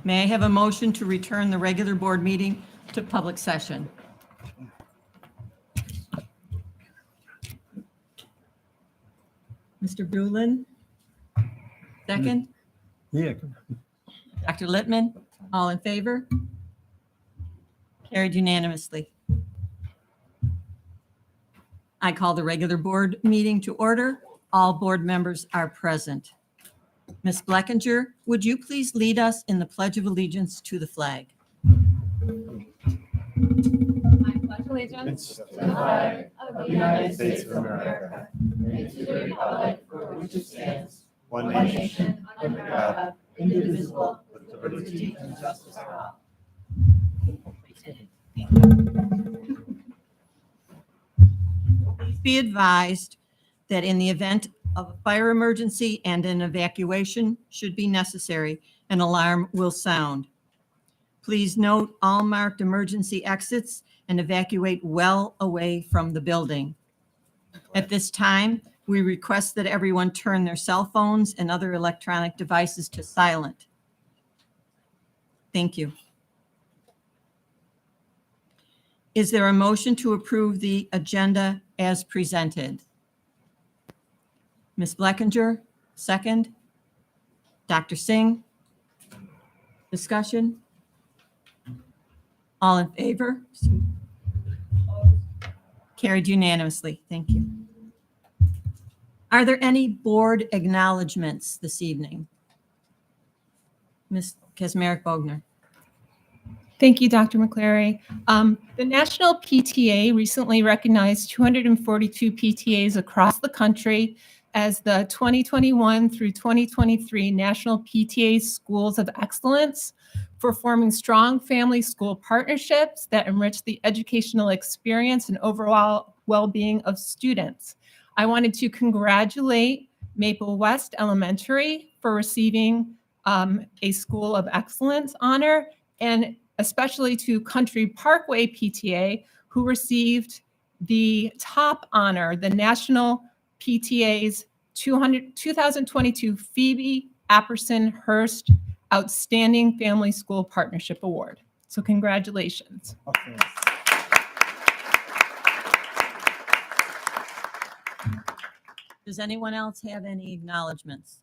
May I have a motion to return the regular board meeting to public session? Mr. Brulin? Second? Yeah. Dr. Littman? All in favor? Carried unanimously. I call the regular board meeting to order. All board members are present. Ms. Bleckinger, would you please lead us in the Pledge of Allegiance to the flag? I pledge allegiance to the flag of the United States of America and to the republic for which it stands, one nation, under God, indivisible, with liberty and justice for all. Please be advised that in the event of a fire emergency and an evacuation should be necessary, an alarm will sound. Please note all marked emergency exits and evacuate well away from the building. At this time, we request that everyone turn their cell phones and other electronic devices to silent. Thank you. Is there a motion to approve the agenda as presented? Ms. Bleckinger, second. Dr. Singh? Discussion? All in favor? Carried unanimously. Thank you. Are there any board acknowledgements this evening? Ms. Kaczmarek-Bogner. Thank you, Dr. McClary. The National PTA recently recognized 242 PTAs across the country as the 2021 through 2023 National PTA Schools of Excellence for forming strong family school partnerships that enrich the educational experience and overall well-being of students. I wanted to congratulate Maple West Elementary for receiving a School of Excellence honor, and especially to Country Parkway PTA, who received the top honor, the National PTA's 2022 Phoebe Apperson Hurst Outstanding Family School Partnership Award. So congratulations. Okay. Does anyone else have any acknowledgements?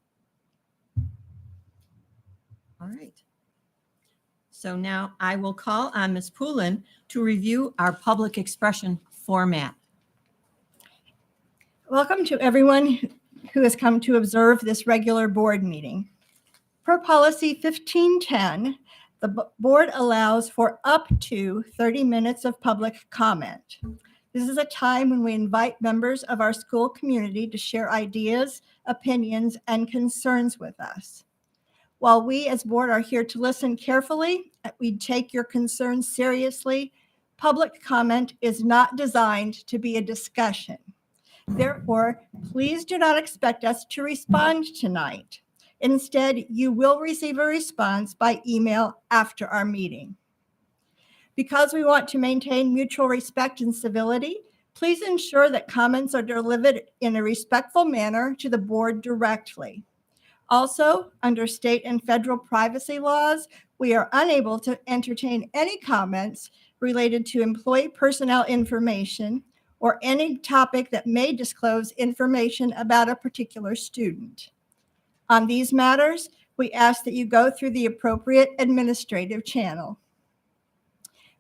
All right. So now I will call on Ms. Poulin to review our public expression format. Welcome to everyone who has come to observe this regular board meeting. Per policy 1510, the board allows for up to 30 minutes of public comment. This is a time when we invite members of our school community to share ideas, opinions, and concerns with us. While we as board are here to listen carefully, we take your concerns seriously. Public comment is not designed to be a discussion. Therefore, please do not expect us to respond tonight. Instead, you will receive a response by email after our meeting. Because we want to maintain mutual respect and civility, please ensure that comments are delivered in a respectful manner to the board directly. Also, under state and federal privacy laws, we are unable to entertain any comments related to employee personnel information or any topic that may disclose information about a particular student. On these matters, we ask that you go through the appropriate administrative channel.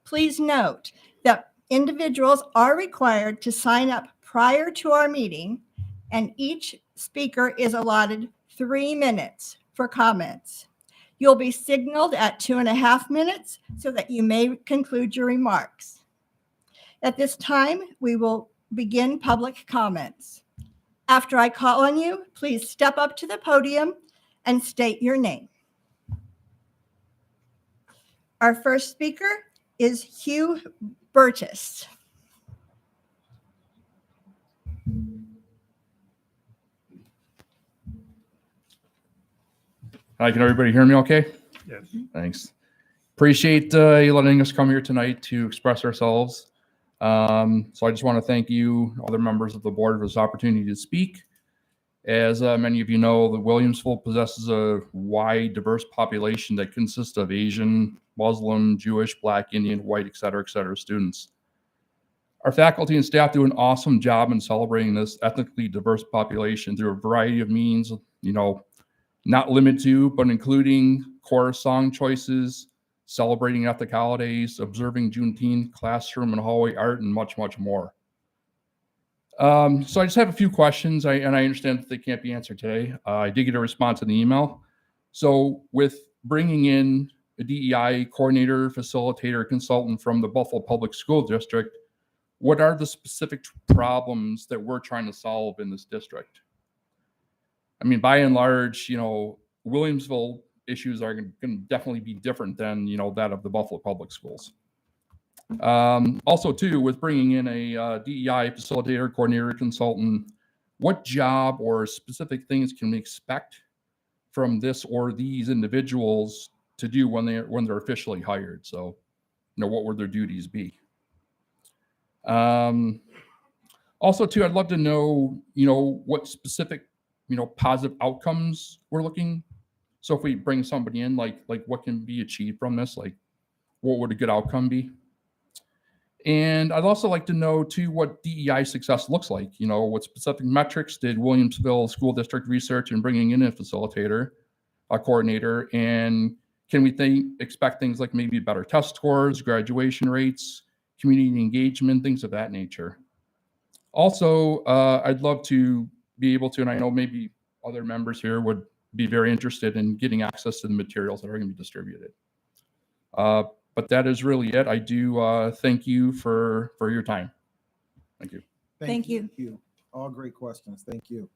Please note that individuals are required to sign up prior to our meeting, and each speaker is allotted 3 minutes for comments. You'll be signaled at 2.5 minutes so that you may conclude your remarks. At this time, we will begin public comments. After I call on you, please step up to the podium and state your name. Our first speaker is Hugh Burtis. Hi, can everybody hear me okay? Yes. Thanks. Appreciate you letting us come here tonight to express ourselves. So I just want to thank you, other members of the board, for this opportunity to speak. As many of you know, the Williamsville possesses a wide, diverse population that consists of Asian, Muslim, Jewish, Black, Indian, white, et cetera, students. Our faculty and staff do an awesome job in celebrating this ethnically diverse population through a variety of means, not limited to, but including chorus song choices, celebrating ethnic holidays, observing Juneteenth, classroom and hallway art, and much, much more. So I just have a few questions, and I understand that they can't be answered today. I did get a response in the email. So with bringing in a DEI coordinator, facilitator, consultant from the Buffalo Public School District, what are the specific problems that we're trying to solve in this district? I mean, by and large, Williamsville issues are going to definitely be different than, that of the Buffalo Public Schools. Also, too, with bringing in a DEI facilitator, coordinator, consultant, what job or specific things can we expect from this or these individuals to do when they're officially hired? So, what would their duties be? Also, too, I'd love to know, what specific, positive outcomes we're looking. So if we bring somebody in, like what can be achieved from this? Like, what would a good outcome be? And I'd also like to know, too, what DEI success looks like. What specific metrics did Williamsville School District research in bringing in a facilitator, a coordinator, and can we expect things like maybe better test scores, graduation rates, community engagement, things of that nature? Also, I'd love to be able to, and I know maybe other members here would be very interested in getting access to the materials that are going to be distributed. But that is really it. I do thank you for your time. Thank you. Thank you. All great questions. Thank you.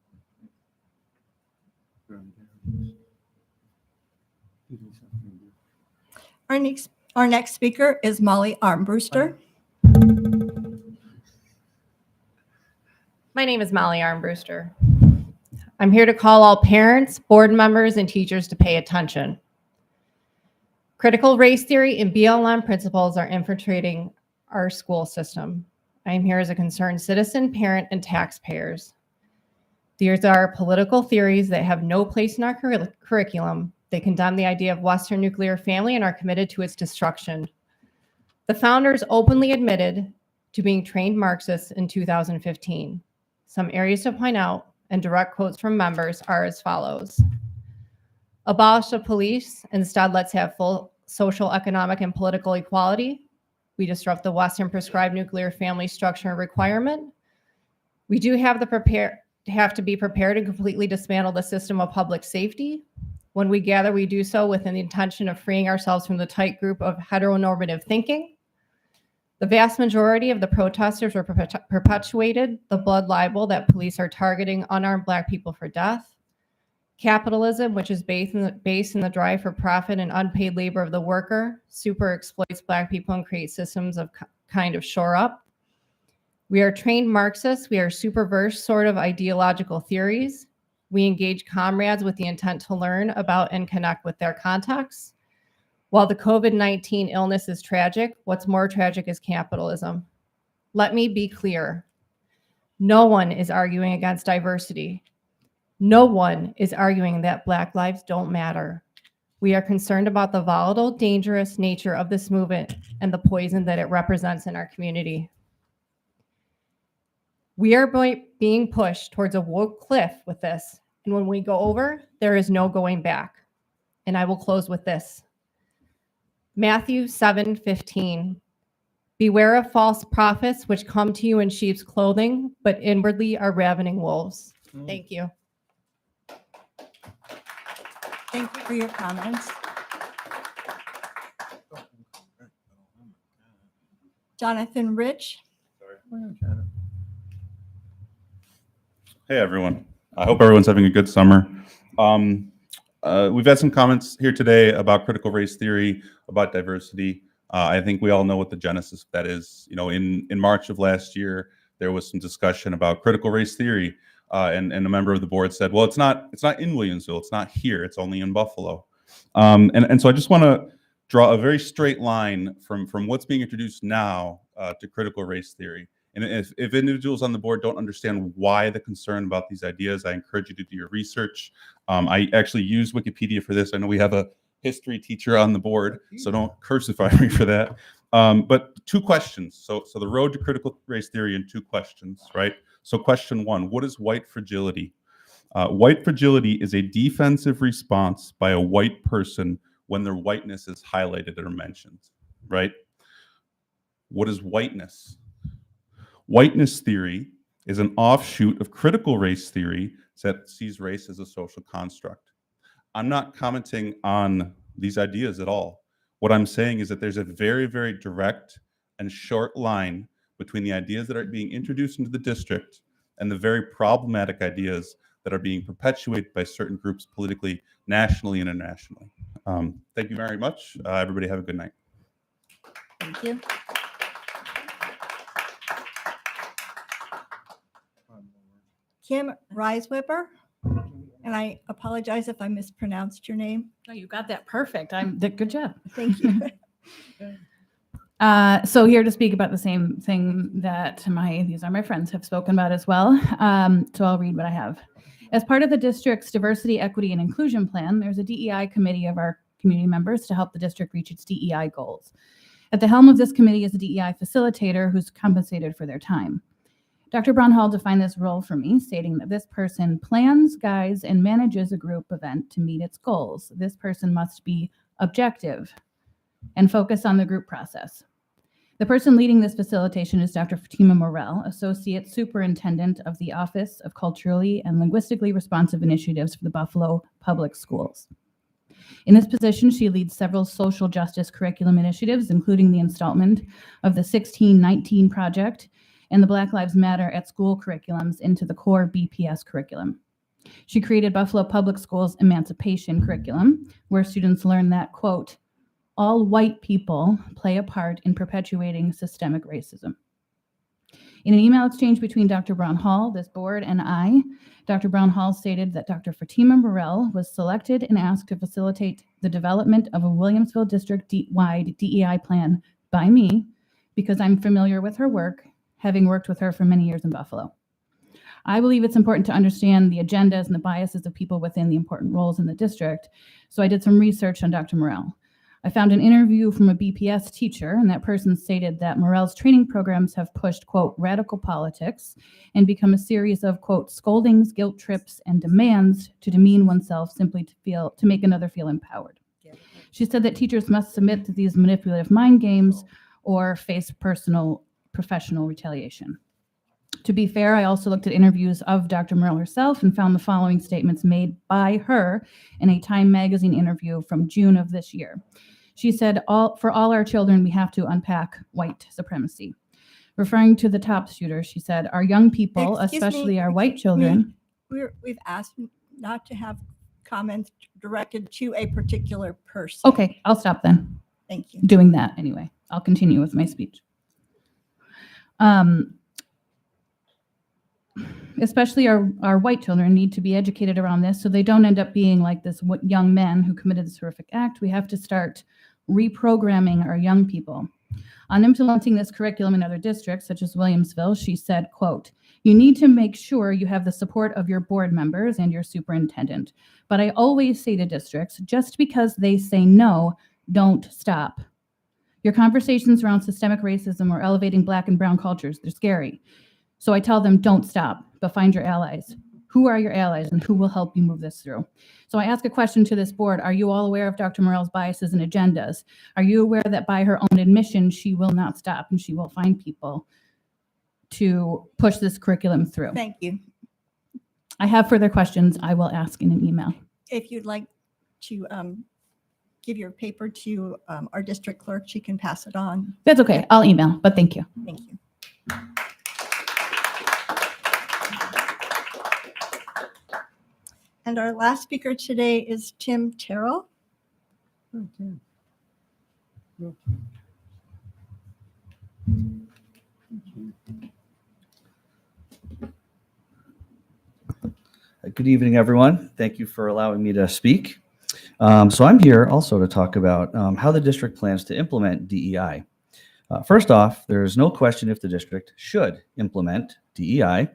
Our next speaker is Molly Armbruster. My name is Molly Armbruster. I'm here to call all parents, board members, and teachers to pay attention. Critical race theory and BLM principles are infiltrating our school system. I am here as a concerned citizen, parent, and taxpayers. These are political theories that have no place in our curriculum. They condemn the idea of Western nuclear family and are committed to its destruction. The founders openly admitted to being trained Marxists in 2015. Some areas to point out and direct quotes from members are as follows. Abolish the police. Instead, let's have full social, economic, and political equality. We disrupt the Western prescribed nuclear family structure and requirement. We do have to be prepared to completely dismantle the system of public safety. When we gather, we do so with the intention of freeing ourselves from the tight group of heteronormative thinking. The vast majority of the protesters were perpetuated the blood libel that police are targeting unarmed Black people for death. Capitalism, which is based in the drive for profit and unpaid labor of the worker, super exploits Black people and creates systems of kind of shore up. We are trained Marxists. We are super versed sort of ideological theories. We engage comrades with the intent to learn about and connect with their contexts. While the COVID-19 illness is tragic, what's more tragic is capitalism. Let me be clear. No one is arguing against diversity. No one is arguing that Black lives don't matter. We are concerned about the volatile, dangerous nature of this movement and the poison that it represents in our community. We are being pushed towards a woke cliff with this. And when we go over, there is no going back. And I will close with this. Matthew 7:15. Beware of false prophets which come to you in sheep's clothing, but inwardly are ravening wolves. Thank you. Thank you for your comments. Jonathan Rich. Hey, everyone. I hope everyone's having a good summer. We've had some comments here today about critical race theory, about diversity. I think we all know what the genesis of that is. In March of last year, there was some discussion about critical race theory, and a member of the board said, well, it's not in Williamsville. It's not here. It's only in Buffalo. And so I just want to draw a very straight line from what's being introduced now to critical race theory. And if individuals on the board don't understand why the concern about these ideas, I encourage you to do your research. I actually used Wikipedia for this. I know we have a history teacher on the board, so don't crucify me for that. But 2 questions. So the road to critical race theory in 2 questions, right? So question 1, what is white fragility? White fragility is a defensive response by a white person when their whiteness is highlighted or mentioned, right? What is whiteness? Whiteness theory is an offshoot of critical race theory that sees race as a social construct. I'm not commenting on these ideas at all. What I'm saying is that there's a very, very direct and short line between the ideas that are being introduced into the district and the very problematic ideas that are being perpetuated by certain groups politically, nationally, and internationally. Thank you very much. Everybody have a good night. Thank you. Kim Reiswipper, and I apologize if I mispronounced your name. No, you got that perfect. Good job. Thank you. So here to speak about the same thing that these are my friends have spoken about as well. So I'll read what I have. As part of the district's diversity, equity, and inclusion plan, there's a DEI committee of our community members to help the district reach its DEI goals. At the helm of this committee is a DEI facilitator who's compensated for their time. Dr. Brown-Hall defined this role for me, stating that this person plans, guides, and manages a group event to meet its goals. This person must be objective and focus on the group process. The person leading this facilitation is Dr. Fatima Morel, Associate Superintendent of the Office of Culturally and Linguistically Responsive Initiatives for the Buffalo Public Schools. In this position, she leads several social justice curriculum initiatives, including the installment of the 1619 Project and the Black Lives Matter at School curriculums into the core BPS curriculum. She created Buffalo Public Schools Emancipation Curriculum, where students learn that, quote, all white people play a part in perpetuating systemic racism. In an email exchange between Dr. Brown-Hall, this board, and I, Dr. Brown-Hall stated that Dr. Fatima Morel was selected and asked to facilitate the development of a Williamsville district-wide DEI plan by me because I'm familiar with her work, having worked with her for many years in Buffalo. I believe it's important to understand the agendas and the biases of people within the important roles in the district, so I did some research on Dr. Morel. I found an interview from a BPS teacher, and that person stated that Morel's training programs have pushed, quote, radical politics and become a series of, quote, scoldings, guilt trips, and demands to demean oneself simply to make another feel empowered. She said that teachers must submit to these manipulative mind games or face professional retaliation. To be fair, I also looked at interviews of Dr. Morel herself and found the following statements made by her in a Time magazine interview from June of this year. She said, for all our children, we have to unpack white supremacy. Referring to the top shooter, she said, our young people, Excuse especially me, our white children. We've asked not to have comments directed to a particular person. Okay, I'll stop then Thank you. doing that anyway. I'll continue with my speech. Especially our white children need to be educated around this so they don't end up being like this young man who committed this horrific act. We have to start reprogramming our young people. On implementing this curriculum in other districts, such as Williamsville, she said, quote, you need to make sure you have the support of your board members and your superintendent. But I always say to districts, just because they say no, don't stop. Your conversations around systemic racism or elevating Black and brown cultures, they're scary. So I tell them, don't stop, but find your allies. Who are your allies and who will help you move this through? So I ask a question to this board. Are you all aware of Dr. Morel's biases and agendas? Are you aware that by her own admission, she will not stop and she will find people to push this curriculum through? Thank you. I have further questions I will ask in an email. If you'd like to give your paper to our district clerk, she can pass it on. That's okay. I'll email, but thank you. Thank you. And our last speaker today is Tim Terrell. Good evening, everyone. Thank you for allowing me to speak. So I'm here also to talk about how the district plans to implement DEI. First off, there's no question if the district should implement DEI.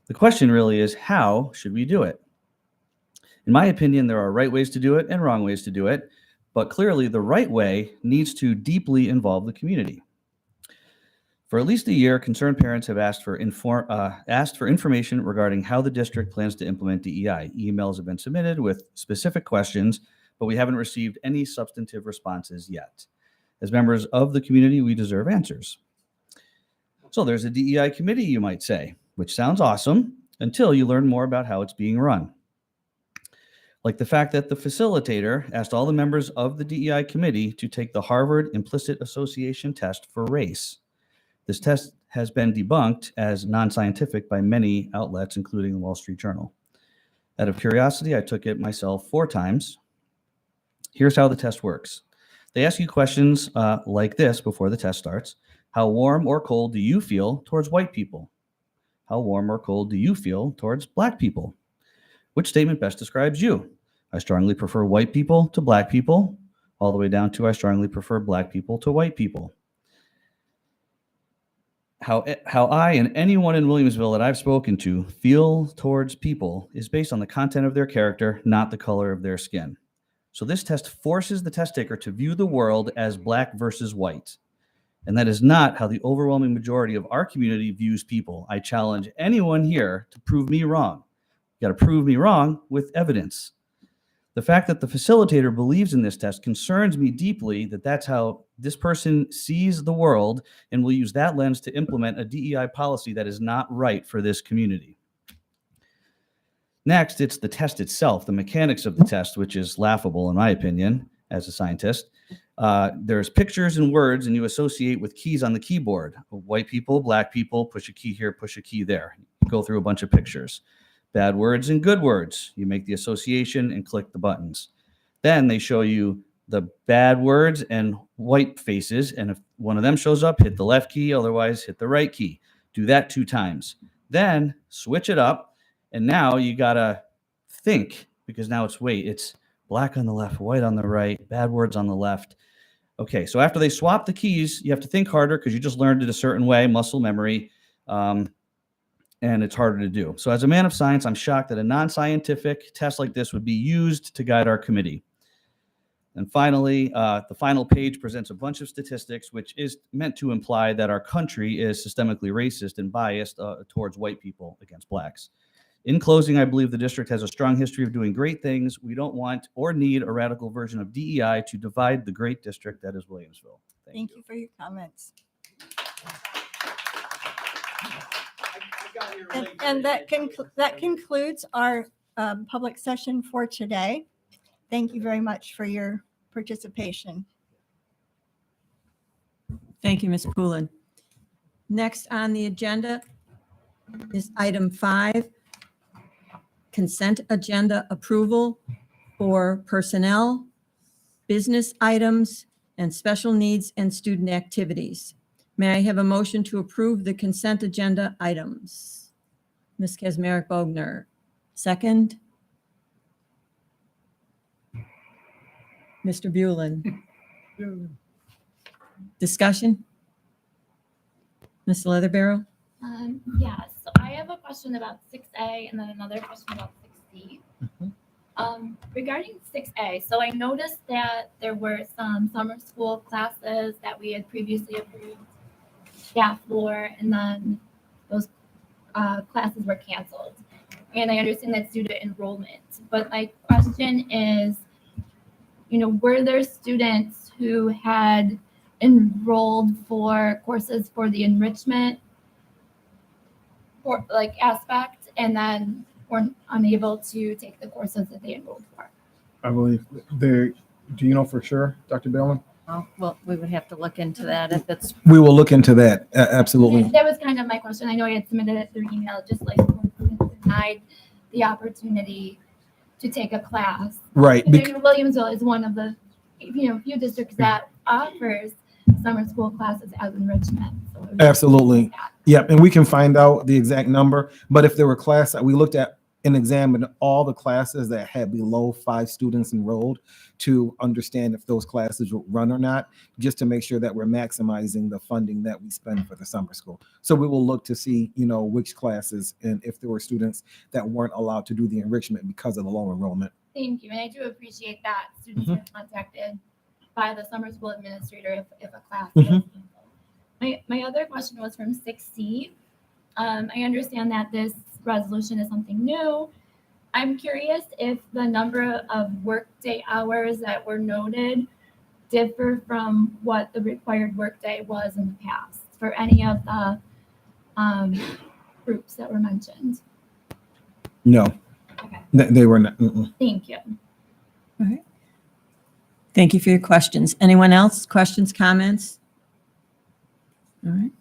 The question really is, how should we do it? In my opinion, there are right ways to do it and wrong ways to do it, but clearly the right way needs to deeply involve the community. For at least a year, concerned parents have asked for information regarding how the district plans to implement DEI. Emails have been submitted with specific questions, but we haven't received any substantive responses yet. As members of the community, we deserve answers. So there's a DEI committee, you might say, which sounds awesome until you learn more about how it's being run. Like the fact that the facilitator asked all the members of the DEI committee to take the Harvard Implicit Association test for race. This test has been debunked as non-scientific by many outlets, including the Wall Street Journal. Out of curiosity, I took it myself 4 times. Here's how the test works. They ask you questions like this before the test starts. How warm or cold do you feel towards white people? How warm or cold do you feel towards black people? Which statement best describes you? I strongly prefer white people to black people, all the way down to I strongly prefer black people to white people. How I and anyone in Williamsville that I've spoken to feel towards people is based on the content of their character, not the color of their skin. So this test forces the test taker to view the world as black versus white. And that is not how the overwhelming majority of our community views people. I challenge anyone here to prove me wrong. You got to prove me wrong with evidence. The fact that the facilitator believes in this test concerns me deeply, that that's how this person sees the world and will use that lens to implement a DEI policy that is not right for this community. Next, it's the test itself, the mechanics of the test, which is laughable in my opinion as a scientist. There's pictures and words, and you associate with keys on the keyboard. White people, black people, push a key here, push a key there. You go through a bunch of pictures. Bad words and good words. You make the association and click the buttons. Then they show you the bad words and white faces, and if one of them shows up, hit the left key, otherwise hit the right key. Do that 2 times. Then switch it up, and now you gotta think, because now it's black on the left, white on the right, bad words on the left. Okay, so after they swap the keys, you have to think harder because you just learned it a certain way, muscle memory, and it's harder to do. So as a man of science, I'm shocked that a non-scientific test like this would be used to guide our committee. And finally, the final page presents a bunch of statistics, which is meant to imply that our country is systemically racist and biased towards white people against blacks. In closing, I believe the district has a strong history of doing great things. We don't want or need a radical version of DEI to divide the great district that is Williamsville. Thank you for your comments. And that concludes our public session for today. Thank you very much for your participation. Thank you, Ms. Poulin. Next on the agenda is item 5, consent agenda approval for personnel, business items, and special needs and student activities. May I have a motion to approve the consent agenda items? Ms. Kazmarek-Bogner, second. Mr. Bulin. Discussion? Ms. Leatherbarrow? Yeah, so I have a question about 6A and then another question about 6D. Regarding 6A, so I noticed that there were some summer school classes that we had previously approved staff for, and then those classes were canceled. And I understand that's due to enrollment. But my question is, were there students who had enrolled for courses for the enrichment aspect and then were unable to take the courses that they enrolled for? I believe do you know for sure, Dr. Bellin? Well, we would have to look into that if it's. We will look into that. Absolutely. That was kind of my question. I know I had submitted it through email, just like denied the opportunity to take a class. Right. Williamsville is one of the few districts that offers summer school classes as enrichment. So absolutely. Yep. And we can find out the exact number. But if there were classes, we looked at and examine all the classes that had below 5 students enrolled to understand if those classes would run or not, just to make sure that we're maximizing the funding that we spend for the summer school. So we will look to see, which classes and if there were students that weren't allowed to do the enrichment because of the low enrollment. Thank you. And I do appreciate that students are contacted by the summer school administrator if a class is canceled. My other question was from 6C. I understand that this resolution is something new. I'm curious if the number of workday hours that were noted differ from what the required workday was in the past for any of the groups that were mentioned. No, Okay, they were not. thank you. All right. Thank you for your questions. Anyone else? Questions, comments? All right.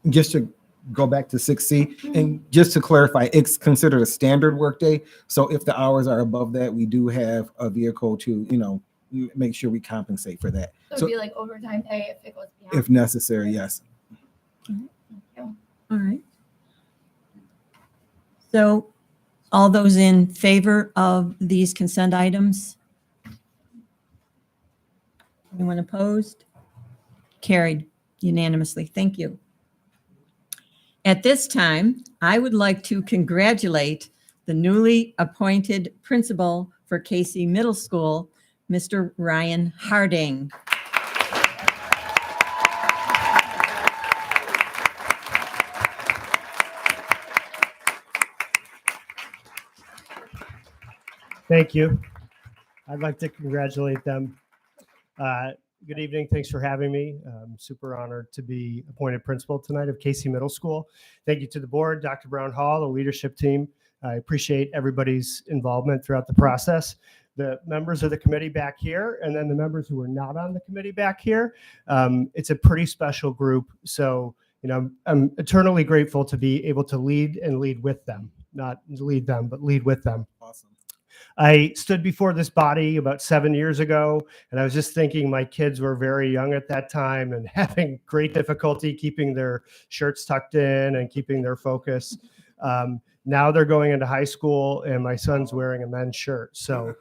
Just to go back to 6C, and just to clarify, it's considered a standard workday. So if the hours are above that, we do have a vehicle to, make sure we compensate for that. So it'd be like overtime pay if it goes beyond. If necessary, yes. Thank you. All right. So all those in favor of these consent items? Anyone opposed? Carried unanimously. Thank you. At this time, I would like to congratulate the newly appointed principal for Casey Middle School, Mr. Ryan Harding. Thank you. I'd like to congratulate them. Good evening. Thanks for having me. I'm super honored to be appointed principal tonight of Casey Middle School. Thank you to the board, Dr. Brown Hall, the leadership team. I appreciate everybody's involvement throughout the process. The members of the committee back here, and then the members who are not on the committee back here. It's a pretty special group. So, I'm eternally grateful to be able to lead and lead with them, not lead them, but lead with them. Awesome. I stood before this body about 7 years ago, and I was just thinking my kids were very young at that time and having great difficulty keeping their shirts tucked in and keeping their focus. Now they're going into high school, and my son's wearing a men's shirt. So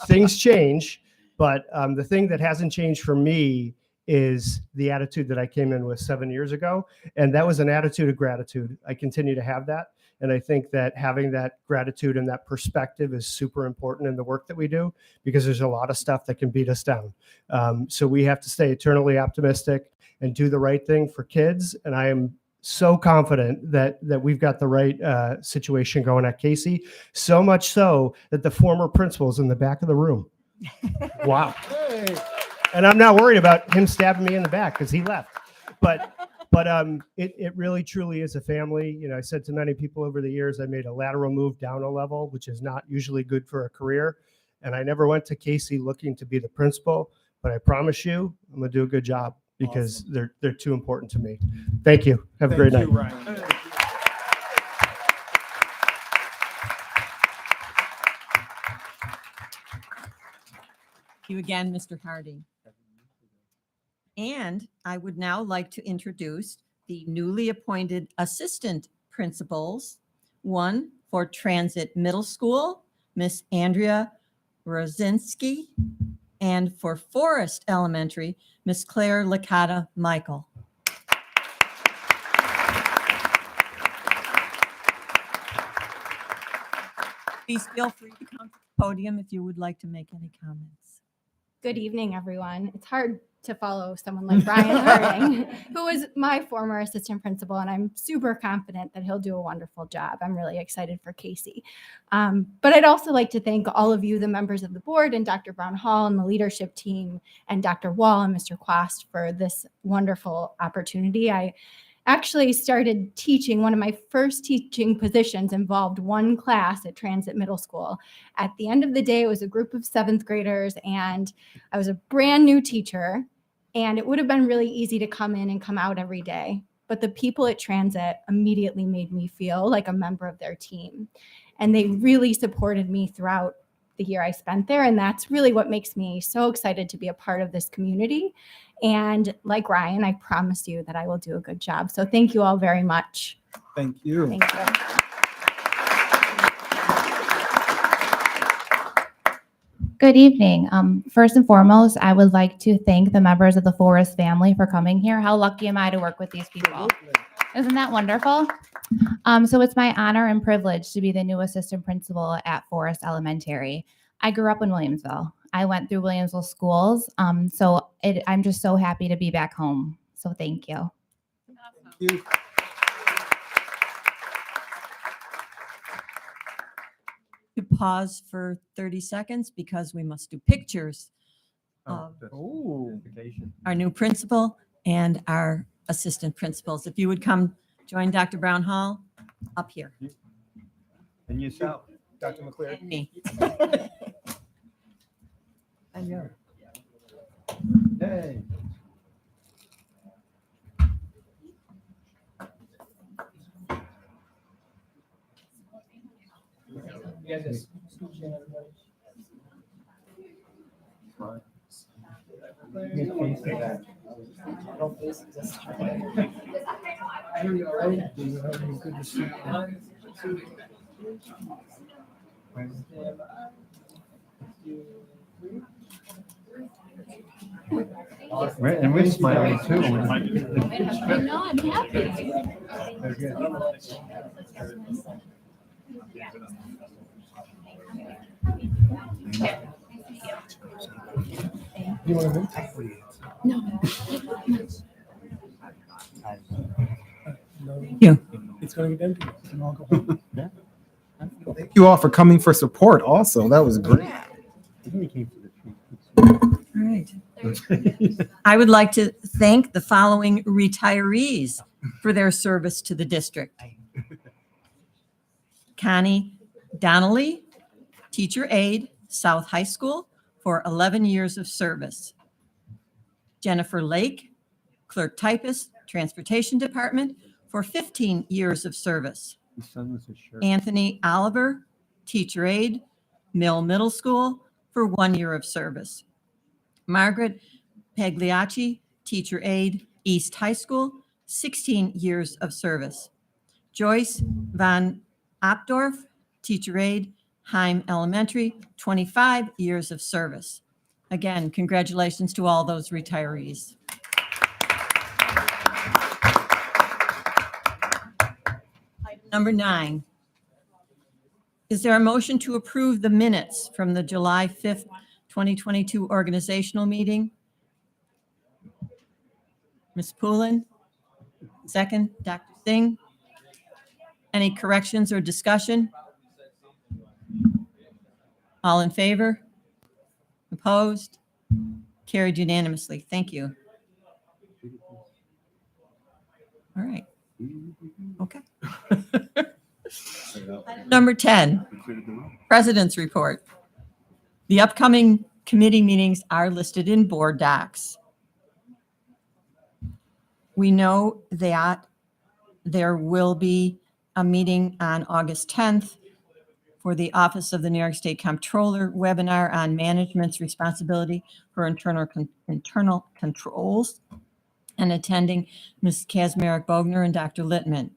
things change, but the thing that hasn't changed for me is the attitude that I came in with 7 years ago, and that was an attitude of gratitude. I continue to have that. And I think that having that gratitude and that perspective is super important in the work that we do, because there's a lot of stuff that can beat us down. So we have to stay eternally optimistic and do the right thing for kids. And I am so confident that we've got the right situation going at Casey, so much so that the former principal's in the back of the room. Wow. Hey. And I'm not worried about him stabbing me in the back because he left. But it really truly is a family. I said to many people over the years, I made a lateral move down a level, which is not usually good for a career. And I never went to Casey looking to be the principal, but I promise you, I'm going to do a good job because Awesome. they're too important to me. Thank you. Have a great night. Thank you, Ryan. Thank you again, Mr. Harding. And I would now like to introduce the newly appointed assistant principals. One for Transit Middle School, Miss Andrea Rosinski, and for Forest Elementary, Miss Claire Licata Michael. Please feel free to come to the podium if you would like to make any comments. Good evening, everyone. It's hard to follow someone like Ryan Harding, who was my former assistant principal, and I'm super confident that he'll do a wonderful job. I'm really excited for Casey. But I'd also like to thank all of you, the members of the board, and Dr. Brown Hall and the leadership team, and Dr. Wall and Mr. Quast for this wonderful opportunity. I actually started teaching. One of my first teaching positions involved one class at Transit Middle School. At the end of the day, it was a group of 7th graders, and I was a brand new teacher, and it would have been really easy to come in and come out every day. But the people at Transit immediately made me feel like a member of their team, and they really supported me throughout the year I spent there. And that's really what makes me so excited to be a part of this community. And like Ryan, I promise you that I will do a good job. So thank you all very much. Thank you. Thank you. Good evening. First and foremost, I would like to thank the members of the Forest family for coming here. How lucky am I to work with these people? Isn't that wonderful? So it's my honor and privilege to be the new assistant principal at Forest Elementary. I grew up in Williamsville. I went through Williamsville schools. I'm just so happy to be back home. So thank you. To pause for 30 seconds because we must do pictures of our new principal and our assistant principals. If you would come join Dr. Brown Hall up here. And yourself, Dr. McCleary. And me. And you. Hey. And we're smiling too. I know, I'm happy. You want to No. Thank you. It's going to get empty. You can all go home. Thank you all for coming for support also. That was great. All right. I would like to thank the following retirees for their service to the district. Connie Donnelly, teacher aide, South High School, for 11 years of service. Jennifer Lake, clerk typist, Transportation Department, for 15 years of service. Anthony Oliver, teacher aide, Mill Middle School, for 1 year of service. Margaret Pagliacci, teacher aide, East High School, 16 years of service. Joyce Van Opdorf, teacher aide, Heim Elementary, 25 years of service. Again, congratulations to all those retirees. Item number 9. Is there a motion to approve the minutes from the July 5th, 2022 organizational meeting? Ms. Poulin, second. Dr. Singh. Any corrections or discussion? All in favor? Opposed? Carried unanimously. Thank you. All right. Okay. Item number 10, President's Report. The upcoming committee meetings are listed in board docs. We know that there will be a meeting on August 10th for the Office of the New York State Comptroller webinar on management's responsibility for internal controls, and attending Ms. Kazmarek Bogner and Dr. Littman.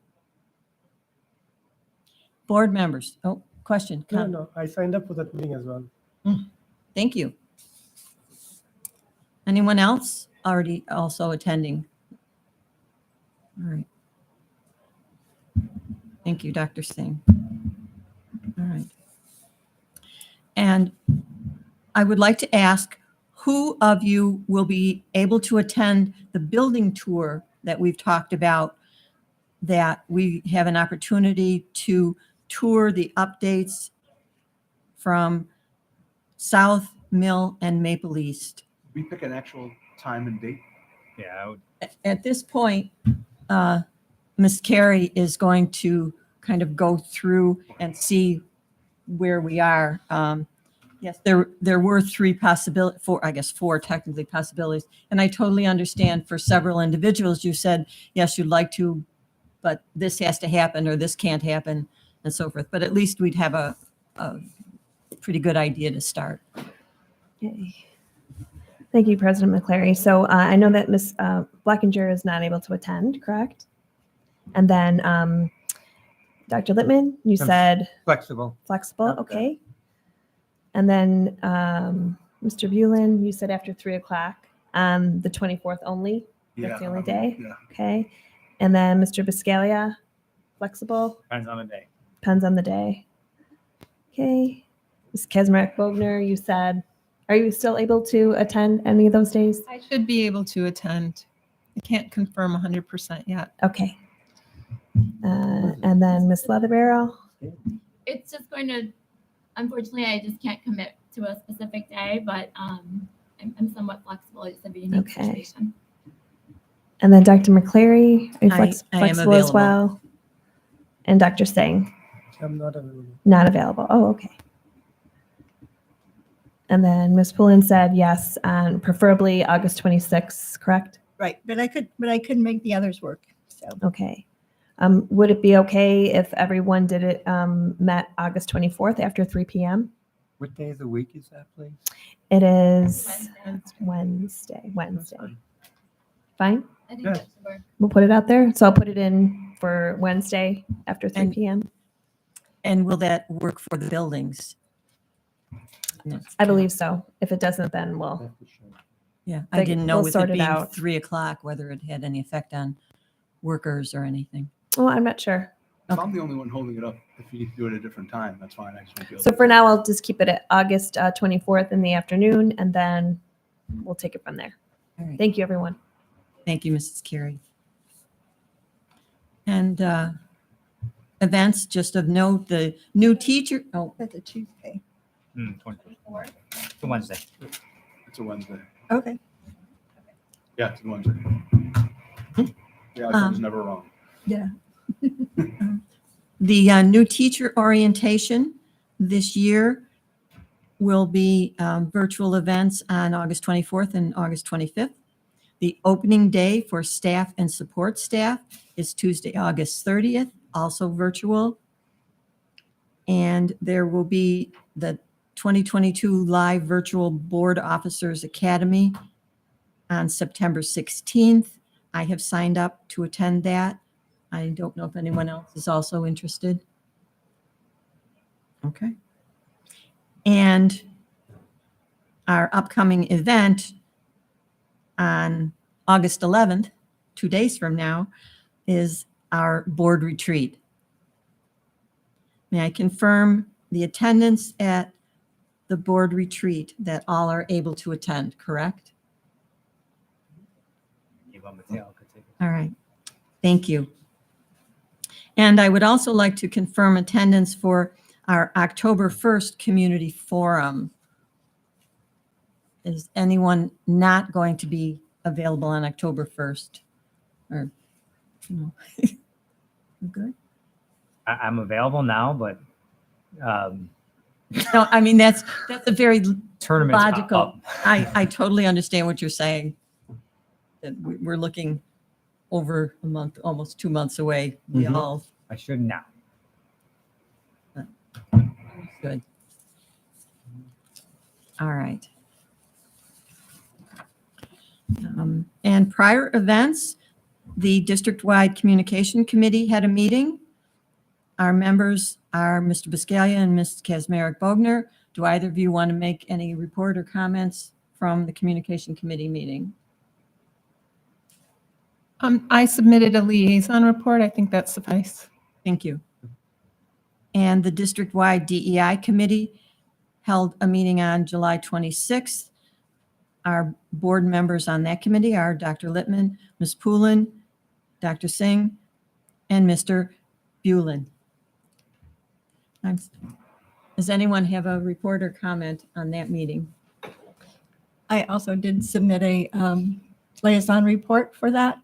Board members, question. No, I signed up for that meeting as well. Thank you. Anyone else already also attending? All right. Thank you, Dr. Singh. All right. And I would like to ask who of you will be able to attend the building tour that we've talked about, that we have an opportunity to tour the updates from South, Mill, and Maple East. We pick an actual time and date. Yeah. At this point, Ms. Carey is going to kind of go through and see where we are. Yes, there were four technically possibilities. And I totally understand for several individuals, you said, yes, you'd like to, but this has to happen or this can't happen and so forth. But at least we'd have a pretty good idea to start. Okay. Thank you, President McCleary. So I know that Ms. Blackinger is not able to attend, correct? And then Dr. Littman, you said Flexible. flexible, okay. And then Mr. Bulin, you said after 3 o'clock on the 24th only. That's the only day. Yeah. Okay. And then Mr. Biscaglia, flexible. Depends on the day. Depends on the day. Okay. Ms. Kaczmarek Bogner, you said, are you still able to attend any of those days? I should be able to attend. I can't confirm 100% yet. Okay. And then Ms. Leatherbarrow. It's just going to, unfortunately, I just can't commit to a specific day, but I'm somewhat flexible. It's a unique Okay. situation. And then Dr. McCleary, are you I am flexible as available. well? And Dr. Singh, I'm not available. not available. Oh, okay. And then Ms. Pullen said yes, and preferably August 26th, correct? Right, but I could make the others work, so. Okay. Would it be okay if everyone did it, met August 24th after 3 p.m.? What day of the week is that, please? It is Wednesday. Fine? I think Yes. that should work. We'll put it out there. So I'll put it in for Wednesday after 3 And- p.m. And will that work for the buildings? I believe so. If it doesn't, then we'll, Yeah, They- I didn't know we'll with sort it it being out. 3 o'clock, whether it had any effect on workers or anything. well, I'm not sure. If I'm the only one holding it up, if you do it at a different time, that's fine. I just won't be able So to for do now, I'll just keep it at August 24th in the afternoon, and then we'll take it from there. All right. Thank you, everyone. Thank you, Mrs. Carey. And events, just of note, the new teacher, oh, That's a Tuesday. 24. It's a Wednesday. It's a Wednesday. Okay. Yeah, it's a Wednesday. Yeah, I was never wrong. Yeah. the new teacher orientation this year will be virtual events on August 24th and August 25th. The opening day for staff and support staff is Tuesday, August 30th, also virtual. And there will be the 2022 Live Virtual Board Officers Academy on September 16th. I have signed up to attend that. I don't know if anyone else is also interested. Okay. And our upcoming event on August 11th, 2 days from now, is our board retreat. May I confirm the attendance at the board retreat, that all are able to attend, correct? All right, thank you. And I would also like to confirm attendance for our October 1st Community Forum. Is anyone not going to be available on October 1st? Or, no? Good? I'm available now, but No, I mean, that's a very tournaments pop logical. up. I totally understand what you're saying. That we're looking over a month, almost 2 months away. We Mhm. all I should now. good. All right. And prior events, the district-wide communication committee had a meeting. Our members are Mr. Biscaglia and Ms. Kaczmarek Bogner. Do either of you want to make any report or comments from the communication committee meeting? I submitted a liaison report. I think that suffice. Thank you. And the district-wide DEI committee held a meeting on July 26th. Our board members on that committee are Dr. Littman, Ms. Poulin, Dr. Singh, and Mr. Bulin. Does anyone have a report or comment on that meeting? I also did submit a liaison report for that.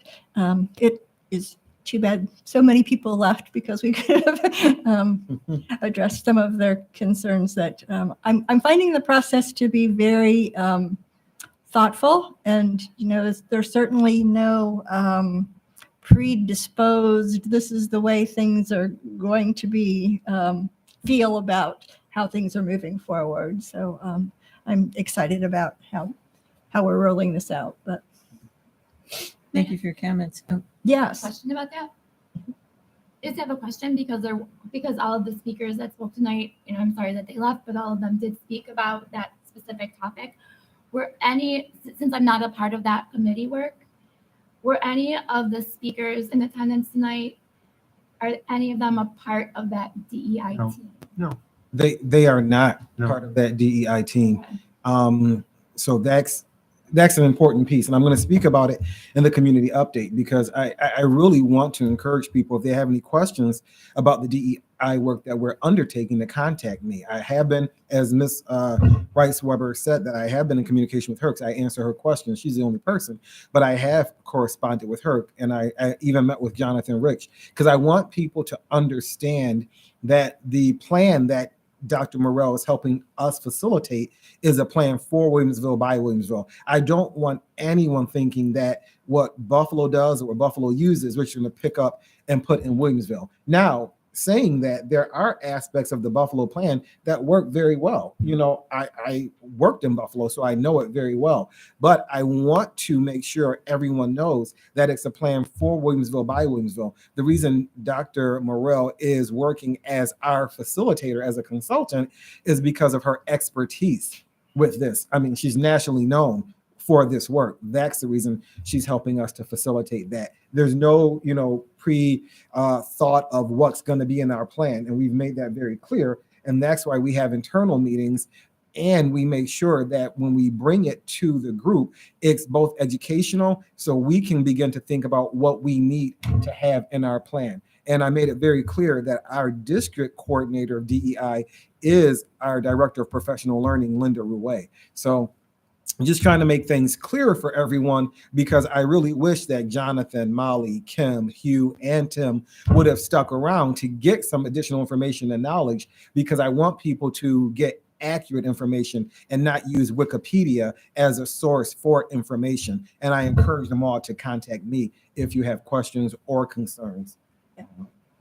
It is too bad so many people left because we could have addressed some of their concerns that I'm finding the process to be very thoughtful, and there's certainly no predisposed, this is the way things are going to be, feel about how things are moving forward. So I'm excited about how we're rolling this out. But Thank you for your comments. Oh, yes, Question about that? just have a question because all of the speakers that spoke tonight, I'm sorry that they left, but all of them did speak about that specific topic. Since I'm not a part of that committee work, were any of the speakers in attendance tonight, are any of them a part of that DEI team? No. They are not No. part of that DEI team. So that's an important piece, and I'm going to speak about it in the community update because I really want to encourage people, if they have any questions about the DEI work that we're undertaking, to contact me. I have been, as Ms. Rice Weber said, that I have been in communication with her because I answer her questions. She's the only person, but I have corresponded with her, and I even met with Jonathan Rich because I want people to understand that the plan that Dr. Morrell is helping us facilitate is a plan for Williamsville by Williamsville. I don't want anyone thinking that what Buffalo does or what Buffalo uses, which you're going to pick up and put in Williamsville. Now, saying that, there are aspects of the Buffalo plan that work very well. I worked in Buffalo, so I know it very well. But I want to make sure everyone knows that it's a plan for Williamsville by Williamsville. The reason Dr. Morrell is working as our facilitator, as a consultant, is because of her expertise with this. I mean, she's nationally known for this work. That's the reason she's helping us to facilitate that. There's no, thought of what's going to be in our plan, and we've made that very clear. And that's why we have internal meetings, and we make sure that when we bring it to the group, it's both educational, so we can begin to think about what we need to have in our plan. And I made it very clear that our district coordinator of DEI is our director of professional learning, Linda Rouet. So I'm just trying to make things clearer for everyone, because I really wish that Jonathan, Molly, Kim, Hugh, and Tim would have stuck around to get some additional information and knowledge, because I want people to get accurate information and not use Wikipedia as a source for information. And I encourage them all to contact me if you have questions or concerns.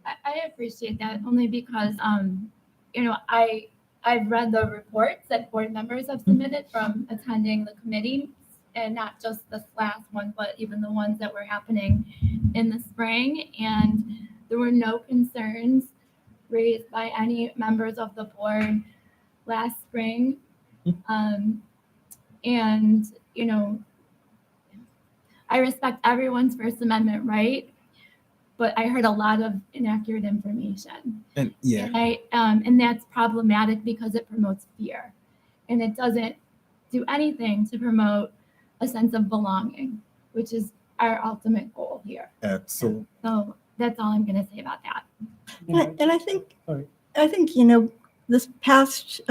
I appreciate that, only because, I've read the reports that board members have submitted from attending the committee, and not just this last one, but even the ones that were happening in the spring. And there were no concerns raised by any members of the board last spring. I respect everyone's First Amendment right, but I heard a lot of inaccurate information. And And that's problematic because it promotes fear, and it doesn't do anything to promote a sense of belonging, which is our ultimate goal here. Absolutely. So that's all I'm going to say about that. And I think, this past,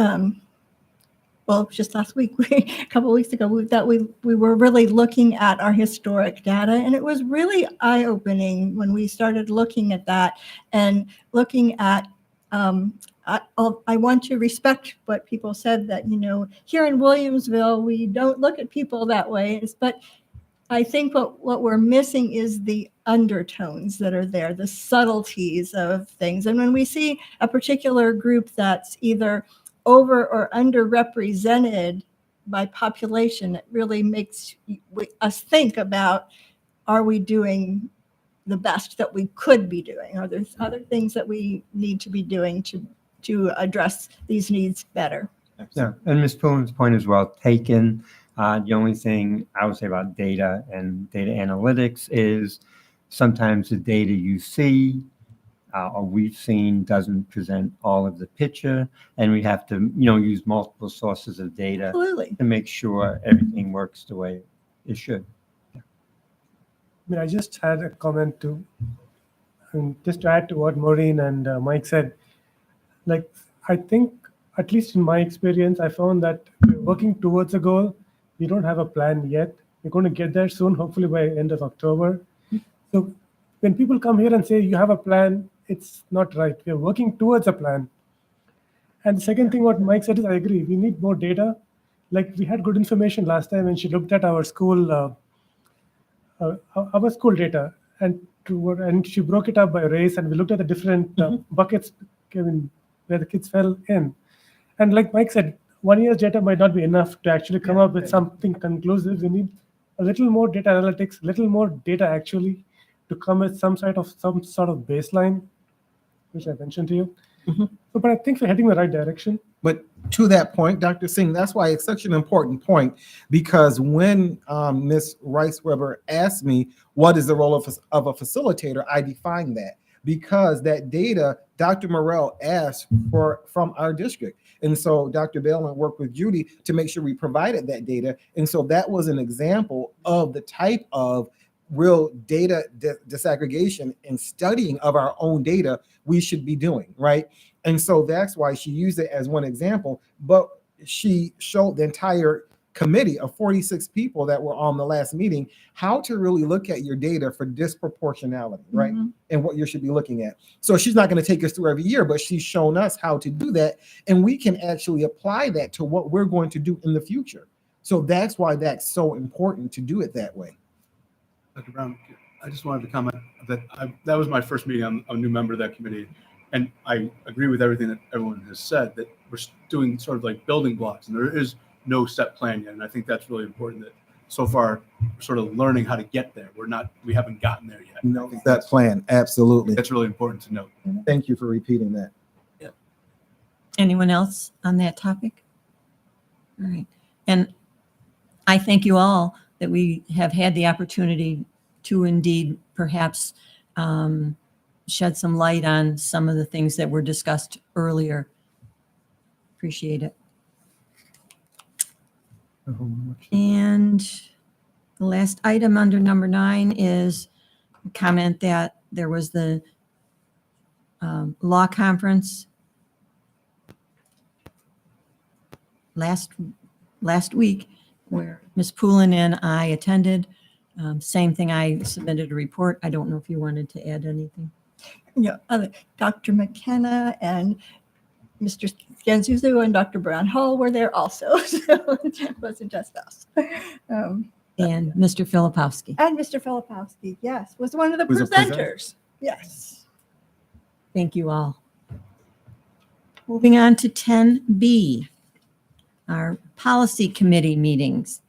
just last week, a couple of weeks ago, we were really looking at our historic data, and it was really eye-opening when we started looking at that and looking at. I want to respect what people said, that here in Williamsville we don't look at people that way, but I think what we're missing is the undertones that are there, the subtleties of things. And when we see a particular group that's either over or underrepresented by population, it really makes us think about, are we doing the best that we could be doing? Are there other things that we need to be doing to address these needs better? Yeah, and Ms. Pullen's point is well taken. The only thing I would say about data and data analytics is sometimes the data you see or we've seen doesn't present all of the picture, and we have to use multiple sources of data Absolutely. to make sure everything works the way it should. I just had a comment just to add to what Maureen and Mike said. I think, at least in my experience, I found that we're working towards a goal. We don't have a plan yet. We're going to get there soon, hopefully by end of October. So when people come here and say you have a plan, it's not right. We're working towards a plan. And the second thing what Mike said is I agree. We need more data. We had good information last time when she looked at our school data, and she broke it up by race, and we looked at the different buckets, where the kids fell in. And like Mike said, 1 year's data might not be enough to actually come up with something conclusive. We need a little more data analytics, a little more data actually to come with some sort of baseline which I mentioned to you. Mhm. So, but I think we're heading in the right direction. But to that point, Dr. Singh, that's why it's such an important point, because when Ms. Rice Weber asked me, what is the role of a facilitator, I define that, because that data Dr. Morrell asked for from our district. And so Dr. Balin worked with Judy to make sure we provided that data. And so that was an example of the type of real data disaggregation and studying of our own data we should be doing, right? And so that's why she used it as one example, but she showed the entire committee of 46 people that were on the last meeting how to really look at your data for disproportionality, right? And what you should be looking at. So she's not going to take us through every year, but she's shown us how to do that, and we can actually apply that to what we're going to do in the future. So that's why that's so important to do it that way. Dr. Brown, I just wanted to comment that that was my first meeting. I'm a new member of that committee, and I agree with everything that everyone has said, that we're doing sort of like building blocks, and there is no set plan yet. And I think that's really important, that so far we're sort of learning how to get there. We haven't gotten there yet. No, that plan, absolutely. That's really important to note. Thank you for repeating that. Anyone else on that topic? All right. And I thank you all that we have had the opportunity to indeed perhaps shed some light on some of the things that were discussed earlier. Appreciate it. And the last item under number 9 is a comment that there was the law conference last week where Ms. Poulin and I attended. Same thing, I submitted a report. I don't know if you wanted to add anything. Yeah, Dr. McKenna and Mr. Scanzuzu and Dr. Brown Hall were there also, so it wasn't just us. And Mr. Filipowski. And Mr. Filipowski, yes, was one of the Was a presenter. presenters. Yes. Thank you all. Moving on to 10B, our policy committee meetings.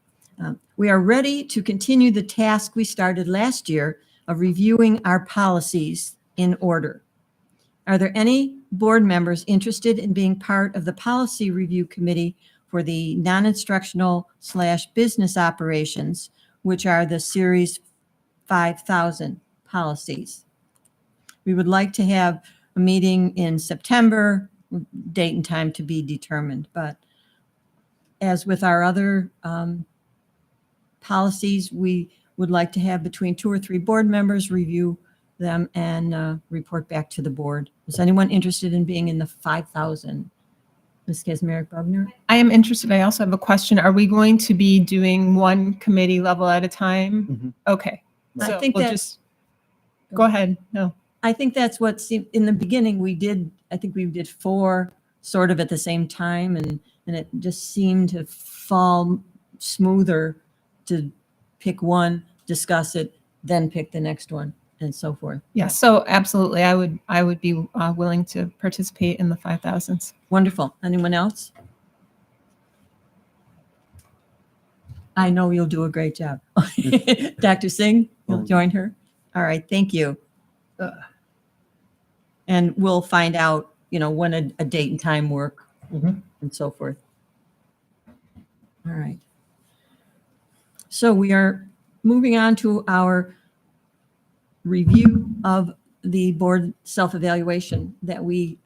We are ready to continue the task we started last year of reviewing our policies in order. Are there any board members interested in being part of the policy review committee for the non-instructional/business operations, which are the Series 5000 policies? We would like to have a meeting in September, date and time to be determined, but as with our other policies, we would like to have between 2 or 3 board members review them and report back to the board. Is anyone interested in being in the 5,000? Ms. Kazmarek-Bugner? I am interested. I also have a question. Are we going to be doing one committee level at a time? Okay. I So think we'll that- just go ahead. No. I think that's what in the beginning we did. I think we did 4 sort of at the same time, and it just seemed to fall smoother to pick one, discuss it, then pick the next one, and so forth. Yeah, so absolutely. I would be willing to participate in the 5,000s. Wonderful. Anyone else? I know you'll do a great job. Dr. Singh, you'll join her? All right, thank you. And we'll find out, when a date and time work and so forth. All right. So we are moving on to our review of the board self-evaluation that we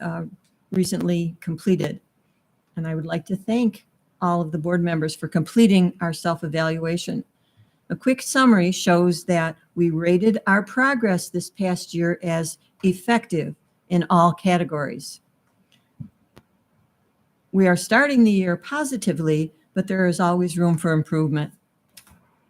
recently completed. And I would like to thank all of the board members for completing our self-evaluation. A quick summary shows that we rated our progress this past year as effective in all categories. We are starting the year positively, but there is always room for improvement.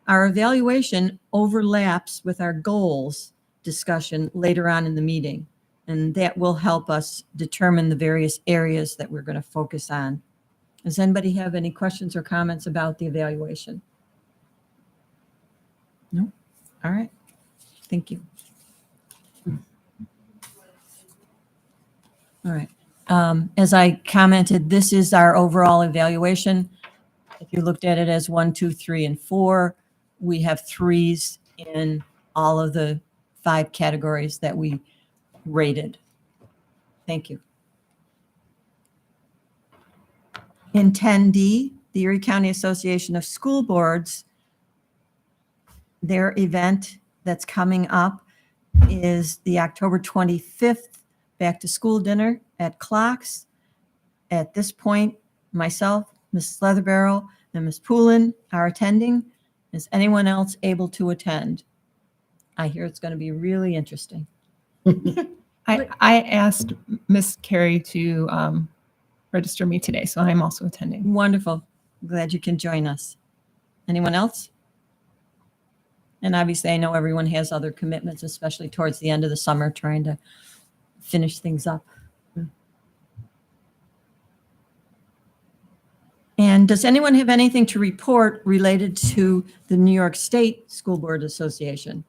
Our evaluation overlaps with our goals discussion later on in the meeting, and that will help us determine the various areas that we're going to focus on. Does anybody have any questions or comments about the evaluation? No? All right. Thank you. All right. As I commented, this is our overall evaluation. If you looked at it as 1, 2, 3, and 4, we have 3s in all of the 5 categories that we rated. Thank you. In 10D, the Erie County Association of School Boards, their event that's coming up is the October 25th Back to School Dinner at Clocks. At this point, myself, Ms. Leatherbarrow, and Ms. Poulin are attending. Is anyone else able to attend? I hear it's going to be really interesting. I asked Miss Carey to register me today, so I'm also attending. Wonderful. Glad you can join us. Anyone else? And obviously, I know everyone has other commitments, especially towards the end of the summer, trying to finish things up. And does anyone have anything to report related to the New York State School Board Association?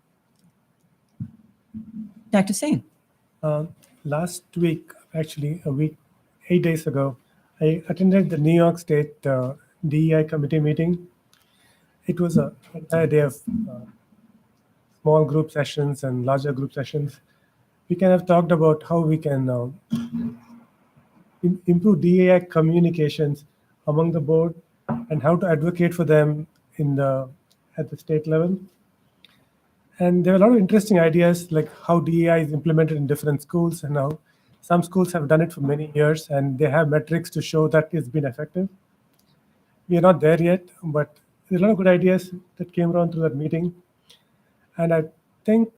Dr. Singh. Last week, actually a week, 8 days ago, I attended the New York State DEI committee meeting. It was an entire day of small group sessions and larger group sessions. We kind of talked about how we can improve DEI communications among the board and how to advocate for them at the state level. And there are a lot of interesting ideas like how DEI is implemented in different schools and how some schools have done it for many years and they have metrics to show that it's been effective. We are not there yet, but there are a lot of good ideas that came around through that meeting. And I think,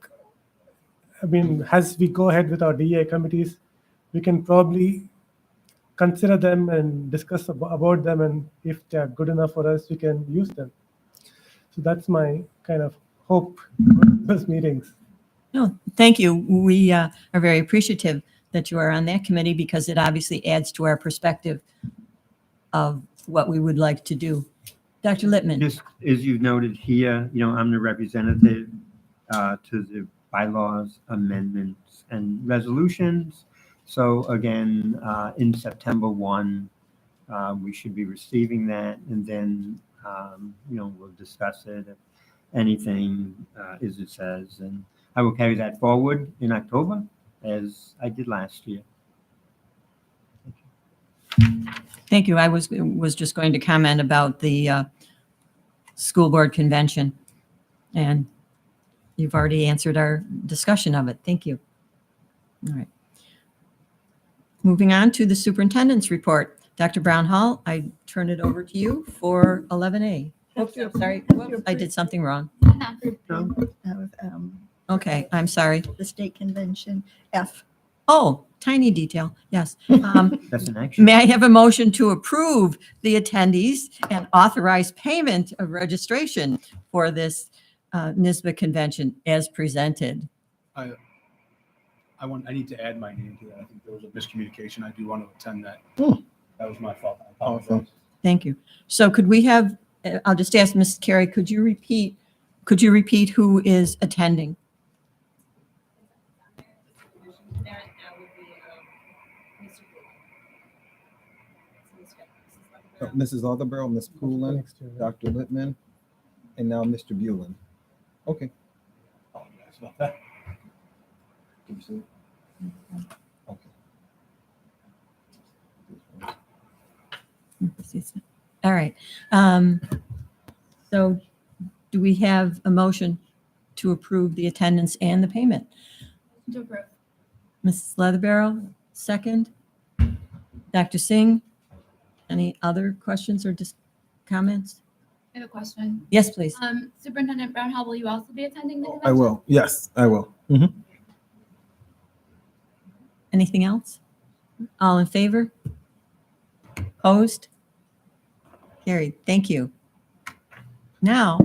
as we go ahead with our DEI committees, we can probably consider them and discuss about them, and if they are good enough for us, we can use them. So that's my kind of hope for those meetings. No, thank you. We are very appreciative that you are on that committee because it obviously adds to our perspective of what we would like to do. Dr. Littman. Just as you've noted here, I'm the representative to the bylaws, amendments, and resolutions. So again, in September 1, we should be receiving that, and then we'll discuss it if anything as it says, and I will carry that forward in October as I did last year. Thank you. I was just going to comment about the school board convention, and you've already answered our discussion of it. Thank you. All right. Moving on to the superintendent's report. Dr. Brown-Hall, I turn it over to you for 11A. Oops, sorry. Whoops, I did something wrong. Okay, I'm sorry. The state convention, F. Oh, tiny detail. Yes. That's an action. May I have a motion to approve the attendees and authorize payment of registration for this NYSBA convention as presented? I need to add my name to that. I think there was a miscommunication. I do want to attend that. That was my fault. I apologize. Awesome. Thank you. So could we have, I'll just ask Ms. Carey, could you repeat who is attending? Mrs. Leatherbarrow, Ms. Poulin, Dr. Littman, and now Mr. Bulin. Okay. Apologize about that. All right. So do we have a motion to approve the attendance and the payment? To approve. Mrs. Leatherbarrow, second. Dr. Singh, any other questions or just comments? I have a question. Yes, please. Superintendent Brown-Hall, will you also be attending the convention? I will. Yes, I will. Anything else? All in favor? Opposed? Carried. Thank you. Now,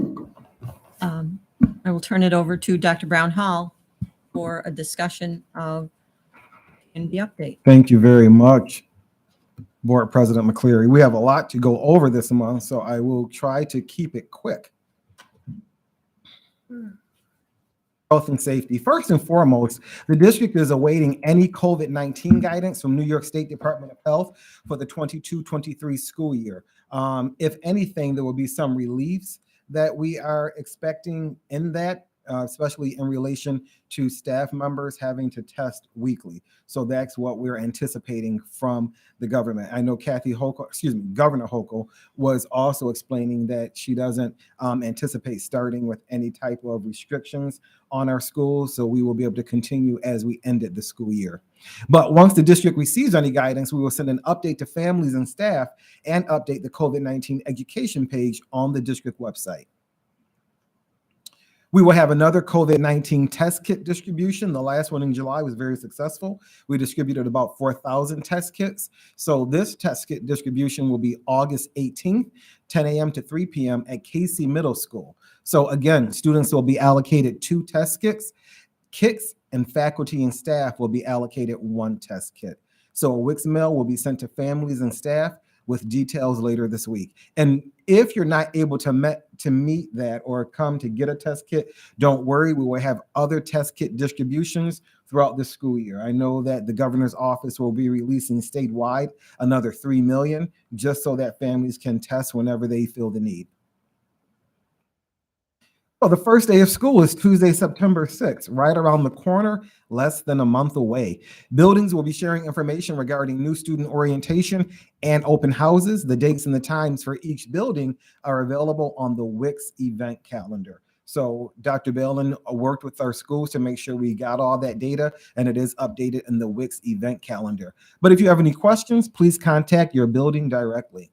I will turn it over to Dr. Brown-Hall for a discussion of the update. Thank you very much, Board President McCleary. We have a lot to go over this month, so I will try to keep it quick. Health and safety. First and foremost, the district is awaiting any COVID-19 guidance from New York State Department of Health for the 22-23 school year. If anything, there will be some reliefs that we are expecting in that especially in relation to staff members having to test weekly. So that's what we're anticipating from the government. I know Governor Hochul was also explaining that she doesn't anticipate starting with any type of restrictions on our schools. So we will be able to continue as we ended the school year. But once the district receives any guidance, we will send an update to families and staff and update the COVID-19 education page on the district website. We will have another COVID-19 test kit distribution. The last one in July was very successful. We distributed about 4,000 test kits. So this test kit distribution will be August 18th, 10 a.m. to 3 p.m. at Casey Middle School. So again, students will be allocated 2 test kits, and faculty and staff will be allocated 1 test kit. So a Wix mail will be sent to families and staff with details later this week. And if you're not able to meet that or come to get a test kit, don't worry, we will have other test kit distributions throughout the school year. I know that the governor's office will be releasing statewide another 3 million just so that families can test whenever they feel the need. Well, the first day of school is Tuesday, September 6th, right around the corner, less than a month away. Buildings will be sharing information regarding new student orientation and open houses. The dates and the times for each building are available on the Wix event calendar. So Dr. Balin worked with our schools to make sure we got all that data, and it is updated in the Wix event calendar. But if you have any questions, please contact your building directly.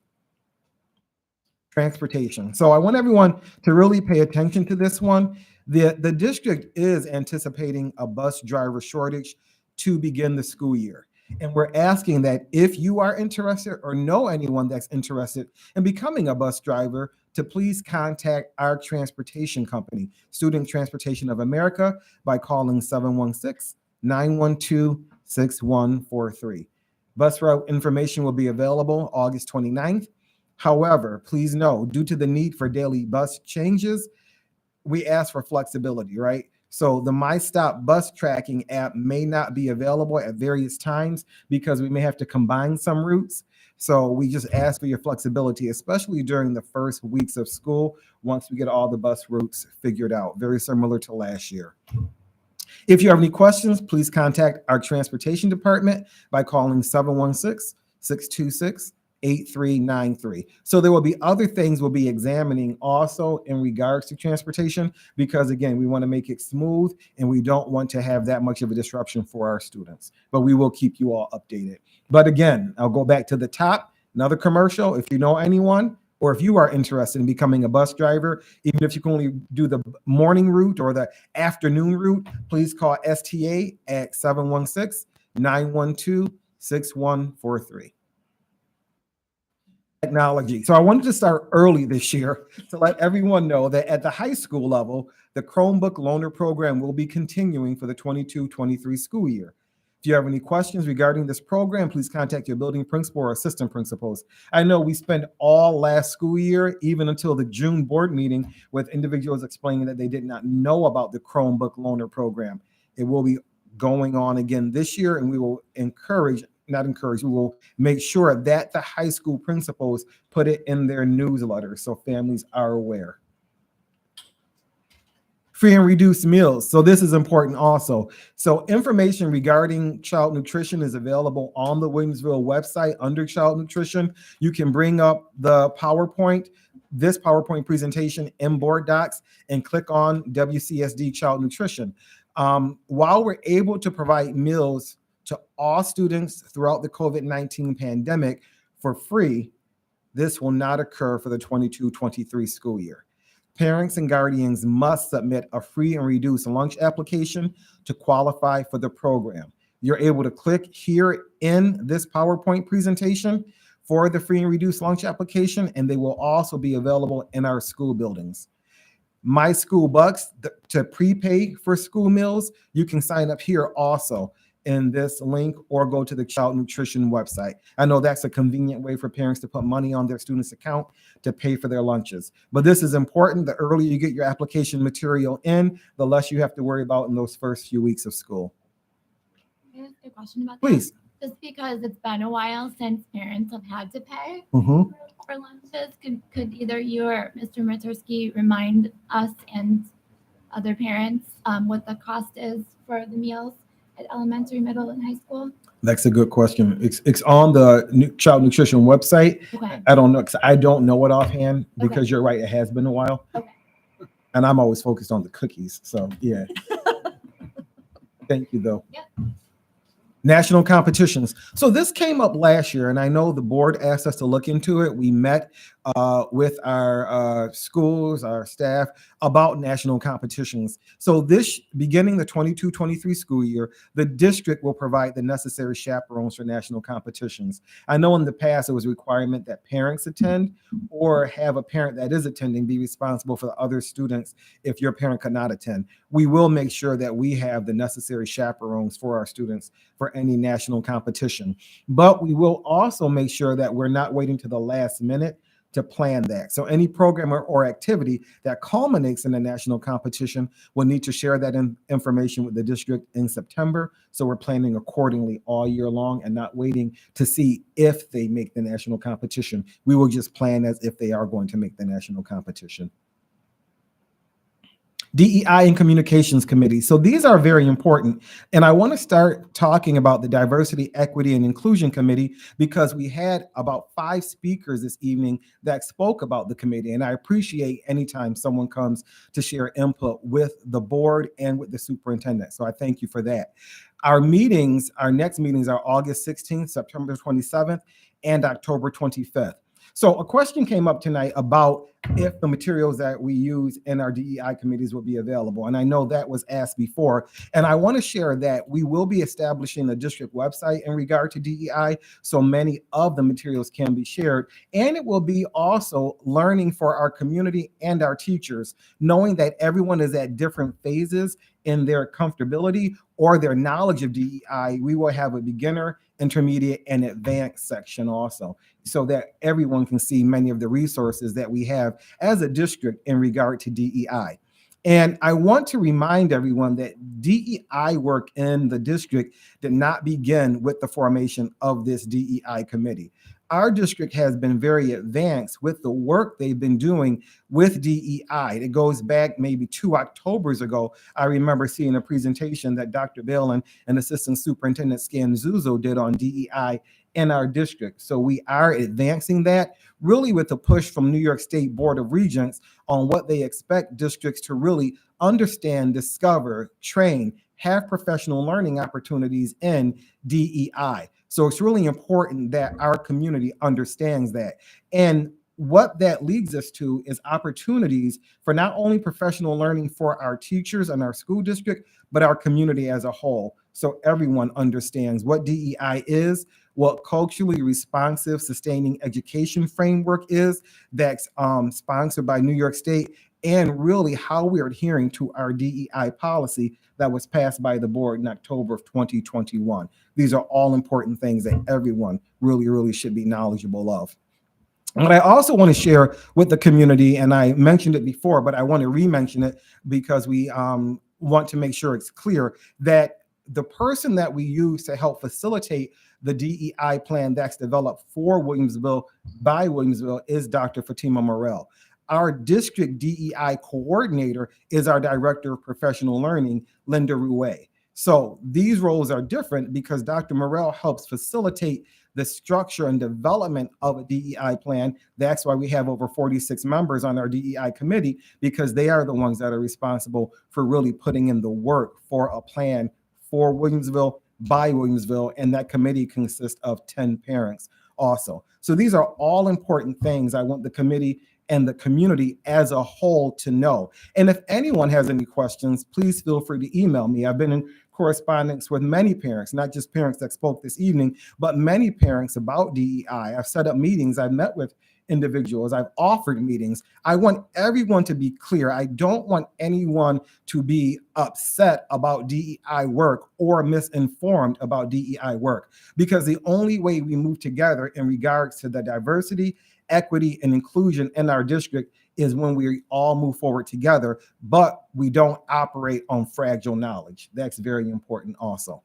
Transportation. So I want everyone to really pay attention to this one. The district is anticipating a bus driver shortage to begin the school year. And we're asking that if you are interested or know anyone that's interested in becoming a bus driver, to please contact our transportation company, Student Transportation of America, by calling 716-912-6143. Bus route information will be available August 29th. However, please know, due to the need for daily bus changes, we ask for flexibility, right? So the MyStop bus tracking app may not be available at various times because we may have to combine some routes. So we just ask for your flexibility, especially during the first weeks of school, once we get all the bus routes figured out, very similar to last year. If you have any questions, please contact our transportation department by calling 716-626-8393. So there will be other things we'll be examining also in regards to transportation, because again, we want to make it smooth and we don't want to have that much of a disruption for our students, but we will keep you all updated. But again, I'll go back to the top, another commercial. If you know anyone, or if you are interested in becoming a bus driver, even if you can only do the morning route or the afternoon route, please call STA at 716-912-6143. Technology. So I wanted to start early this year to let everyone know that at the high school level, the Chromebook Loaner program will be continuing for the 22-23 school year. If you have any questions regarding this program, please contact your building principal or assistant principals. I know we spent all last school year, even until the June board meeting, with individuals explaining that they did not know about the Chromebook Loaner program. It will be going on again this year, and we will we will make sure that the high school principals put it in their newsletter so families are aware. Free and reduced meals. So this is important also. So information regarding child nutrition is available on the Williamsville website under child nutrition. You can bring up the PowerPoint, this PowerPoint presentation in board docs, and click on WCSD child nutrition. While we're able to provide meals to all students throughout the COVID-19 pandemic for free, this will not occur for the 22-23 school year. Parents and guardians must submit a free and reduced lunch application to qualify for the program. You're able to click here in this PowerPoint presentation for the free and reduced lunch application, and they will also be available in our school buildings. My School Bucks, to prepay for school meals, you can sign up here also in this link or go to the child nutrition website. I know that's a convenient way for parents to put money on their students' account to pay for their lunches. But this is important. The earlier you get your application material in, the less you have to worry about in those first few weeks of school. Can I ask a question about Please. that? Just because it's been a while since parents have had to pay Mm-hmm. for lunches, could either you or Mr. Matursky remind us and other parents what the cost is for the meals at elementary, middle, and high school? That's a good question. It's on the child nutrition website. Okay. I don't know, because I don't know it offhand, because Okay. you're right, it has been a while. Okay. And I'm always focused on the cookies. So yeah. Thank you though. Yeah. National competitions. So this came up last year, and I know the board asked us to look into it. We met with our schools, our staff, about national competitions. So this, beginning the 22-23 school year, the district will provide the necessary chaperones for national competitions. I know in the past it was a requirement that parents attend, or have a parent that is attending be responsible for the other students if your parent could not attend. We will make sure that we have the necessary chaperones for our students for any national competition. But we will also make sure that we're not waiting to the last minute to plan that. So any program or activity that culminates in a national competition will need to share that information with the district in September. So we're planning accordingly all year long and not waiting to see if they make the national competition. We will just plan as if they are going to make the national competition. DEI and Communications Committee. So these are very important. And I want to start talking about the Diversity, Equity, and Inclusion Committee, because we had about 5 speakers this evening that spoke about the committee. And I appreciate anytime someone comes to share input with the board and with the superintendent. So I thank you for that. Our meetings, our next meetings are August 16th, September 27th, and October 25th. So a question came up tonight about if the materials that we use in our DEI committees will be available. And I know that was asked before. And I want to share that we will be establishing a district website in regard to DEI, so many of the materials can be shared. And it will be also learning for our community and our teachers, knowing that everyone is at different phases in their comfortability or their knowledge of DEI. We will have a beginner, intermediate, and advanced section also, so that everyone can see many of the resources that we have as a district in regard to DEI. And I want to remind everyone that DEI work in the district did not begin with the formation of this DEI committee. Our district has been very advanced with the work they've been doing with DEI. It goes back maybe 2 Octobers ago. I remember seeing a presentation that Dr. Balin and Assistant Superintendent Scanzuzo did on DEI in our district. So we are advancing that, really with a push from New York State Board of Regents on what they expect districts to really understand, discover, train, have professional learning opportunities in DEI. So it's really important that our community understands that. And what that leads us to is opportunities for not only professional learning for our teachers and our school district, but our community as a whole. So everyone understands what DEI is, what culturally responsive sustaining education framework is that's sponsored by New York State, and really how we're adhering to our DEI policy that was passed by the board in October of 2021. These are all important things that everyone really should be knowledgeable of. What I also want to share with the community, and I mentioned it before, but I want to re-mention it because we want to make sure it's clear that the person that we use to help facilitate the DEI plan that's developed for Williamsville by Williamsville is Dr. Fatima Morel. Our district DEI coordinator is our director of professional learning, Linda Rouet. So these roles are different because Dr. Morel helps facilitate the structure and development of a DEI plan. That's why we have over 46 members on our DEI committee, because they are the ones that are responsible for really putting in the work for a plan for Williamsville by Williamsville, and that committee consists of 10 parents also. So these are all important things I want the committee and the community as a whole to know. And if anyone has any questions, please feel free to email me. I've been in correspondence with many parents, not just parents that spoke this evening, but many parents about DEI. I've set up meetings, I've met with individuals, I've offered meetings. I want everyone to be clear. I don't want anyone to be upset about DEI work or misinformed about DEI work, because the only way we move together in regards to the diversity, equity, and inclusion in our district is when we all move forward together, but we don't operate on fragile knowledge. That's very important also.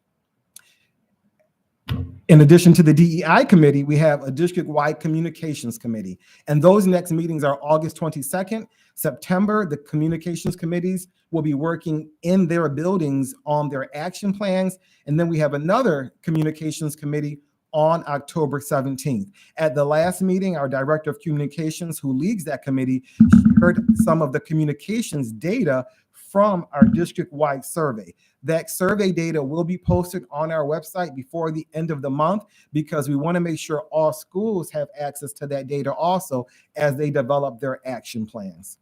In addition to the DEI committee, we have a district-wide communications committee, and those next meetings are August 22nd, September, the communications committees will be working in their buildings on their action plans. And then we have another communications committee on October 17th. At the last meeting, our director of communications, who leads that committee, shared some of the communications data from our district-wide survey. That survey data will be posted on our website before the end of the month because we want to make sure all schools have access to that data also as they develop their action plans.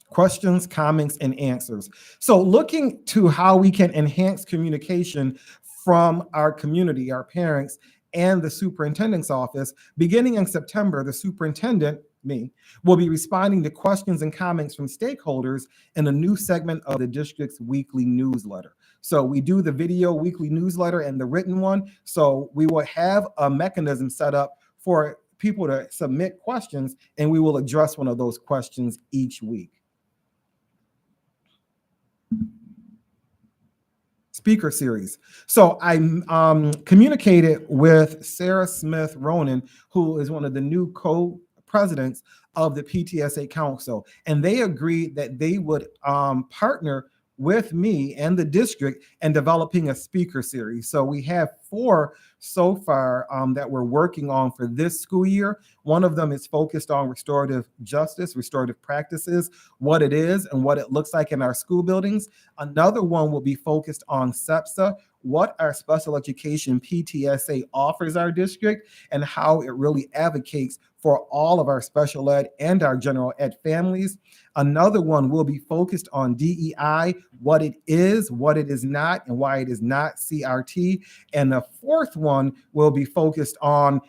Questions, comments, and answers. So looking to how we can enhance communication from our community, our parents, and the superintendent's office, beginning in September, the superintendent, me, will be responding to questions and comments from stakeholders in a new segment of the district's weekly newsletter. So we do the video weekly newsletter and the written one. So we will have a mechanism set up for people to submit questions, and we will address one of those questions each week. Speaker series. So I communicated with Sarah Smith Ronan, who is one of the new co-presidents of the PTSA Council, and they agreed that they would partner with me and the district in developing a speaker series. So we have 4 so far that we're working on for this school year. One of them is focused on restorative justice, restorative practices, what it is and what it looks like in our school buildings. Another one will be focused on SEPSA, what our special education PTSA offers our district and how it really advocates for all of our special ed and our general ed families. Another one will be focused on DEI, what it is not, and why it is not CRT. And the 4th one will be focused on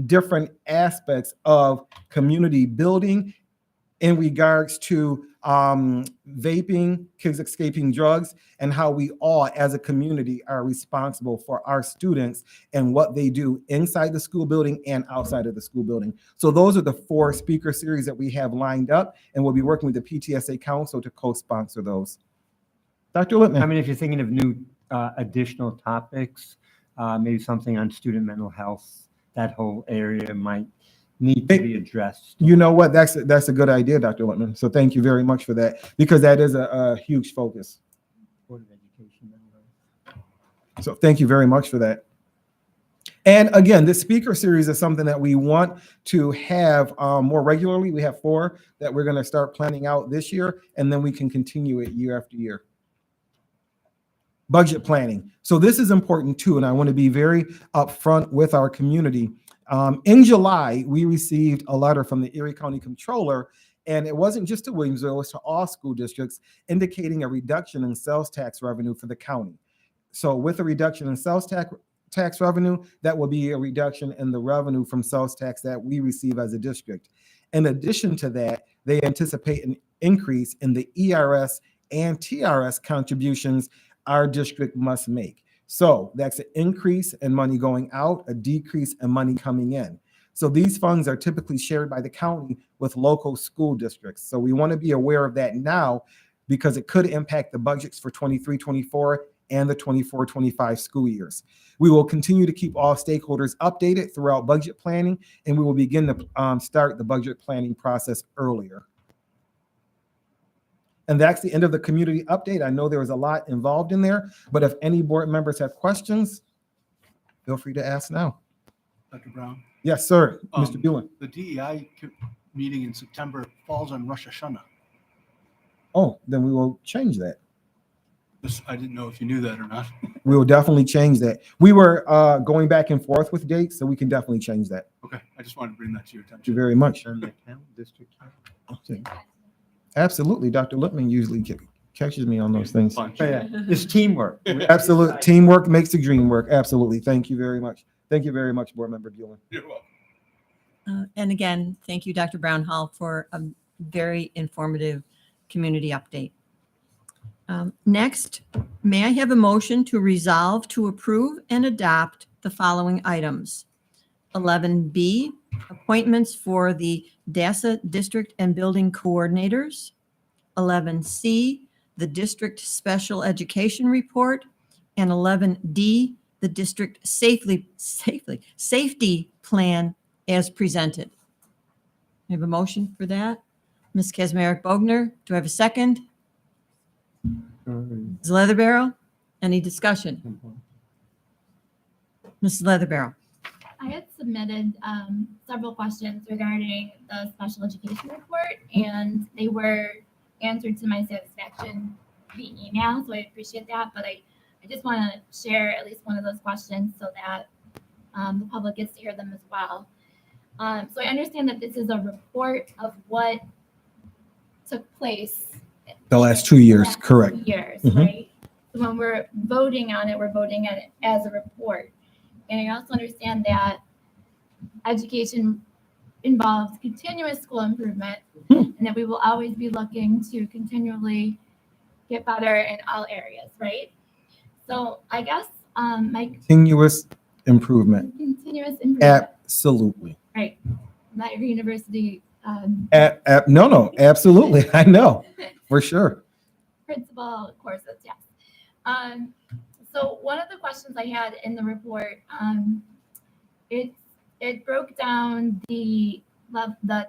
different aspects of community building in regards to vaping, kids escaping drugs, and how we all as a community are responsible for our students and what they do inside the school building and outside of the school building. So those are the 4 speaker series that we have lined up, and we'll be working with the PTSA Council to co-sponsor those. Dr. Lippman. I mean, if you're thinking of new additional topics, maybe something on student mental health, that whole area might need to be addressed. You know what? That's a good idea, Dr. Lippman. So thank you very much for that, because that is a huge focus. Board of Education. So thank you very much for that. And again, this speaker series is something that we want to have more regularly. We have 4 that we're going to start planning out this year, and then we can continue it year after year. Budget planning. So this is important too, and I want to be very upfront with our community. In July, we received a letter from the Erie County Controller, and it wasn't just to Williamsville, it was to all school districts, indicating a reduction in sales tax revenue for the county. So with a reduction in sales tax revenue, that will be a reduction in the revenue from sales tax that we receive as a district. In addition to that, they anticipate an increase in the ERS and TRS contributions our district must make. So that's an increase in money going out, a decrease in money coming in. So these funds are typically shared by the county with local school districts. So we want to be aware of that now because it could impact the budgets for 23-24 and the 24-25 school years. We will continue to keep all stakeholders updated throughout budget planning, and we will begin to start the budget planning process earlier. And that's the end of the community update. I know there was a lot involved in there, but if any board members have questions, feel free to ask now. Dr. Brown? Yes, sir. Mr. Buellen. The DEI meeting in September falls on Rosh Hashanah. Oh, then we will change that. I didn't know if you knew that or not. We will definitely change that. We were going back and forth with dates, so we can definitely change that. Okay, I just wanted to bring that to your attention. Thank you very much. And the district. Absolutely. Dr. Lippman usually catches me on those things. Oh, yeah. It's teamwork. Absolutely. Teamwork makes the dream work. Absolutely. Thank you very much. Thank you very much, Board Member Buellen. You're welcome. And again, thank you, Dr. Brownhall, for a very informative community update. Next, may I have a motion to resolve to approve and adopt the following items? 11B, appointments for the DASA District and Building Coordinators. 11C, the District Special Education Report. And 11D, the District Safety Plan as presented. We have a motion for that. Ms. Kazmarek Bogner, do I have a second? Ms. Leatherbarrow, any discussion? Ms. Leatherbarrow. I had submitted several questions regarding the special education report, and they were answered to my satisfaction via email, so I appreciate that. But I just want to share at least one of those questions so that the public gets to hear them as well. So I understand that this is a report of what took place The last 2 years, last 2 correct. years, Mhm. right? So when we're voting on it, we're voting on it as a report. And I also understand that education involves continuous school improvement and that we will always be looking to continually get better in all areas, right? So I guess my Continuous improvement. continuous improvement, Absolutely. right? Not your university No, absolutely. I know, for sure. principal courses, yes. So one of the questions I had in the report, it broke down the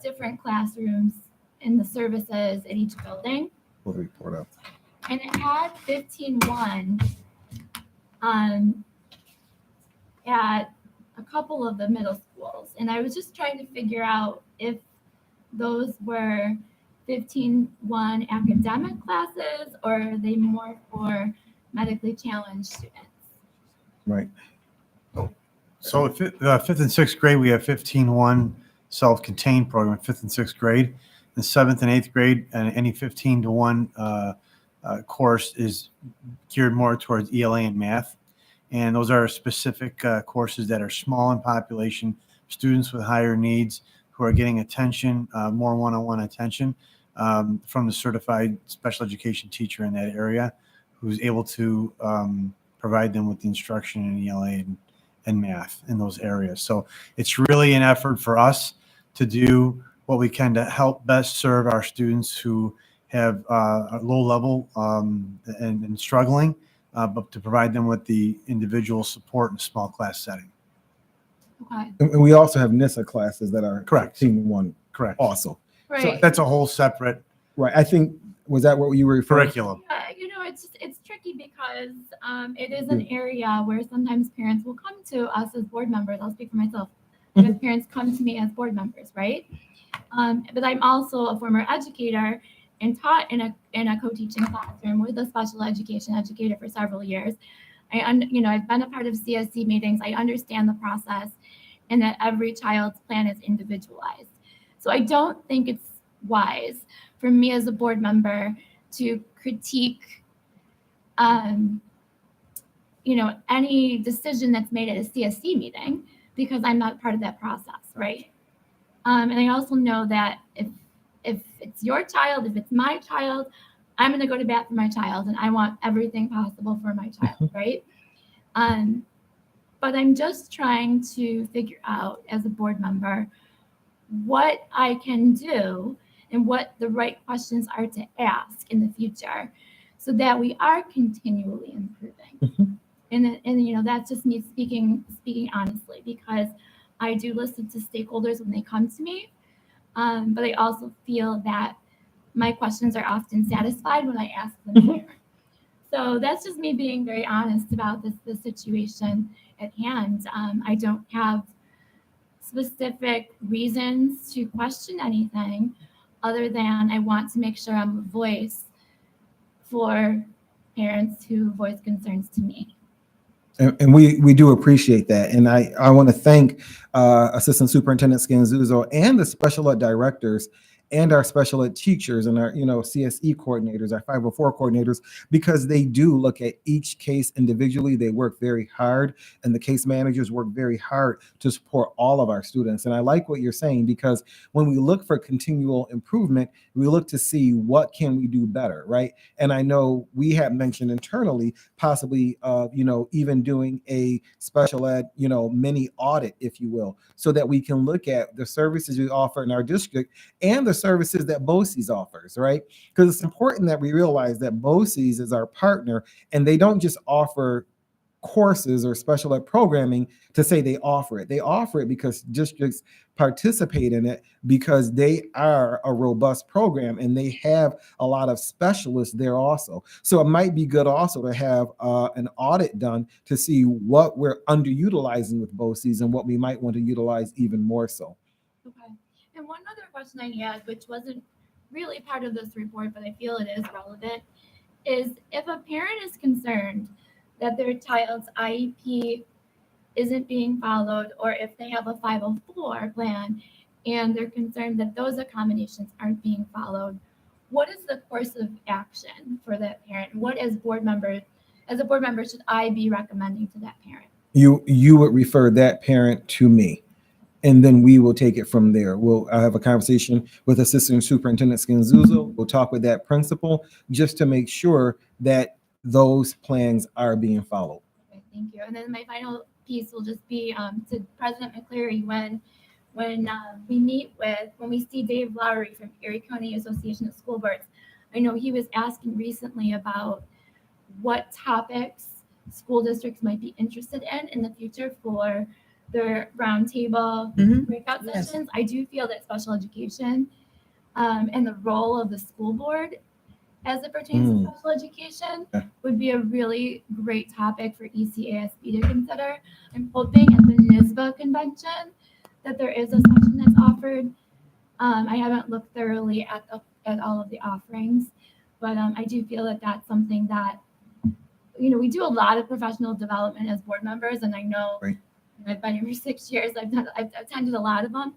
different classrooms and the services at each building, Pull the report up. and it had 15-1 at a couple of the middle schools, and I was just trying to figure out if those were 15-1 academic classes or are they more for medically challenged students? Right. So fifth and sixth grade, we have 15-1 self-contained program, fifth and sixth grade. The seventh and eighth grade, and any 15-1 course is geared more towards ELA and math. And those are specific courses that are small in population, students with higher needs who are getting attention, more one-on-one attention from the certified special education teacher in that area, who's able to provide them with the instruction in ELA and math in those areas. So it's really an effort for us to do what we can to help best serve our students who have a low level and struggling, but to provide them with the individual support in a small class setting. Okay. And we also have NISA classes that are Correct. 15-1 Correct. also. Right. So that's a whole separate Right. I think, was that what you were referring to? curriculum. It's tricky because it is an area where sometimes parents will come to us as board members. I'll speak for myself. Because parents come to me as board members, right? But I'm also a former educator and taught in a co-teaching classroom with a special education educator for several years. I've been a part of CSC meetings. I understand the process and that every child's plan is individualized. So I don't think it's wise for me as a board member to critique any decision that's made at a CSC meeting because I'm not part of that process, right? And I also know that if it's your child, if it's my child, I'm going to go to bat for my child, and I want everything possible for my child, right? But I'm just trying to figure out as a board member what I can do and what the right questions are to ask in the future so that we are continually improving. And that's just me speaking honestly, because I do listen to stakeholders when they come to me, but I also feel that my questions are often satisfied when I ask them here. So that's just me being very honest about the situation at hand. I don't have specific reasons to question anything other than I want to make sure I'm a voice for parents who voice concerns to me. And we do appreciate that. And I want to thank Assistant Superintendent Scanzuzo and the special ed directors and our special ed teachers and our CSE coordinators, our 504 coordinators, because they do look at each case individually. They work very hard, and the case managers work very hard to support all of our students. And I like what you're saying, because when we look for continual improvement, we look to see what can we do better, right? And I know we have mentioned internally possibly even doing a special ed mini audit, if you will, so that we can look at the services we offer in our district and the services that BOCES offers, right? Because it's important that we realize that BOCES is our partner, and they don't just offer courses or special ed programming to say they offer it. They offer it because districts participate in it because they are a robust program and they have a lot of specialists there also. So it might be good also to have an audit done to see what we're underutilizing with BOCES and what we might want to utilize even more so. Okay. And one other question I had, which wasn't really part of this report, but I feel it is relevant, is if a parent is concerned that their child's IEP isn't being followed, or if they have a 504 plan and they're concerned that those accommodations aren't being followed, what is the course of action for that parent? What as a board member should I be recommending to that parent? You would refer that parent to me, and then we will take it from there. I'll have a conversation with Assistant Superintendent Scanzuzo. We'll talk with that principal just to make sure that those plans are being followed. Okay, thank you. And then my final piece will just be to President McCleary, when we see Dave Lowry from Erie County Association of School Boards, I know he was asking recently about what topics school districts might be interested in the future for their roundtable breakout sessions. I do feel that special education and the role of the school board as it pertains to special education would be a really great topic for ECASB to consider. I'm hoping at the NYSBA convention that there is a session that's offered. I haven't looked thoroughly at all of the offerings, but I do feel that that's something that, we do a lot of professional development as board members, and I know I've been here for 6 years. I've attended a lot of them,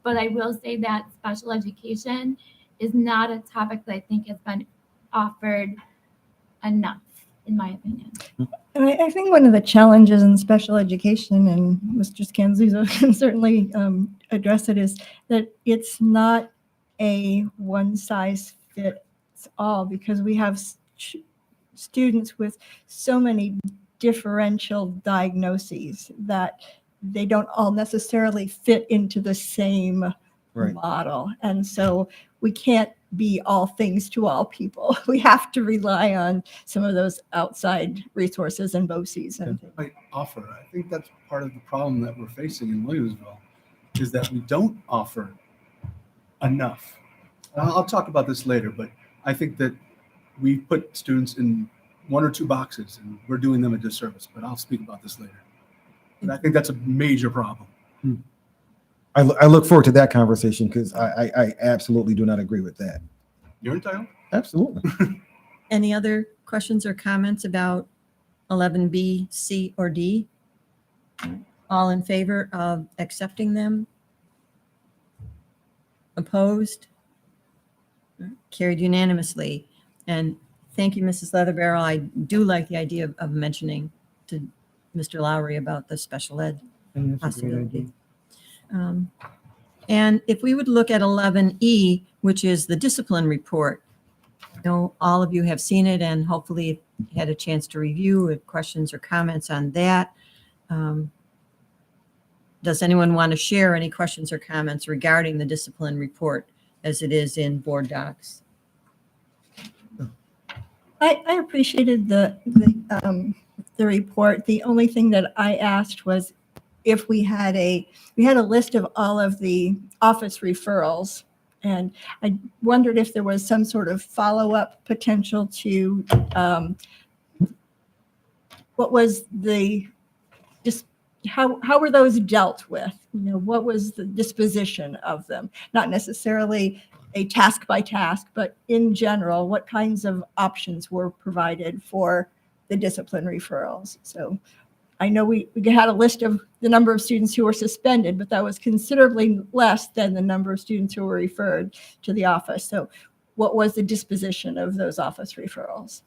but I will say that special education is not a topic that I think has been offered enough, in my opinion. And I think one of the challenges in special education, and Mr. Scanzuzo can certainly address it, is that it's not a one size fits all, because we have students with so many differential diagnoses that they don't all necessarily fit into the same model. And so we can't be all things to all people. We have to rely on some of those outside resources and BOCES. And I think that's part of the problem that we're facing in Williamsville, is that we don't offer enough. I'll talk about this later, but I think that we put students in one or two boxes and we're doing them a disservice, but I'll speak about this later. And I think that's a major problem. I look forward to that conversation because I absolutely do not agree with that. You're entitled. Absolutely. Any other questions or comments about 11B, C, or D? All in favor of accepting them? Opposed? Carried unanimously. And thank you, Mrs. Leatherbarrel. I do like the idea of mentioning to Mr. Lowry about the special ed possibility. And if we would look at 11E, which is the discipline report, I know all of you have seen it and hopefully had a chance to review with questions or comments on that. Does anyone want to share any questions or comments regarding the discipline report as it is in board docs? I appreciated the report. The only thing that I asked was if we had a list of all of the office referrals, and I wondered if there was some sort of follow-up potential to what was just how were those dealt with? What was the disposition of them? Not necessarily a task by task, but in general, what kinds of options were provided for the discipline referrals? So I know we had a list of the number of students who were suspended, but that was considerably less than the number of students who were referred to the office. So what was the disposition of those office referrals?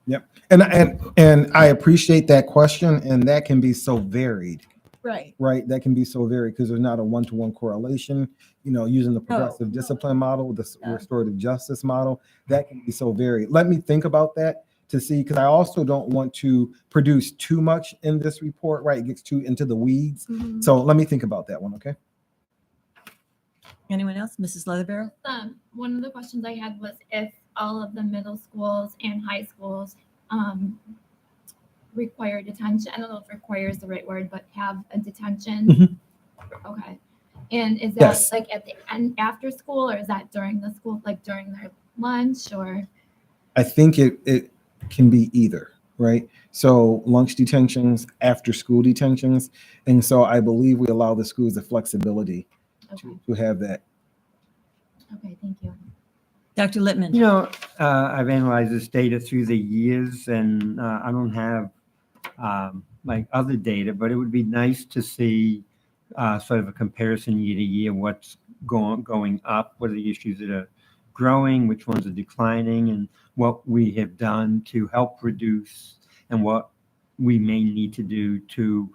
Yep. And I appreciate that question, and that can be so varied. Right. That can be so varied because there's not a one-to-one correlation, using the progressive discipline model, the restorative justice model, that can be so varied. Let me think about that to see, because I also don't want to produce too much in this report, right? It gets too into the weeds. So let me think about that one, okay? Anyone else? Mrs. Leatherbarrel? One of the questions I had was if all of the middle schools and high schools require detention. I don't know if require is the right word, but have a detention. Mhm. Okay. And is that Yes. like at the end after school, or is that during the school, like during their lunch, or? I think it can be either, right? So lunch detentions, after school detentions. And so I believe we allow the schools the flexibility to have that. Okay, thank you. Dr. Littman. You know, I've analyzed this data through the years, and I don't have like other data, but it would be nice to see sort of a comparison year to year, what's going up, what are the issues that are growing, which ones are declining, and what we have done to help reduce and what we may need to do to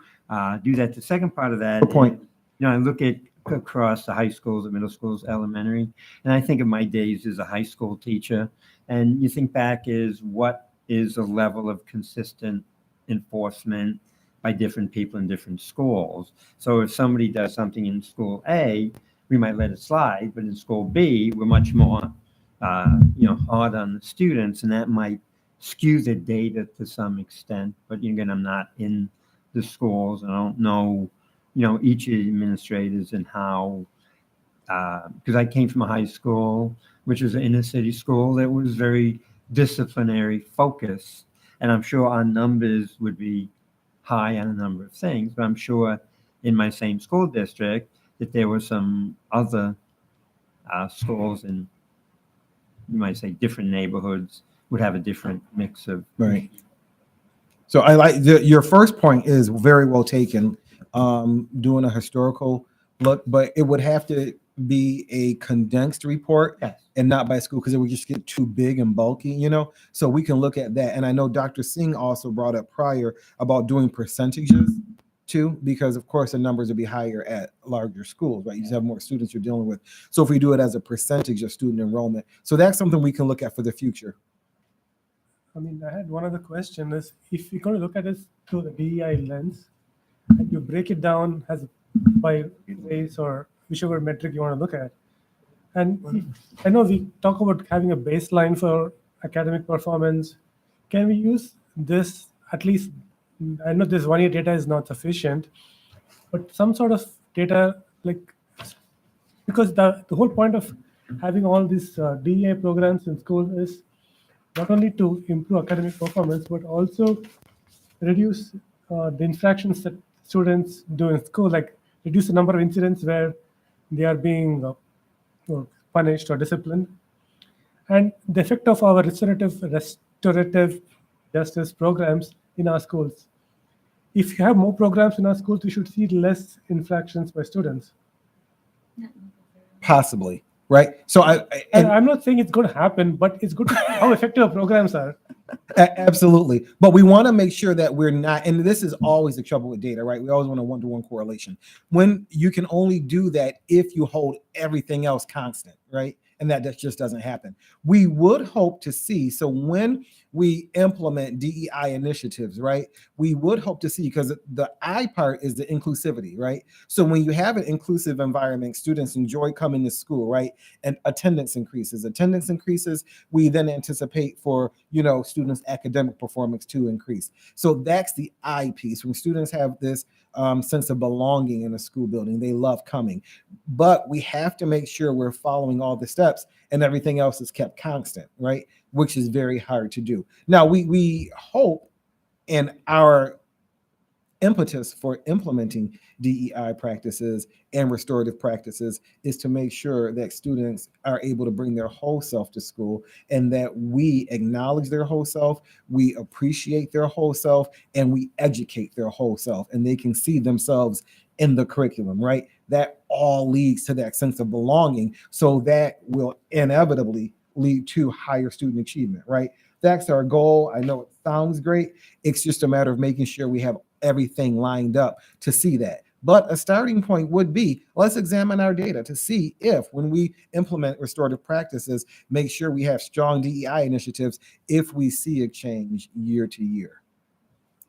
do that. The second part of that, Good point. I look at across the high schools, the middle schools, elementary, and I think of my days as a high school teacher, and you think back is what is the level of consistent enforcement by different people in different schools. So if somebody does something in school A, we might let it slide, but in school B, we're much more, hard on the students, and that might skew the data to some extent. But again, I'm not in the schools, and I don't know, each administrators and how, because I came from a high school, which was an inner city school that was very disciplinary focused. And I'm sure our numbers would be high on a number of things, but I'm sure in my same school district that there were some other schools in, you might say, different neighborhoods would have a different mix of. Right. So I like your first point is very well taken. Doing a historical look, but it would have to be a condensed report and not by school, because it would just get too big and bulky, so we can look at that. And I know Dr. Singh also brought up prior about doing percentages too, because of course the numbers would be higher at larger schools, right? You just have more students you're dealing with. So if we do it as a percentage of student enrollment, so that's something we can look at for the future. I mean, I had one other question is, if you're going to look at this through the DEI lens, and you break it down as by race or whichever metric you want to look at. And I know we talk about having a baseline for academic performance. Can we use this, at least, I know this 1 year data is not sufficient, but some sort of data, like, because the whole point of having all these DEI programs in school is not only to improve academic performance, but also reduce the infractions that students do in school, like reduce the number of incidents where they are being punished or disciplined. And the effect of our restorative justice programs in our schools. If you have more programs in our schools, we should see less infractions by students. Possibly, right? So I'm not saying it's going to happen, but it's good to see how effective our programs are. Absolutely. But we want to make sure that we're not, and this is always the trouble with data, right? We always want a one-to-one correlation. When you can only do that if you hold everything else constant, right? And that just doesn't happen. We would hope to see, so when we implement DEI initiatives, right, we would hope to see, because the I part is the inclusivity, right? So when you have an inclusive environment, students enjoy coming to school, right? And attendance increases. We then anticipate for, students' academic performance to increase. So that's the I piece. When students have this sense of belonging in a school building, they love coming. But we have to make sure we're following all the steps and everything else is kept constant, right? Which is very hard to do. Now, we hope, and our impetus for implementing DEI practices and restorative practices is to make sure that students are able to bring their whole self to school, and that we acknowledge their whole self, we appreciate their whole self, and we educate their whole self, and they can see themselves in the curriculum, right? That all leads to that sense of belonging. So that will inevitably lead to higher student achievement, right? That's our goal. I know it sounds great. It's just a matter of making sure we have everything lined up to see that. But a starting point would be, let's examine our data to see if, when we implement restorative practices, make sure we have strong DEI initiatives, if we see a change year to year.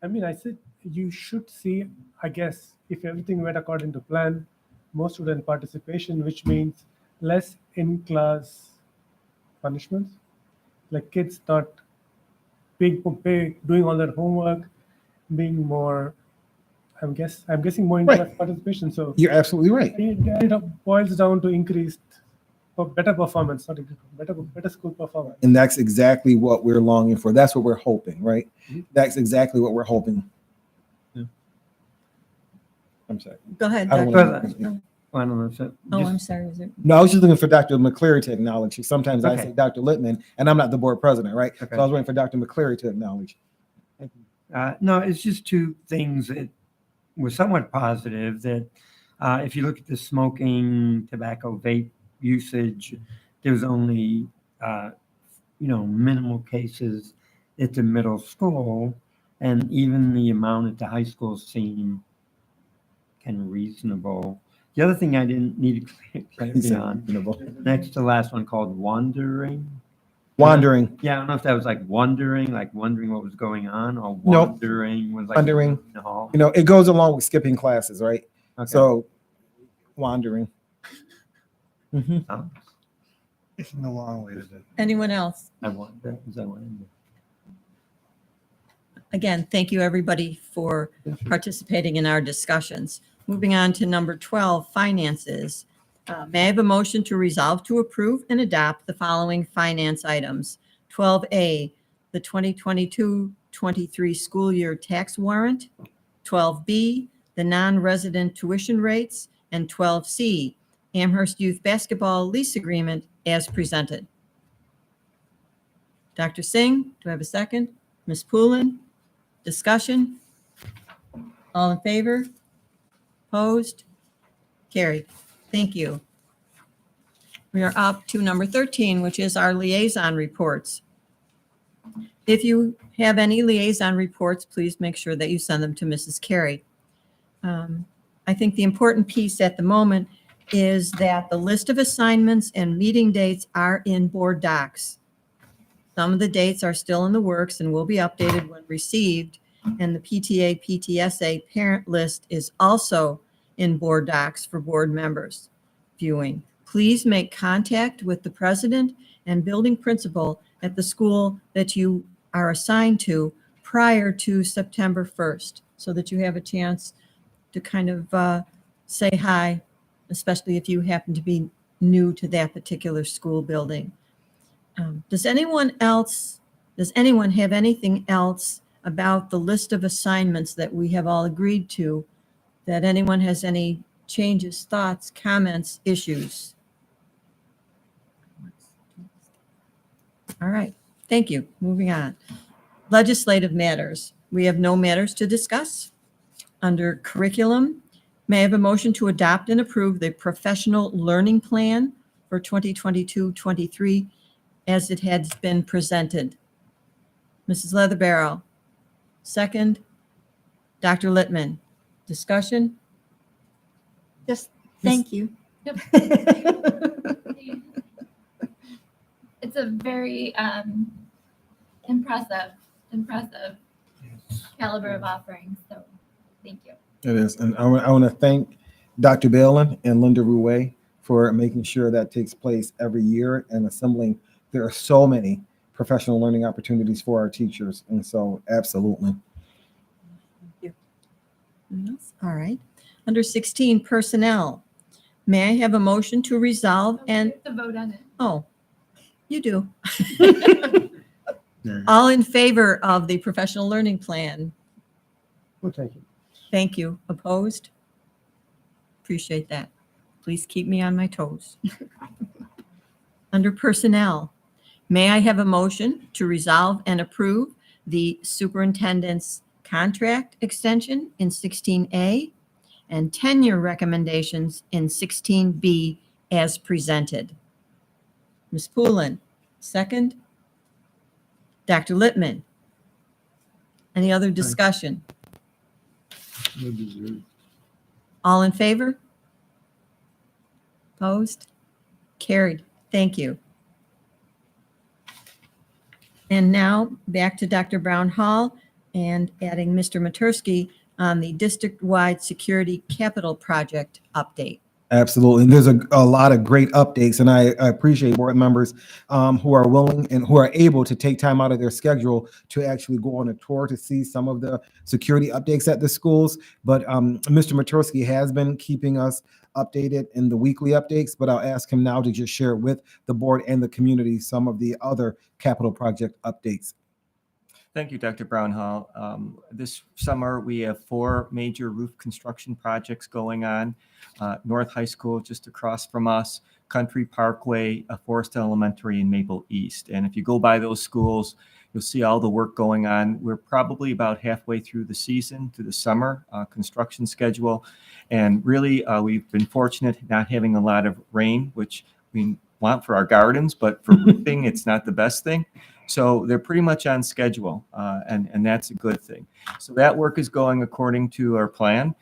I mean, I said you should see, I guess, if everything went according to plan, more student participation, which means less in-class punishments, like kids not doing all their homework, being more, I'm guessing more in-class Right. participation. So You're absolutely right. it boils down to increased better performance, not increased, better school performance. And that's exactly what we're longing for. That's what we're hoping, right? That's exactly what we're hoping. Yeah. I'm sorry. Go ahead, I don't Dr. wanna- No. I don't know. So Oh, just- I'm sorry. Is it? No, I was just looking for Dr. McCleary to acknowledge. Sometimes I Okay. say Dr. Littman, and I'm not the board president, right? Okay. So I was waiting for Dr. McCleary to acknowledge. No, it's just two things that were somewhat positive. That if you look at the smoking, tobacco, vape usage, there was only minimal cases at the middle school, and even the amount at the high school seemed kind of reasonable. The other thing I didn't need clarity on, next to the last one called wandering. Wandering. Yeah, I don't know if that was like wondering what was going on, or Nope. wandering was like Wandering. No. It goes along with skipping classes, right? Okay. So wandering. It's a long way to do. Anyone else? I want that. Is that one? Again, thank you, everybody, for participating in our discussions. Moving on to number 12, finances. May I have a motion to resolve to approve and adopt the following finance items? 12A, the 2022-23 school year tax warrant. 12B, the non-resident tuition rates. And 12C, Amherst Youth Basketball lease agreement as presented. Dr. Singh, do I have a second? Ms. Poulin? Discussion? All in favor? Opposed? Carried. Thank you. We are up to number 13, which is our liaison reports. If you have any liaison reports, please make sure that you send them to Mrs. Carey. I think the important piece at the moment is that the list of assignments and meeting dates are in board docs. Some of the dates are still in the works and will be updated when received. And the PTA, PTSA parent list is also in board docs for board members viewing. Please make contact with the president and building principal at the school that you are assigned to prior to September 1st, so that you have a chance to kind of say hi, especially if you happen to be new to that particular school building. Does anyone have anything else about the list of assignments that we have all agreed to, that anyone has any changes, thoughts, comments, issues? All right, thank you. Moving on. Legislative matters. We have no matters to discuss. Under curriculum, may I have a motion to adopt and approve the professional learning plan for 2022-23 as it has been presented? Mrs. Leatherbarrow, second. Dr. Littman, discussion? Just thank you. It's a very impressive caliber of offerings. So thank you. It is. And I want to thank Dr. Balin and Linda Rouet for making sure that takes place every year and assembling. There are so many professional learning opportunities for our teachers. And so absolutely. All right. Under 16, personnel. May I have a motion to resolve and, To vote on it. oh, you do. All in favor of the professional learning plan? We'll take it. Thank you. Opposed? Appreciate that. Please keep me on my toes. Under personnel, may I have a motion to resolve and approve the superintendent's contract extension in 16A and tenure recommendations in 16B as presented? Ms. Poulin, second. Dr. Littman. Any other discussion? All in favor? Opposed? Carried. Thank you. And now back to Dr. Brown Hall and adding Mr. Matursky on the district-wide security capital project update. Absolutely. And there's a lot of great updates, and I appreciate board members who are willing and who are able to take time out of their schedule to actually go on a tour to see some of the security updates at the schools. But Mr. Matursky has been keeping us updated in the weekly updates, but I'll ask him now to just share with the board and the community some of the other capital project updates. Thank you, Dr. Brownhall. This summer, we have 4 major roof construction projects going on. North High School, just across from us, Country Parkway, Forest Elementary, and Maple East. And if you go by those schools, you'll see all the work going on. We're probably about halfway through the season, through the summer construction schedule. And really, we've been fortunate not having a lot of rain, which we want for our gardens, but for roofing, it's not the best thing. So they're pretty much on schedule, and that's a good thing. So that work is going according to our plan.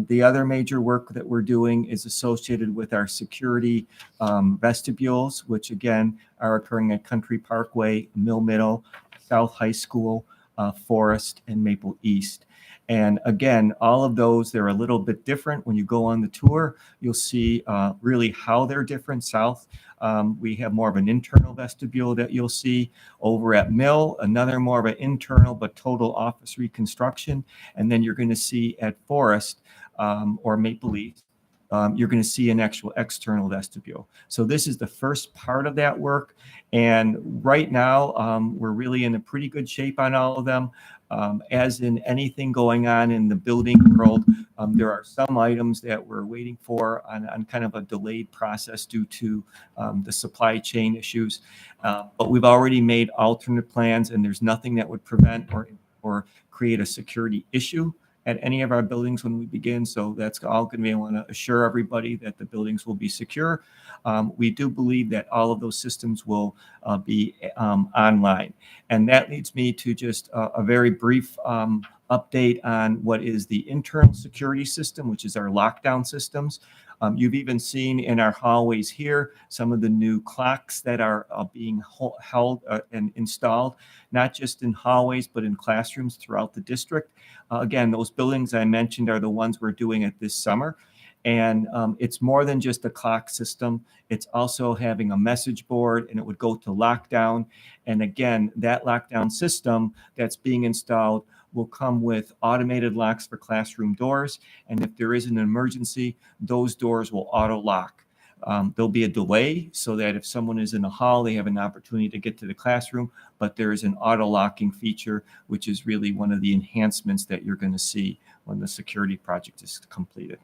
The other major work that we're doing is associated with our security vestibules, which again are occurring at Country Parkway, Mill Middle, South High School, Forest, and Maple East. And again, all of those, they're a little bit different. When you go on the tour, you'll see really how they're different. South, we have more of an internal vestibule that you'll see. Over at Mill, another more of an internal but total office reconstruction. And then you're going to see at Forest or Maple East, you're going to see an actual external vestibule. So this is the first part of that work. And right now, we're really in a pretty good shape on all of them. As in anything going on in the building world, there are some items that we're waiting for on kind of a delayed process due to the supply chain issues. But we've already made alternate plans, and there's nothing that would prevent or create a security issue at any of our buildings when we begin. So that's all going to be, I want to assure everybody that the buildings will be secure. We do believe that all of those systems will be online. And that leads me to just a very brief update on what is the internal security system, which is our lockdown systems. You've even seen in our hallways here some of the new clocks that are being held and installed, not just in hallways, but in classrooms throughout the district. Again, those buildings I mentioned are the ones we're doing it this summer. And it's more than just a clock system. It's also having a message board, and it would go to lockdown. And again, that lockdown system that's being installed will come with automated locks for classroom doors. And if there is an emergency, those doors will auto lock. There'll be a delay so that if someone is in a hall, they have an opportunity to get to the classroom, but there is an auto locking feature, which is really one of the enhancements that you're going to see when the security project is completed.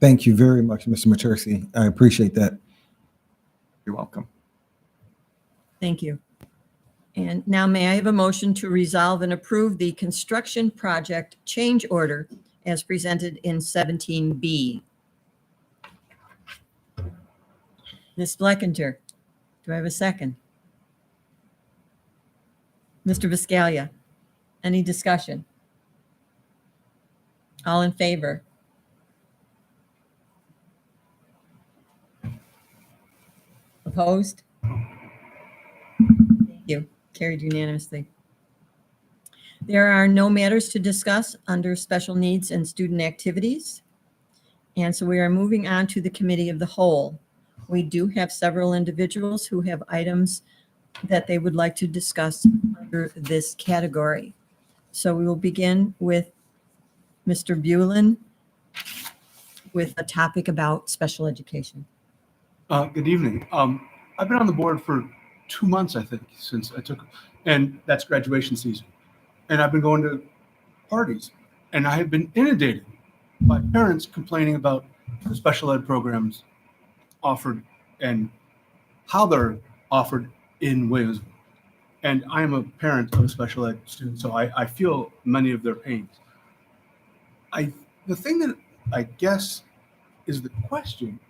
Thank you very much, Mr. Matursky. I appreciate that. You're welcome. Thank you. And now may I have a motion to resolve and approve the construction project change order as presented in 17B? Ms. Fleckinger, do I have a second? Mr. Viscalia, any discussion? All in favor? Opposed? Thank you. Carried unanimously. There are no matters to discuss under special needs and student activities. And so we are moving on to the committee of the whole. We do have several individuals who have items that they would like to discuss under this category. So we will begin with Mr. Bulin with a topic about special education. Good evening. I've been on the board for 2 months, I think, since I took, and that's graduation season. And I've been going to parties, and I have been inundated by parents complaining about the special ed programs offered and how they're offered in Williamsville. And I am a parent of a special ed student, so I feel many of their pains. The thing that I guess is the questions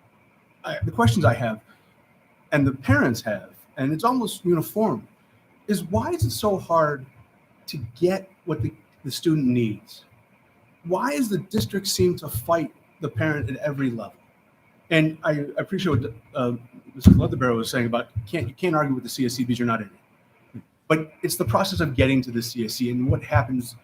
I have, and the parents have, and it's almost uniform, is why is it so hard to get what the student needs? Why does the district seem to fight the parent at every level? And I appreciate what Mr. Leatherberry was saying about you can't argue with the CSC because you're not in it. But it's the process of getting to the CSC and what happens,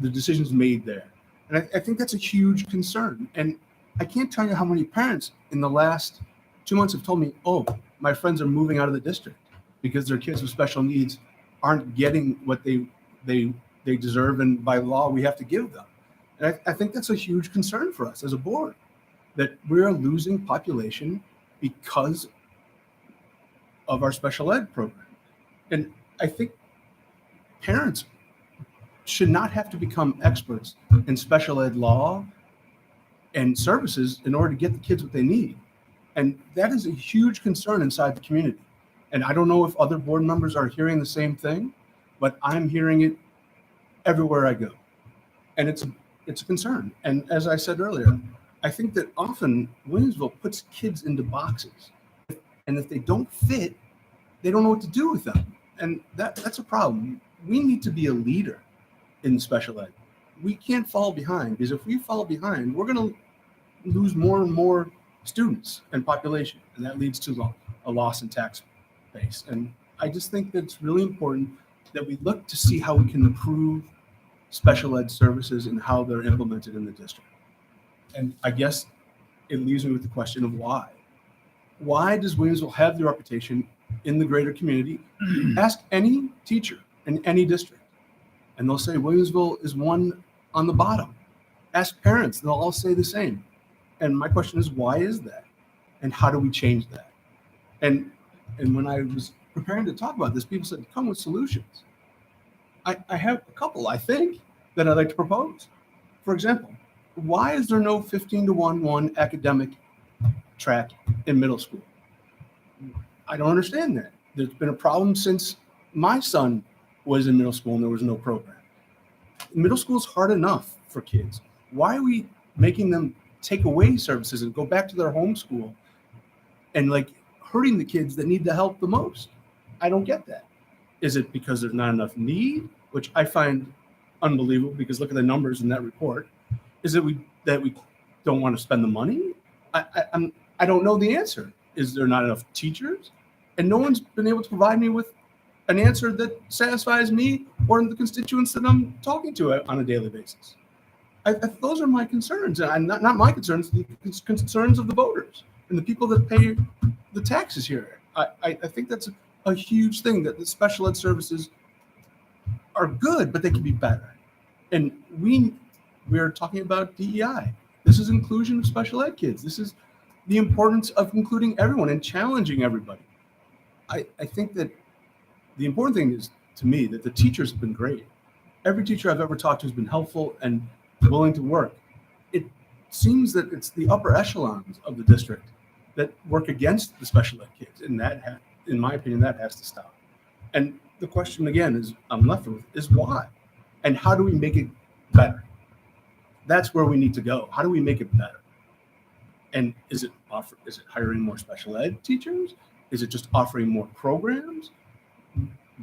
the decisions made there. And I think that's a huge concern. And I can't tell you how many parents in the last 2 months have told me, oh, my friends are moving out of the district because their kids with special needs aren't getting what they deserve, and by law we have to give them. And I think that's a huge concern for us as a board, that we're losing population because of our special ed program. And I think parents should not have to become experts in special ed law and services in order to get the kids what they need. And that is a huge concern inside the community. And I don't know if other board members are hearing the same thing, but I'm hearing it everywhere I go. And it's a concern. And as I said earlier, I think that often Williamsville puts kids into boxes. And if they don't fit, they don't know what to do with them. And that's a problem. We need to be a leader in special ed. We can't fall behind, because if we fall behind, we're going to lose more and more students and population. And that leads to a loss in tax base. And I just think that it's really important that we look to see how we can improve special ed services and how they're implemented in the district. And I guess it leaves me with the question of why. Why does Williamsville have the reputation in the greater community? Ask any teacher in any district, and they'll say Williamsville is one on the bottom. Ask parents, they'll all say the same. And my question is, why is that? And how do we change that? And when I was preparing to talk about this, people said, come with solutions. I have a couple, I think, that I'd like to propose. For example, why is there no 15-to-1 academic track in middle school? I don't understand that. There's been a problem since my son was in middle school and there was no program. Middle school is hard enough for kids. Why are we making them take away services and go back to their home school and hurting the kids that need the help the most? I don't get that. Is it because there's not enough need, which I find unbelievable, because look at the numbers in that report? Is it that we don't want to spend the money? I don't know the answer. Is there not enough teachers? And no one's been able to provide me with an answer that satisfies me or the constituents that I'm talking to on a daily basis. Those are my concerns, and not my concerns, the concerns of the voters and the people that pay the taxes here. I think that's a huge thing, that the special ed services are good, but they can be better. And we're talking about DEI. This is inclusion of special ed kids. This is the importance of including everyone and challenging everybody. I think that the important thing is, to me, that the teachers have been great. Every teacher I've ever talked to has been helpful and willing to work. It seems that it's the upper echelons of the district that work against the special ed kids, and that, in my opinion, that has to stop. And the question again is, I'm left with, is why, and how do we make it better? That's where we need to go. How do we make it better? And is it hiring more special ed teachers? Is it just offering more programs?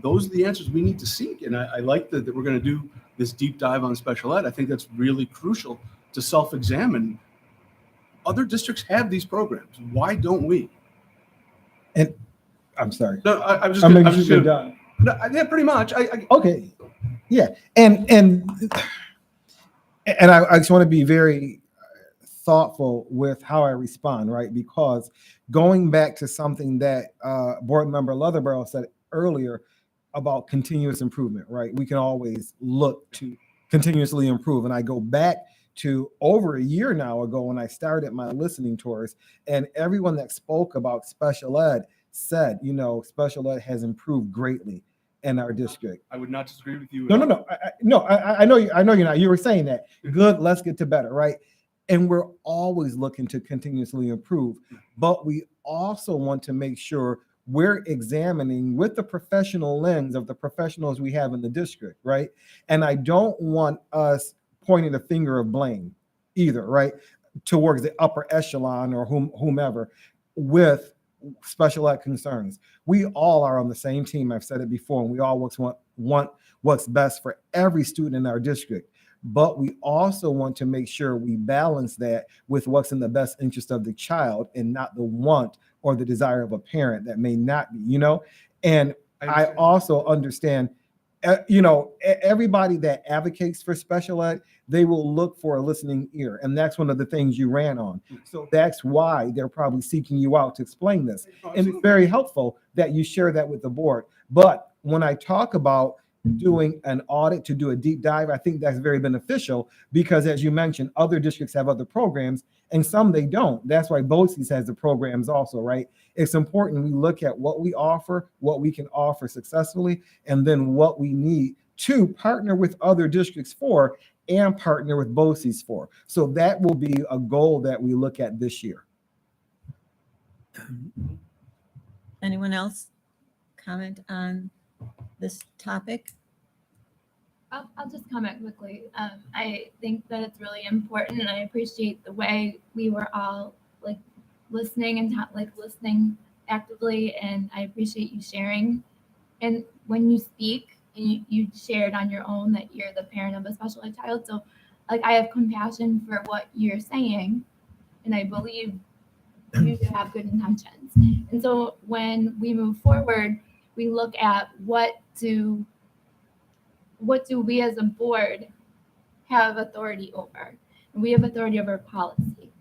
Those are the answers we need to seek. And I like that we're going to do this deep dive on special ed. I think that's really crucial to self-examine. Other districts have these programs. Why don't we? And I'm sorry. No, I'm just gonna done. No, yeah, pretty much. Okay. Yeah. And I just want to be very thoughtful with how I respond, right? Because going back to something that board member Leatherborough said earlier about continuous improvement, right? We can always look to continuously improve. And I go back to over a year now ago when I started my listening tours, and everyone that spoke about special ed said, special ed has improved greatly in our district. I would not disagree with you. No. I know you're not. You were saying that. Good. Let's get to better, right? And we're always looking to continuously improve, but we also want to make sure we're examining with the professional lens of the professionals we have in the district, right? And I don't want us pointing the finger of blame either, right, towards the upper echelon or whomever with special ed concerns. We all are on the same team. I've said it before, and we all want what's best for every student in our district. But we also want to make sure we balance that with what's in the best interest of the child and not the want or the desire of a parent that may not be, And I also understand everybody that advocates for special ed, they will look for a listening ear. And that's one of the things you ran on. So that's why they're probably seeking you out to explain this. And it's very helpful that you share that with the board. But when I talk about doing an audit to do a deep dive, I think that's very beneficial because, as you mentioned, other districts have other programs and some they don't. That's why BOCES has the programs also, right? It's important we look at what we offer, what we can offer successfully, and then what we need to partner with other districts for and partner with BOCES for. So that will be a goal that we look at this year. Anyone else comment on this topic? I'll just comment quickly. I think that it's really important, and I appreciate the way we were all like listening and listening actively, and I appreciate you sharing. And when you speak, and you shared on your own that you're the parent of a special ed child, so like I have compassion for what you're saying, and I believe you have good intentions. And so when we move forward, we look at what do we as a board have authority over? And we have authority over policy.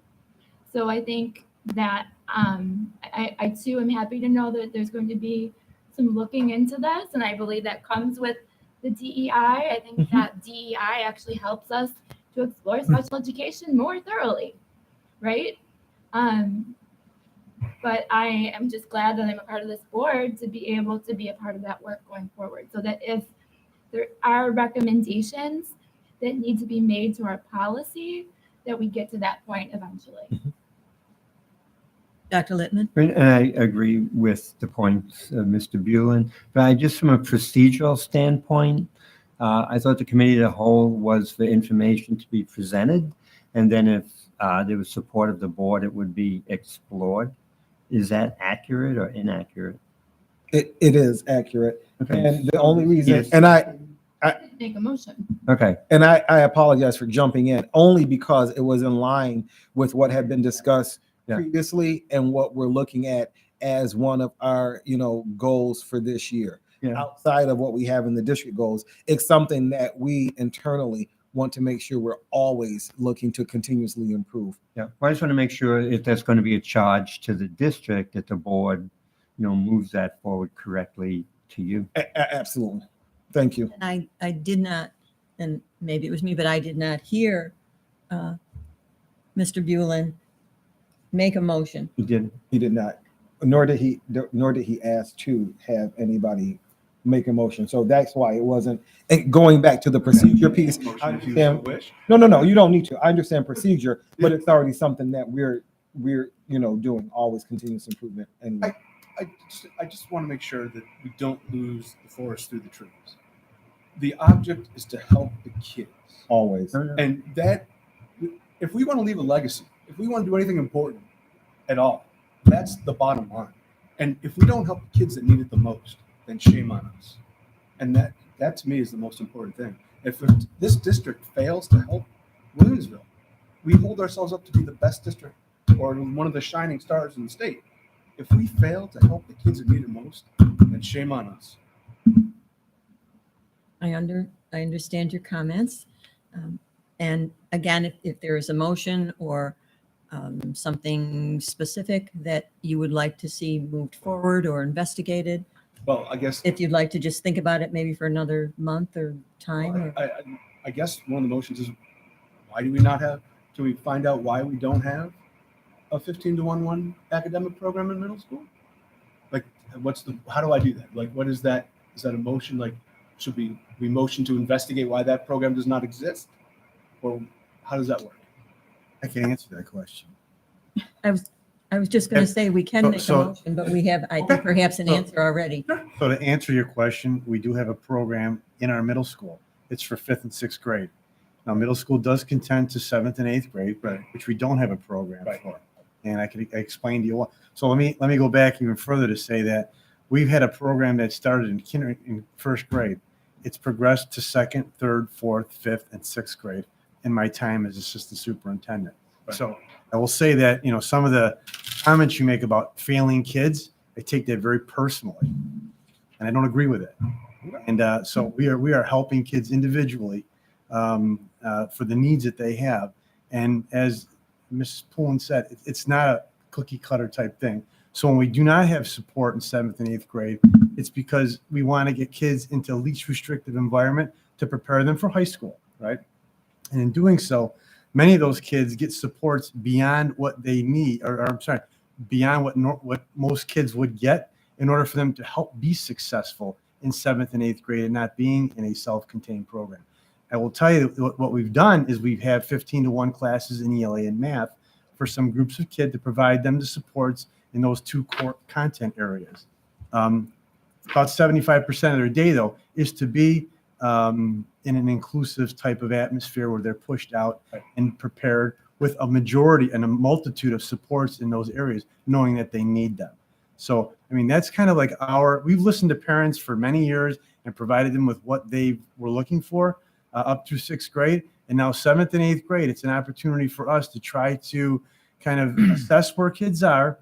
So I think that I too am happy to know that there's going to be some looking into this, and I believe that comes with the DEI. I think that DEI actually helps us to explore special education more thoroughly, right? But I am just glad that I'm a part of this board to be able to be a part of that work going forward, so that if there are recommendations that need to be made to our policy, that we get to that point eventually. Dr. Littman? And I agree with the points of Mr. Bulin, but just from a procedural standpoint, I thought the committee as a whole was for information to be presented, and then if there was support of the board, it would be explored. Is that accurate or inaccurate? It is accurate. Okay. And the only reason, Yes. and I Make a motion. Okay. And I apologize for jumping in, only because it was in line with what had been discussed previously and what we're looking at as one of our, goals for this year. Outside of what we have in the district goals, it's something that we internally want to make sure we're always looking to continuously improve. Yeah, well, I just want to make sure if there's going to be a charge to the district that the board, moves that forward correctly to you. Absolutely. Thank you. And I did not, and maybe it was me, but I did not hear Mr. Bulin make a motion. He did not, nor did he ask to have anybody make a motion. So that's why it wasn't. And going back to the procedure piece, I understand. No, you don't need to. I understand procedure, but it's already something that we're doing, always continuous improvement. And I just want to make sure that we don't lose the forest through the trees. The object is to help the kids. Always. And that, if we want to leave a legacy, if we want to do anything important at all, that's the bottom line. And if we don't help the kids that need it the most, then shame on us. And that to me is the most important thing. If this district fails to help Williamsville, we hold ourselves up to be the best district or one of the shining stars in the state. If we fail to help the kids that need it most, then shame on us. I understand your comments. And again, if there is a motion or something specific that you would like to see moved forward or investigated, well, I guess if you'd like to just think about it maybe for another month or time. I guess one of the motions is, why do we not have? Can we find out why we don't have a 15-to-1 academic program in middle school? Like, how do I do that? Like, what is that? Is that a motion? Like, should we motion to investigate why that program does not exist? Or how does that work? I can answer that question. I was just going to say we can make a motion, but we have, I think, perhaps an answer already. So to answer your question, we do have a program in our middle school. It's for 5th and 6th grade. Now, middle school does contend to 7th and 8th grade, which we don't have a program for. And I can explain to you why. So let me go back even further to say that we've had a program that started in 1st grade. It's progressed to 2nd, 3rd, 4th, 5th, and 6th grade in my time as assistant superintendent. So I will say that, some of the comments you make about failing kids, I take that very personally, and I don't agree with it. And so we are helping kids individually for the needs that they have. And as Mrs. Pullen said, it's not a cookie cutter type thing. So when we do not have support in 7th and 8th grade, it's because we want to get kids into least restrictive environment to prepare them for high school, right? And in doing so, many of those kids get supports beyond what they need, or I'm sorry, beyond what most kids would get in order for them to help be successful in 7th and 8th grade and not being in a self-contained program. I will tell you what we've done is we've had 15-to-1 classes in ELA and math for some groups of kids to provide them the supports in those two core content areas. About 75% of their day, though, is to be in an inclusive type of atmosphere where they're pushed out and prepared with a majority and a multitude of supports in those areas, knowing that they need them. So, I mean, that's kind of like we've listened to parents for many years and provided them with what they were looking for up through 6th grade. And now 7th and 8th grade, it's an opportunity for us to try to kind of assess where kids are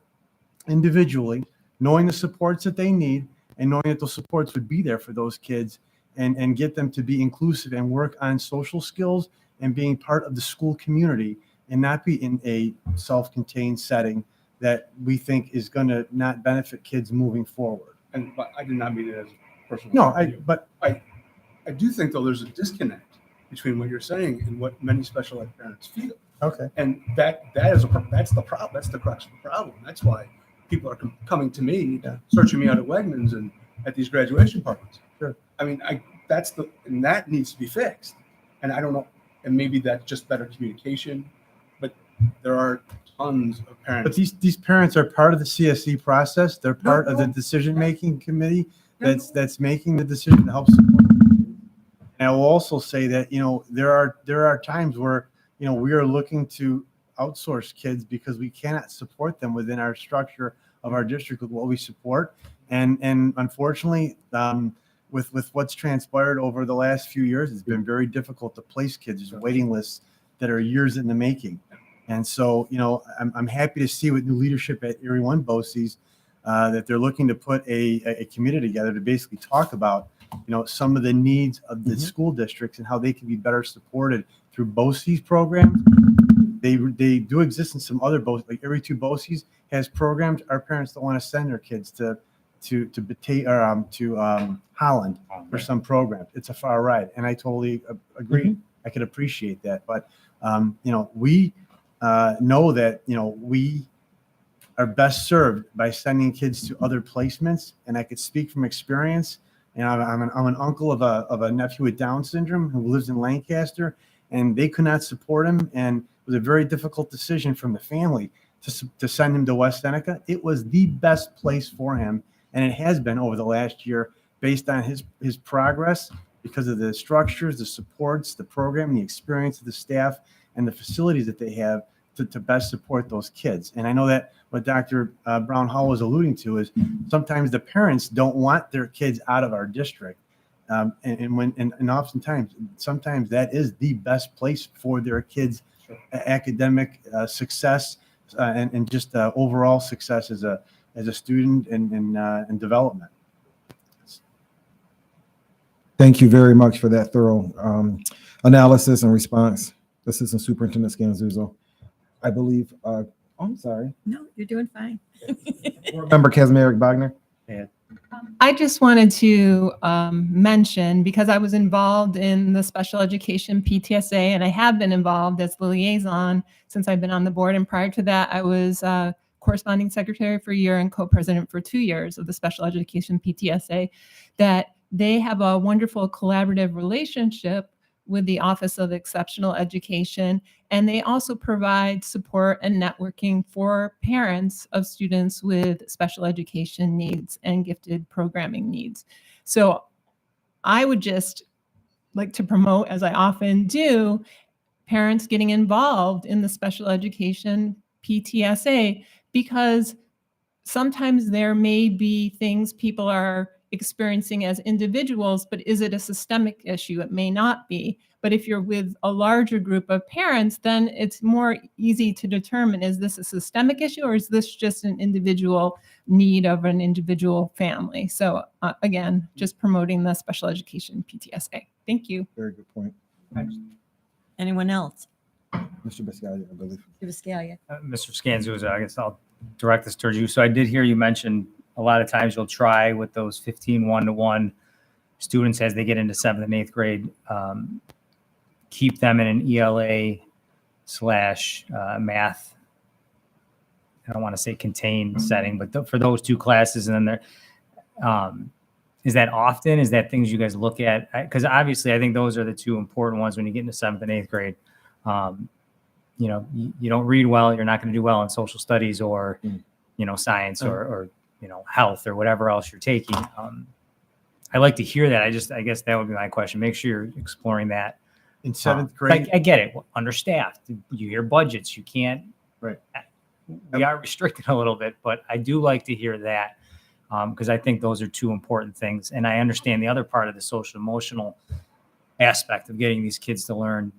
individually, knowing the supports that they need and knowing that those supports would be there for those kids and get them to be inclusive and work on social skills and being part of the school community and not be in a self-contained setting that we think is going to not benefit kids moving forward. And but I did not mean it as a personal. No, shot to you. But I do think though there's a disconnect between what you're saying and what many special ed parents feel. Okay. And that's the problem. That's the crux of the problem. That's why people are coming to me, searching me out at Wegmans and at these graduation parties. Sure. I mean, and that needs to be fixed. And I don't know, and maybe that's just better communication, but there are tons of parents. But these parents are part of the CSE process. They're part of the decision-making committee that's making the decision to help support. And I will also say that, there are times where, we are looking to outsource kids because we cannot support them within our structure of our district with what we support. And unfortunately, with what's transpired over the last few years, it's been very difficult to place kids. There's waiting lists that are years in the making. And so, I'm happy to see with new leadership at Erie One BOCES that they're looking to put a committee together to basically talk about, some of the needs of the school districts and how they can be better supported through BOCES programs. They do exist in some other BOCES, like Erie Two BOCES has programs. Our parents don't want to send their kids to Holland for some programs. It's a far ride, and I totally agree. I could appreciate that, but we know that we are best served by sending kids to other placements. And I could speak from experience. I'm an uncle of a nephew with Down syndrome who lives in Lancaster, and they could not support him. And it was a very difficult decision from the family to send him to West Seneca. It was the best place for him, and it has been over the last year based on his progress because of the structures, the supports, the program, the experience of the staff, and the facilities that they have to best support those kids. And I know that what Dr. Brown Hall was alluding to is sometimes the parents don't want their kids out of our district. And oftentimes, sometimes that is the best place for their kids' academic success and just overall success as a student and development. Thank you very much for that thorough analysis and response, Assistant Superintendent Scanzuzo. I believe, I'm sorry. No, you're doing fine. Member Kazmarek Bogner. I just wanted to mention, because I was involved in the special education PTSA, and I have been involved as the liaison since I've been on the board. And prior to that, I was corresponding secretary for a year and co-president for 2 years of the special education PTSA, that they have a wonderful collaborative relationship with the Office of Exceptional Education. And they also provide support and networking for parents of students with special education needs and gifted programming needs. So I would just like to promote, as I often do, parents getting involved in the special education PTSA, because sometimes there may be things people are experiencing as individuals, but is it a systemic issue? It may not be. But if you're with a larger group of parents, then it's more easy to determine, is this a systemic issue or is this just an individual need of an individual family? So again, just promoting the special education PTSA. Thank you. Very good point. Anyone else? Mr. Biscaglia, I believe. Mr. Viscalia. Mr. Scanzuza, I guess I'll direct this towards you. So I did hear you mention a lot of times you'll try with those 15 one-to-one students as they get into 7th and 8th grade, keep them in an ELA / math. I don't want to say contained setting, but for those two classes, and then there, is that often? Is that things you guys look at? Because obviously, I think those are the two important ones when you get into 7th and 8th grade. You know, you don't read well, you're not going to do well in social studies or, you know, science or you know, health or whatever else you're taking. I like to hear that. I guess that would be my question. Make sure you're exploring that. In 7th grade, I get it. Understaffed. You hear budgets. You can't. Right. We are restricted a little bit, but I do like to hear that because I think those are two important things. And I understand the other part of the social emotional aspect of getting these kids to learn,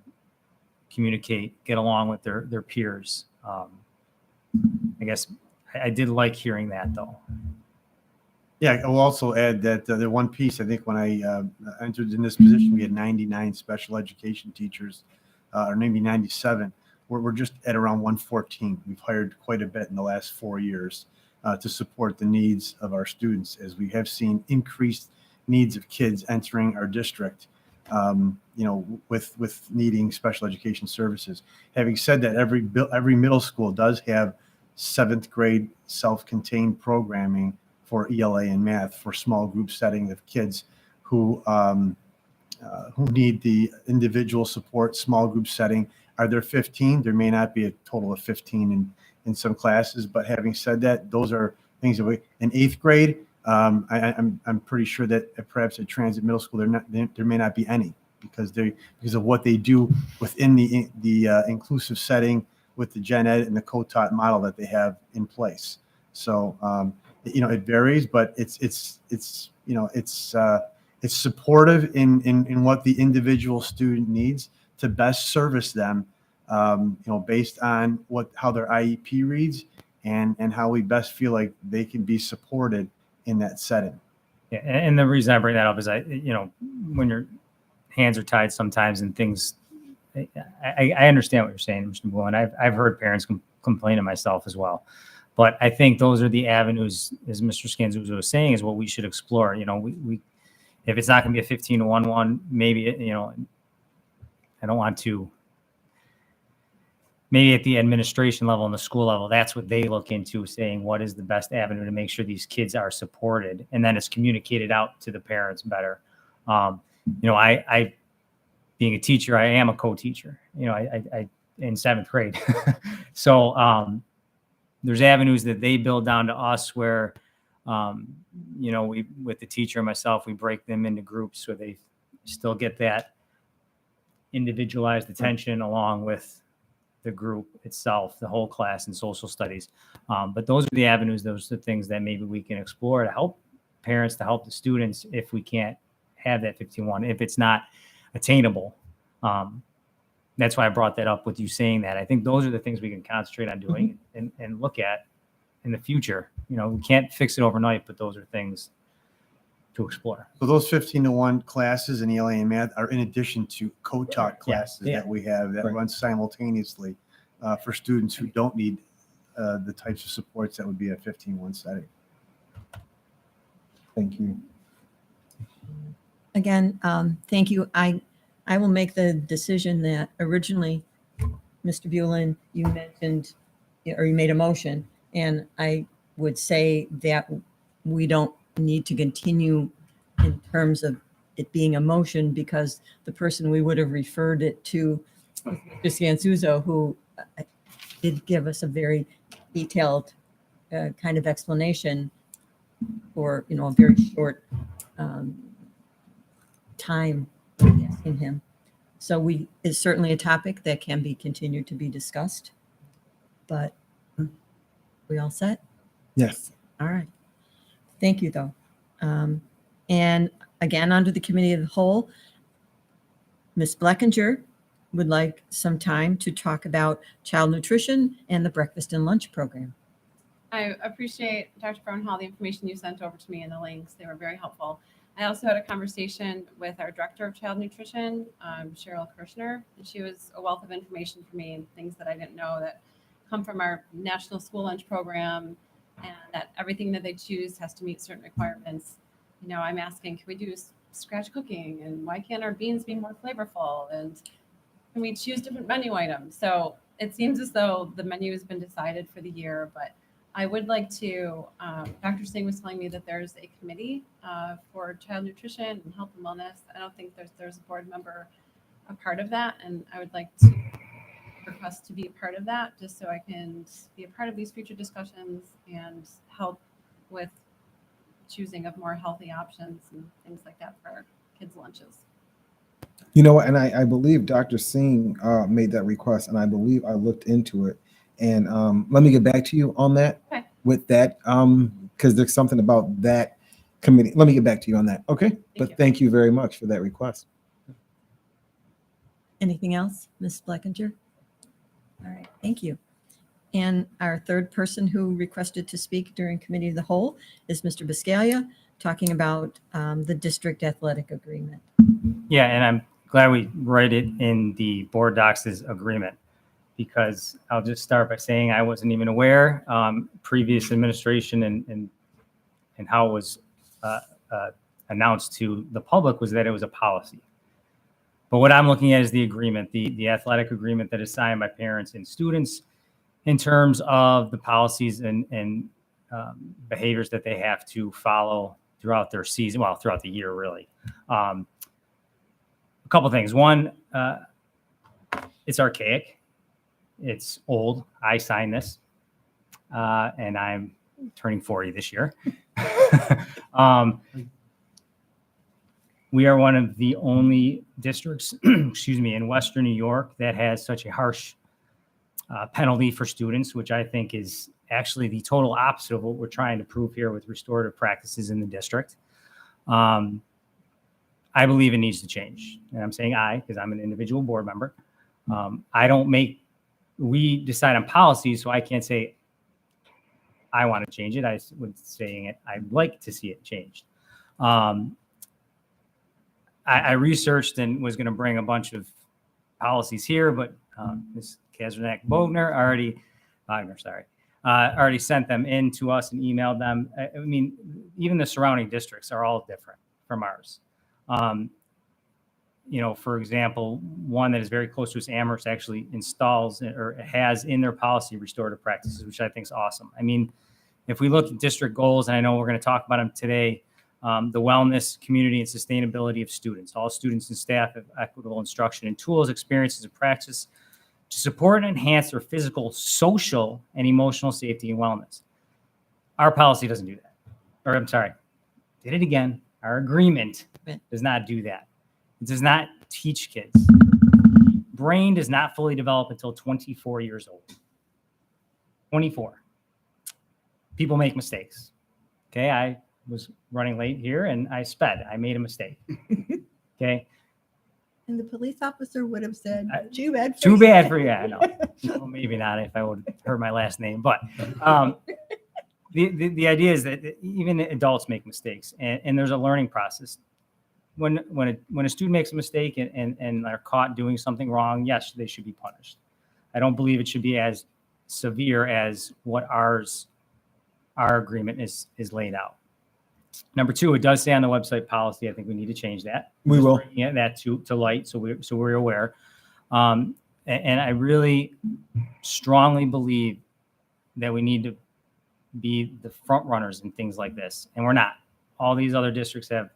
communicate, get along with their peers. I guess I did like hearing that though. Yeah, I will also add that the one piece, I think when I entered in this position, we had 99 special education teachers, or maybe 97. We're just at around 114. We've hired quite a bit in the last 4 years to support the needs of our students, as we have seen increased needs of kids entering our district, you know, with needing special education services. Having said that, every middle school does have 7th grade self-contained programming for ELA and math for small group setting of kids who need the individual support, small group setting. Are there 15? There may not be a total of 15 in some classes, but having said that, those are things that in 8th grade, I'm pretty sure that perhaps at Transit Middle School, there may not be any because of what they do within the inclusive setting with the gen ed and the co-taught model that they have in place. So, you know, it varies, but it's you know, it's supportive in what the individual student needs to best service them, you know, based on how their IEP reads and how we best feel like they can be supported in that setting. Yeah, and the reason I bring that up is you know, when your hands are tied sometimes and things, I understand what you're saying, Mr. Blue, and I've heard parents complain to myself as well. But I think those are the avenues, as Mr. Scanzuza was saying, is what we should explore. You know, we if it's not going to be a 15-1-1, maybe, you know, I don't want to, maybe at the administration level and the school level, that's what they look into, saying what is the best avenue to make sure these kids are supported. And then it's communicated out to the parents better. You know, I being a teacher, I am a co-teacher, you know, I in 7th grade. So, there's avenues that they build down to us where, you know, we, with the teacher and myself, we break them into groups where they still get that individualized attention along with the group itself, the whole class in social studies. But those are the avenues, those are the things that maybe we can explore to help parents, to help the students if we can't have that 15-1, if it's not attainable. That's why I brought that up with you saying that. I think those are the things we can concentrate on doing and look at in the future. You know, we can't fix it overnight, but those are things to explore. So those 15-1 classes in ELA and math are in addition to co-taught classes that we have that run simultaneously for students who don't need the types of supports that would be a 15-1 setting. Thank you. Again, thank you. I will make the decision that originally, Mr. Bulin, you mentioned, or you made a motion, and I would say that we don't need to continue in terms of it being a motion because the person we would have referred it to, Mr. Scanzuzo, who did give us a very detailed kind of explanation for, you know, a very short time asking him. So it's certainly a topic that can be continued to be discussed, but we all set? Yes. All right. Thank you, though. And again, under the committee of the whole, Ms. Blackinger would like some time to talk about child nutrition and the breakfast and lunch program. I appreciate, Dr. Brownhall, the information you sent over to me and the links. They were very helpful. I also had a conversation with our Director of Child Nutrition, Cheryl Kirshner, and she was a wealth of information for me and things that I didn't know that come from our National School Lunch Program, and that everything that they choose has to meet certain requirements. You know, I'm asking, can we do scratch cooking? And why can't our beans be more flavorful? And can we choose different menu items? So it seems as though the menu has been decided for the year, but I would like to, Dr. Singh was telling me that there's a committee for child nutrition and health and wellness. I don't think there's a board member a part of that, and I would like to request to be a part of that, just so I can be a part of these future discussions and help with choosing of more healthy options and things like that for our kids' lunches. You know, and I believe Dr. Singh made that request, and I believe I looked into it. And let me get back to you on that. Okay. With that, because there's something about that committee. Let me get back to you on that. Okay. Thank you very much for that request. Anything else, Ms. Blackinger? All right, thank you. And our third person who requested to speak during Committee of the Whole is Mr. Biscaglia, talking about the district athletic agreement. Yeah, and I'm glad we write it in the board docs as agreement, because I'll just start by saying I wasn't even aware. Previous administration and how it was announced to the public was that it was a policy. But what I'm looking at is the agreement, the athletic agreement that is signed by parents and students in terms of the policies and behaviors that they have to follow throughout their season, well, throughout the year, really. A couple things. One, it's archaic. It's old. I signed this, and I'm turning 40 this year. We are one of the only districts, excuse me, in Western New York that has such a harsh penalty for students, which I think is actually the total opposite of what we're trying to prove here with restorative practices in the district. I believe it needs to change. And I'm saying I, because I'm an individual board member. We decide on policies, so I can't say I want to change it. I was saying it, I'd like to see it changed. I researched and was going to bring a bunch of policies here, but Ms. Kazranek-Bogner already sent them in to us and emailed them. I mean, even the surrounding districts are all different from ours. You know, for example, one that is very close to us, Amherst, actually installs or has in their policy restorative practices, which I think is awesome. I mean, if we look at district goals, and I know we're going to talk about them today, the wellness, community, and sustainability of students. All students and staff have equitable instruction and tools, experiences, and practice to support and enhance their physical, social, and emotional safety and wellness. Our policy doesn't do that. Or I'm sorry, did it again. Our agreement does not do that. It does not teach kids. Brain does not fully develop until 24 years old. 24. People make mistakes. Okay, I was running late here and I sped. I made a mistake. Okay. And the police officer would have said, too bad for Too you." bad for you. I know. Well, maybe not if I would have heard my last name, but the idea is that even adults make mistakes, and there's a learning process. When a student makes a mistake and are caught doing something wrong, yes, they should be punished. I don't believe it should be as severe as what our agreement is laid out. Number two, it does say on the website policy. I think we need to change that. We will. Bringing that to light, so we're aware. And I really strongly believe that we need to be the front runners in things like this, and we're not. All these other districts have,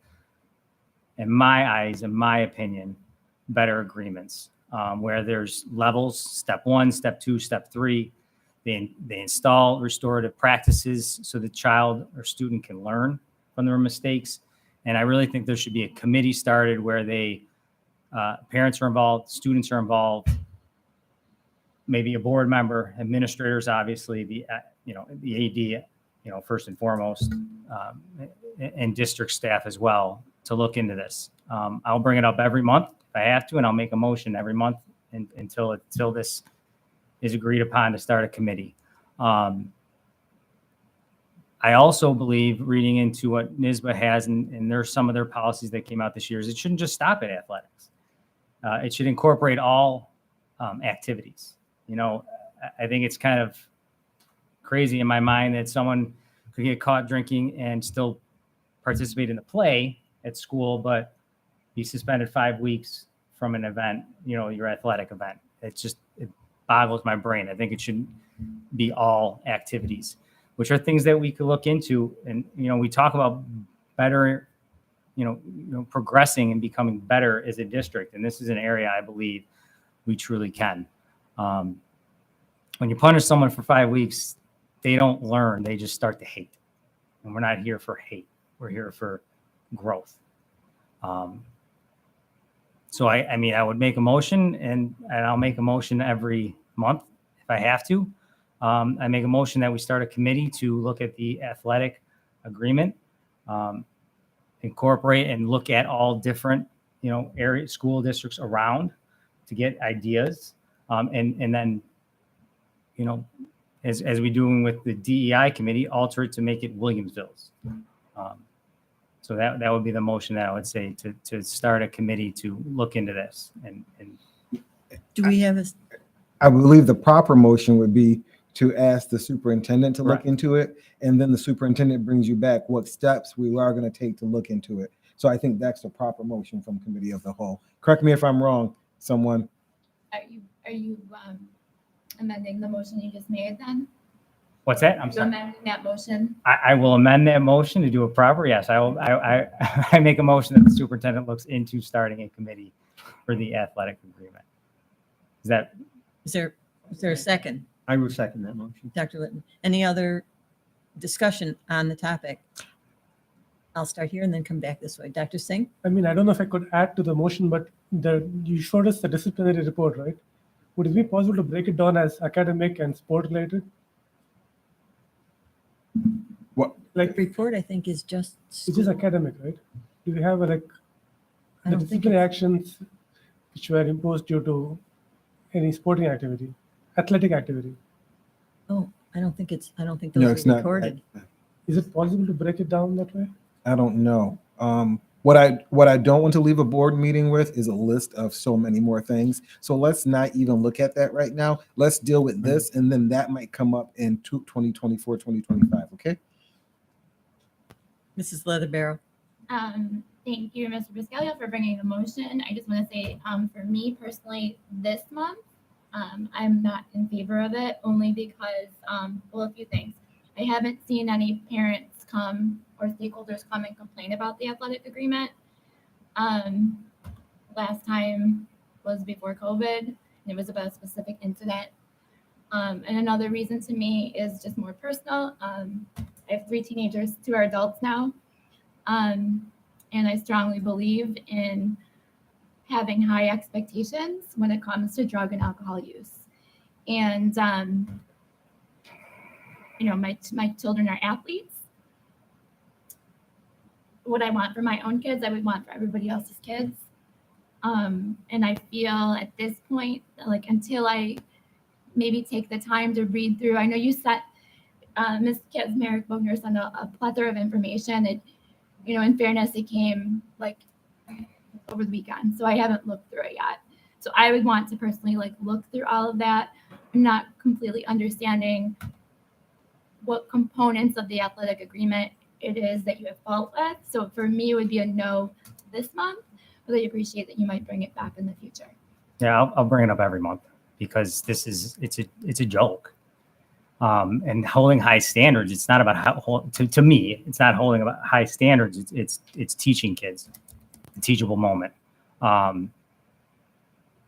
in my eyes, in my opinion, better agreements where there's levels: step 1, step 2, step 3. They install restorative practices so the child or student can learn from their mistakes. And I really think there should be a committee started where parents are involved, students are involved, maybe a board member, administrators, obviously, the AD, first and foremost, and district staff as well to look into this. I'll bring it up every month if I have to, and I'll make a motion every month until this is agreed upon to start a committee. I also believe, reading into what NYSBA has, and there's some of their policies that came out this year, is it shouldn't just stop at athletics. It should incorporate all activities. I think it's kind of crazy in my mind that someone could get caught drinking and still participate in the play at school, but be suspended 5 weeks from an event, your athletic event. It boggles my brain. I think it should be all activities, which are things that we could look into. And, we talk about better, progressing and becoming better as a district. And this is an area I believe we truly can. When you punish someone for 5 weeks, they don't learn. They just start to hate. And we're not here for hate. We're here for growth. So I would make a motion, and I'll make a motion every month if I have to. I make a motion that we start a committee to look at the athletic agreement, incorporate and look at all different, area school districts around to get ideas. And then, as we doing with the DEI committee, alter it to make it Williamsville's. So that would be the motion that I would say to start a committee to look into this. And Do we have a, I believe the proper motion would be to ask the superintendent to look Right. into it, and then the superintendent brings you back what steps we are going to take to look into it. So I think that's the proper motion from committee of the whole. Correct me if I'm wrong, someone. Are you amending the motion you just made then? what's that? I'm You sorry. amending that motion? I will amend that motion to do it proper. Yes, I make a motion that the superintendent looks into starting a committee for the athletic agreement. Is that? is there a second? I will second that motion. Dr. Litton, any other discussion on the topic? I'll start here and then come back this way. Dr. Singh? I mean, I don't know if I could add to the motion, but you showed us the disciplinary report, right? Would it be possible to break it down as academic and sport related? What? Like, Report, I think, is just. it's just academic, right? Do we have I the don't think disciplinary actions which were imposed due to any sporting activity, athletic activity? Oh, I don't think No, those it's are not. recorded. Is it possible to break it down that way? I don't know. What I don't want to leave a board meeting with is a list of so many more things. So let's not even look at that right now. Let's deal with this, and then that might come up in 2024, 2025, okay? Mrs. Leatherbarrow? Thank you, Mr. Biscaglia, for bringing the motion. I just want to say, for me personally, this month, I'm not in favor of it, only because, a few things. I haven't seen any parents come or stakeholders come and complain about the athletic agreement. Last time was before COVID, and it was about a specific incident. And another reason to me is just more personal. I have 3 teenagers, 2 are adults now. And I strongly believe in having high expectations when it comes to drug and alcohol use. And, my children are athletes. What I want for my own kids, I would want for everybody else's kids. And I feel at this point, like until I maybe take the time to read through, I know you said, Ms. Merrick Bogner sent a plethora of information. It, in fairness, it came like over the weekend, so I haven't looked through it yet. So I would want to personally look through all of that. I'm not completely understanding what components of the athletic agreement it is that you have fault with. So for me, it would be a no this month, but I appreciate that you might bring it back in the future. Yeah, I'll bring it up every month because it's a joke. And holding high standards, it's not about how, to me, it's not holding about high standards. It's teaching kids a teachable moment.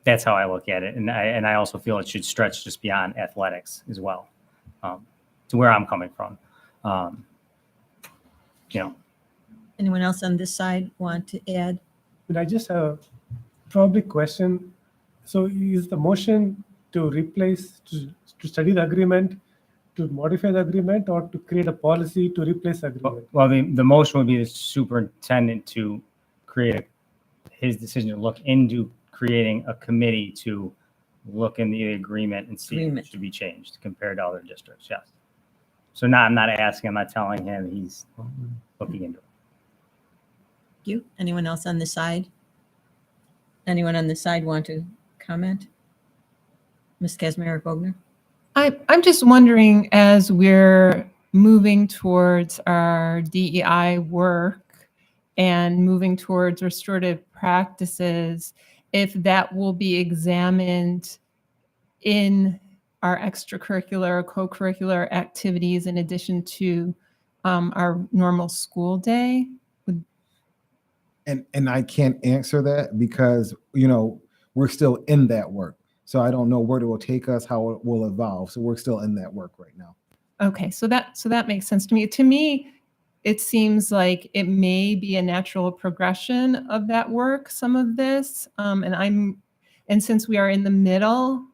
That's how I look at it. And I also feel it should stretch just beyond athletics as well, to where I'm coming from. Anyone else on this side want to add? But I just have a probably question. So is the motion to replace, to study the agreement to modify the agreement or to create a policy to replace the agreement? Well, the motion would be the superintendent to create his decision to look into creating a committee to look in the agreement and see if it should be changed compared to other districts. Yes. So I'm not asking, I'm not telling him, he's looking into it. You, anyone else on the side? Anyone on the side want to comment? Ms. Kazmarek-Bogner? I'm just wondering, as we're moving towards our DEI work and moving towards restorative practices, if that will be examined in our extracurricular, co-curricular activities in addition to our normal school day. And I can't answer that because, we're still in that work. So I don't know where it will take us, how it will evolve. So we're still in that work right now. Okay, so that makes sense to me. To me, it seems like it may be a natural progression of that work, some of this. And since we are in the middle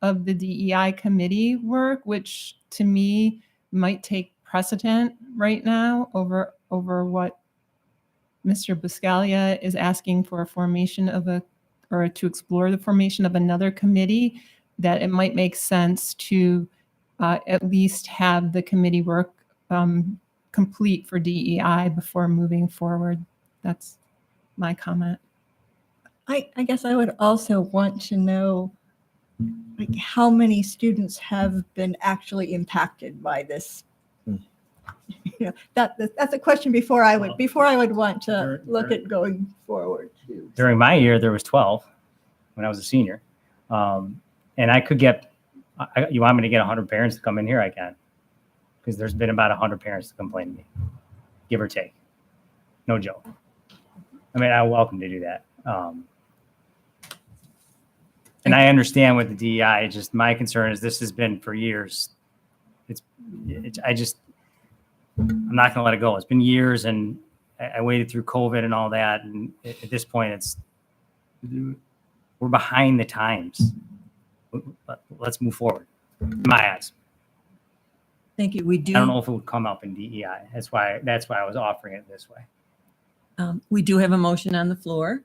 of the DEI committee work, which to me might take precedent right now over what Mr. Buscaglia is asking for a formation of to explore the formation of another committee, that it might make sense to at least have the committee work complete for DEI before moving forward. That's my comment. I guess I would also want to know how many students have been actually impacted by this. That's a question before I would want to look at going forward. During my year, there was 12 when I was a senior. And I could get, you want me to get 100 parents to come in here? I can. Because there's been about 100 parents to complain to me, give or take. No joke. I mean, I'm welcome to do that. And I understand with the DEI, just my concern is this has been for years. I'm not going to let it go. It's been years, and I waited through COVID and all that. And at this point, we're behind the times. Let's move forward. In my eyes. Thank you. We do. I don't know if it would come up in DEI. That's why I was offering it this way. We do have a motion on the floor.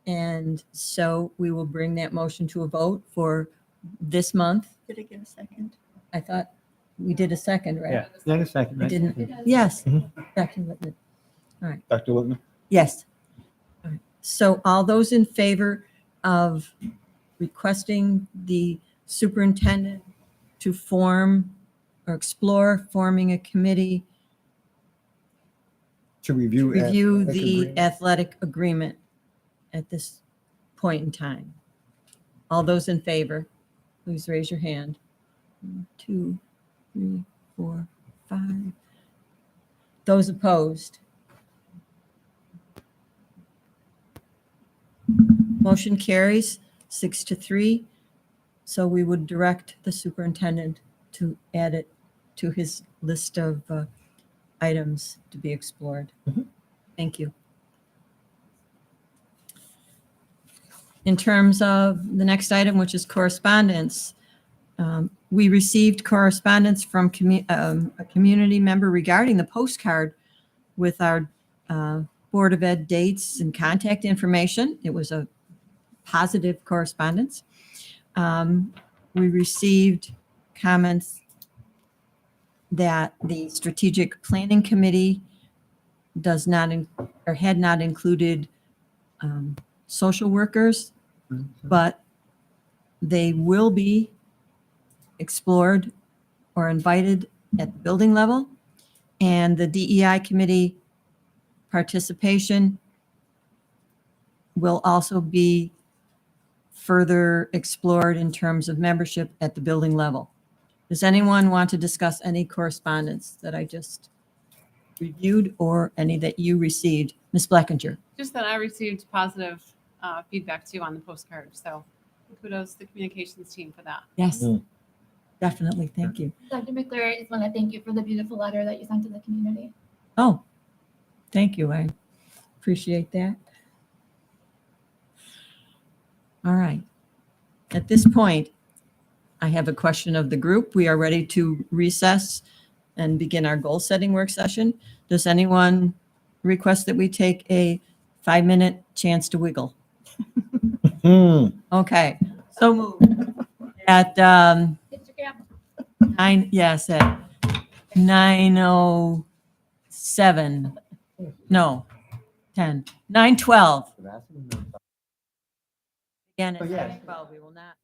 And so we will bring that motion to a vote for this month. Did I get a second? I thought we did a second, right? Yeah, not a second. I Right? didn't. Yes. Dr. Littman. All right. Dr. Littman? Yes. All right. So all those in favor of requesting the superintendent to form or explore forming a committee To review the agreement. athletic agreement at this point in time. All those in favor, please raise your hand. 1, 2, 3, 4, 5. Those opposed? Motion carries 6-3. So we would direct the superintendent to add it to his list of items to be explored. Thank you. In terms of the next item, which is correspondence, we received correspondence from a community member regarding the postcard with our Board of Ed dates and contact information. It was a positive correspondence. We received comments that the Strategic Planning Committee does not or had not included social workers, but they will be explored or invited at the building level. And the DEI committee participation will also be further explored in terms of membership at the building level. Does anyone want to discuss any correspondence that I just reviewed or any that you received? Ms. Blackinger. Just that I received positive feedback too on the postcard. So kudos to the communications team for that. Yes, definitely. Thank you. Dr. McCleary, I just want to thank you for the beautiful letter that you sent to the community. Oh, thank you. I appreciate that. All right. At this point, I have a question of the group. We are ready to recess and begin our goal-setting work session. Does anyone request that we take a 5-minute chance to wiggle? Okay, so moved. At 9:07. No, 10, 9:12. Again, at 9:12, we will not.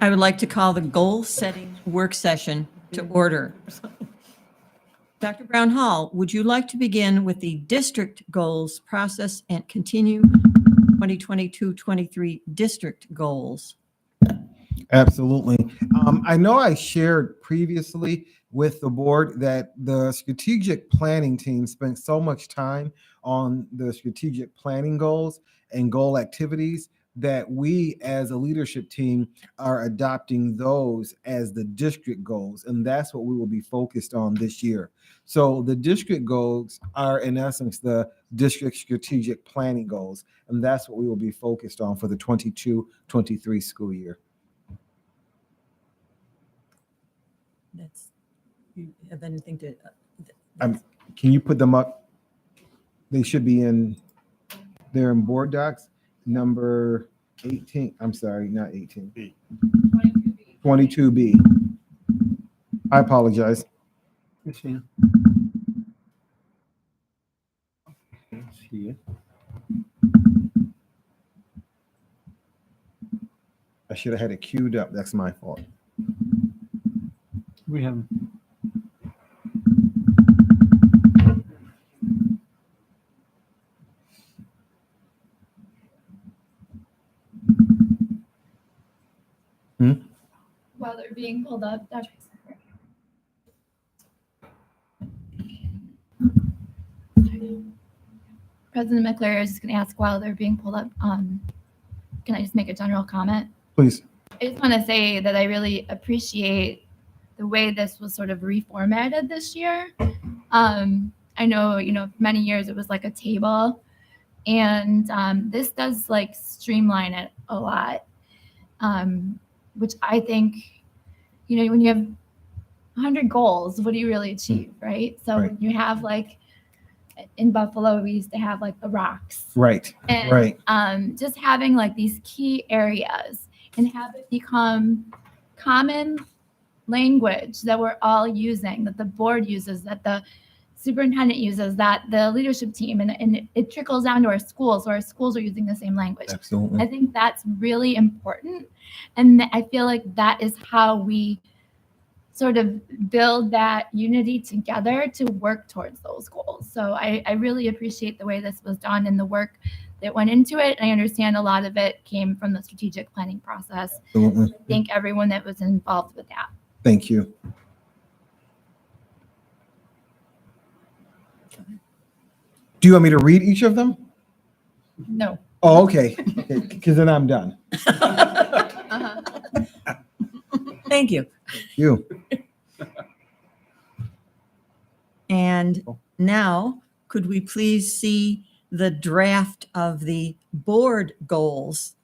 I would like to call the goal-setting work session to order. Dr. Brown Hall, would you like to begin with the district goals process and continue 2022-23 district goals? Absolutely. I know I shared previously with the board that the strategic planning team spent so much time on the strategic planning goals and goal activities that we as a leadership team are adopting those as the district goals. And that's what we will be focused on this year. So the district goals are in essence the district strategic planning goals. And that's what we will be focused on for the 22-23 school year. That's, you have anything to? Can you put them up? They should be they're in board docs, number 18. I'm sorry, not 18. B. 22B. I apologize. Christina. Let's see it. I should have had it queued up. That's my fault. We have. While they're being pulled up, Dr. President McClary, I was just going to ask while they're being pulled up, can I just make a general comment? Please. I just want to say that I really appreciate the way this was sort of reformatted this year. I know, many years it was like a table, and this does like streamline it a lot, which I think, when you have 100 goals, what do you really achieve, right? So Right. when you have like, in Buffalo, we used to have like the rocks. Right. And Right. just having like these key areas and have it become common language that we're all using, that the board uses, that the superintendent uses, that the leadership team, and it trickles down to our schools, so our schools are using the same language. Absolutely. I think that's really important. And I feel like that is how we sort of build that unity together to work towards those goals. So I really appreciate the way this was done and the work that went into it. I understand a lot of it came from the strategic planning process. Absolutely. Thank everyone that was involved with that. Thank you. Do you want me to read each of them? No. Oh, okay. Because then I'm done. Thank you. You. And now, could we please see the draft of the board goals?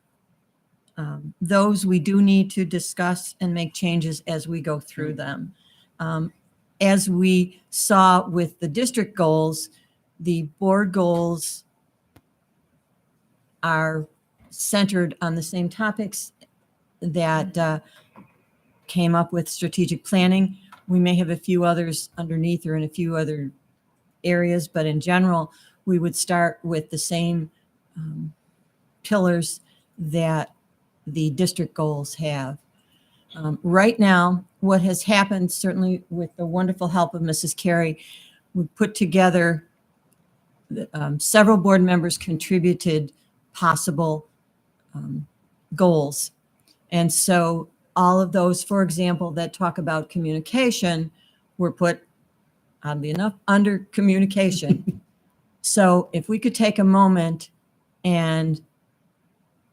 Those we do need to discuss and make changes as we go through them. As we saw with the district goals, the board goals are centered on the same topics that came up with strategic planning. We may have a few others underneath or in a few other areas, but in general, we would start with the same pillars that the district goals have. Right now, what has happened, certainly with the wonderful help of Mrs. Carey, we put together, several board members contributed possible goals. And so all of those, for example, that talk about communication were put, oddly enough, under communication. So if we could take a moment, and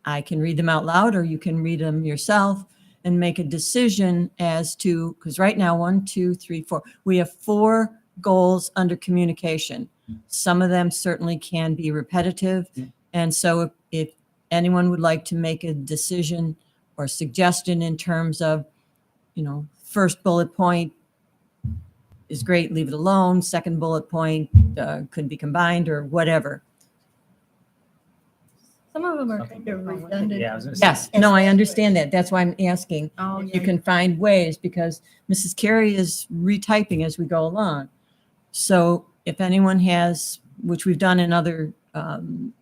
I can read them out loud, or you can read them yourself and make a decision as to, because right now, 1, 2, 3, 4, we have 4 goals under communication. Some of them certainly can be repetitive. And so if anyone would like to make a decision or suggestion in terms of, first bullet point is great, leave it alone. Second bullet point could be combined or whatever. Some of them are kind of redundant. Yeah, I was gonna say. Yes, no, I understand that. That's why I'm asking. Oh, If you can find ways, because Mrs. Carey is retyping as we go along. So if anyone has, which we've done in other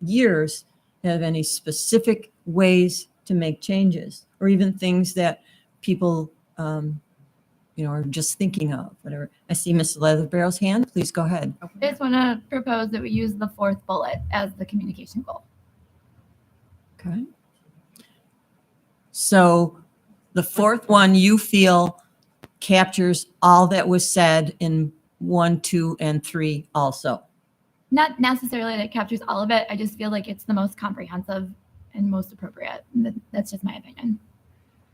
years, have any specific ways to make changes, or even things that people, are just thinking of, whatever. I see Ms. Leatherbarrow's hand. Please go ahead. I just want to propose that we use the fourth bullet as the communication goal. Okay. So the fourth one you feel captures all that was said in 1, 2, and 3 also. Not necessarily that it captures all of it. I just feel like it's the most comprehensive and most appropriate. That's just my opinion.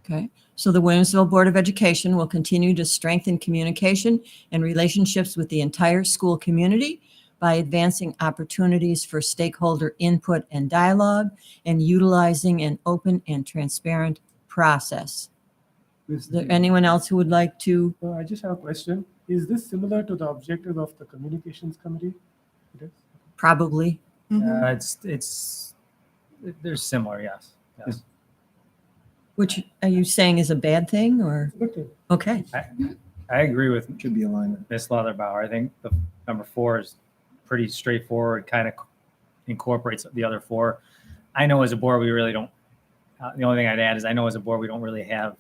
Okay. So the Williamsville Board of Education will continue to strengthen communication and relationships with the entire school community by advancing opportunities for stakeholder input and dialogue and utilizing an open and transparent process. Is there anyone else who would like to? I just have a question. Is this similar to the objective of the communications committee? It is? Probably. They're similar, yes. Yes. Which are you saying is a bad thing or? Okay. I agree with Should be alignment. Ms. Leatherbauer. I think the number 4 is pretty straightforward, kind of incorporates the other 4. I know as a board, we really don't, the only thing I'd add is I know as a board, we don't really have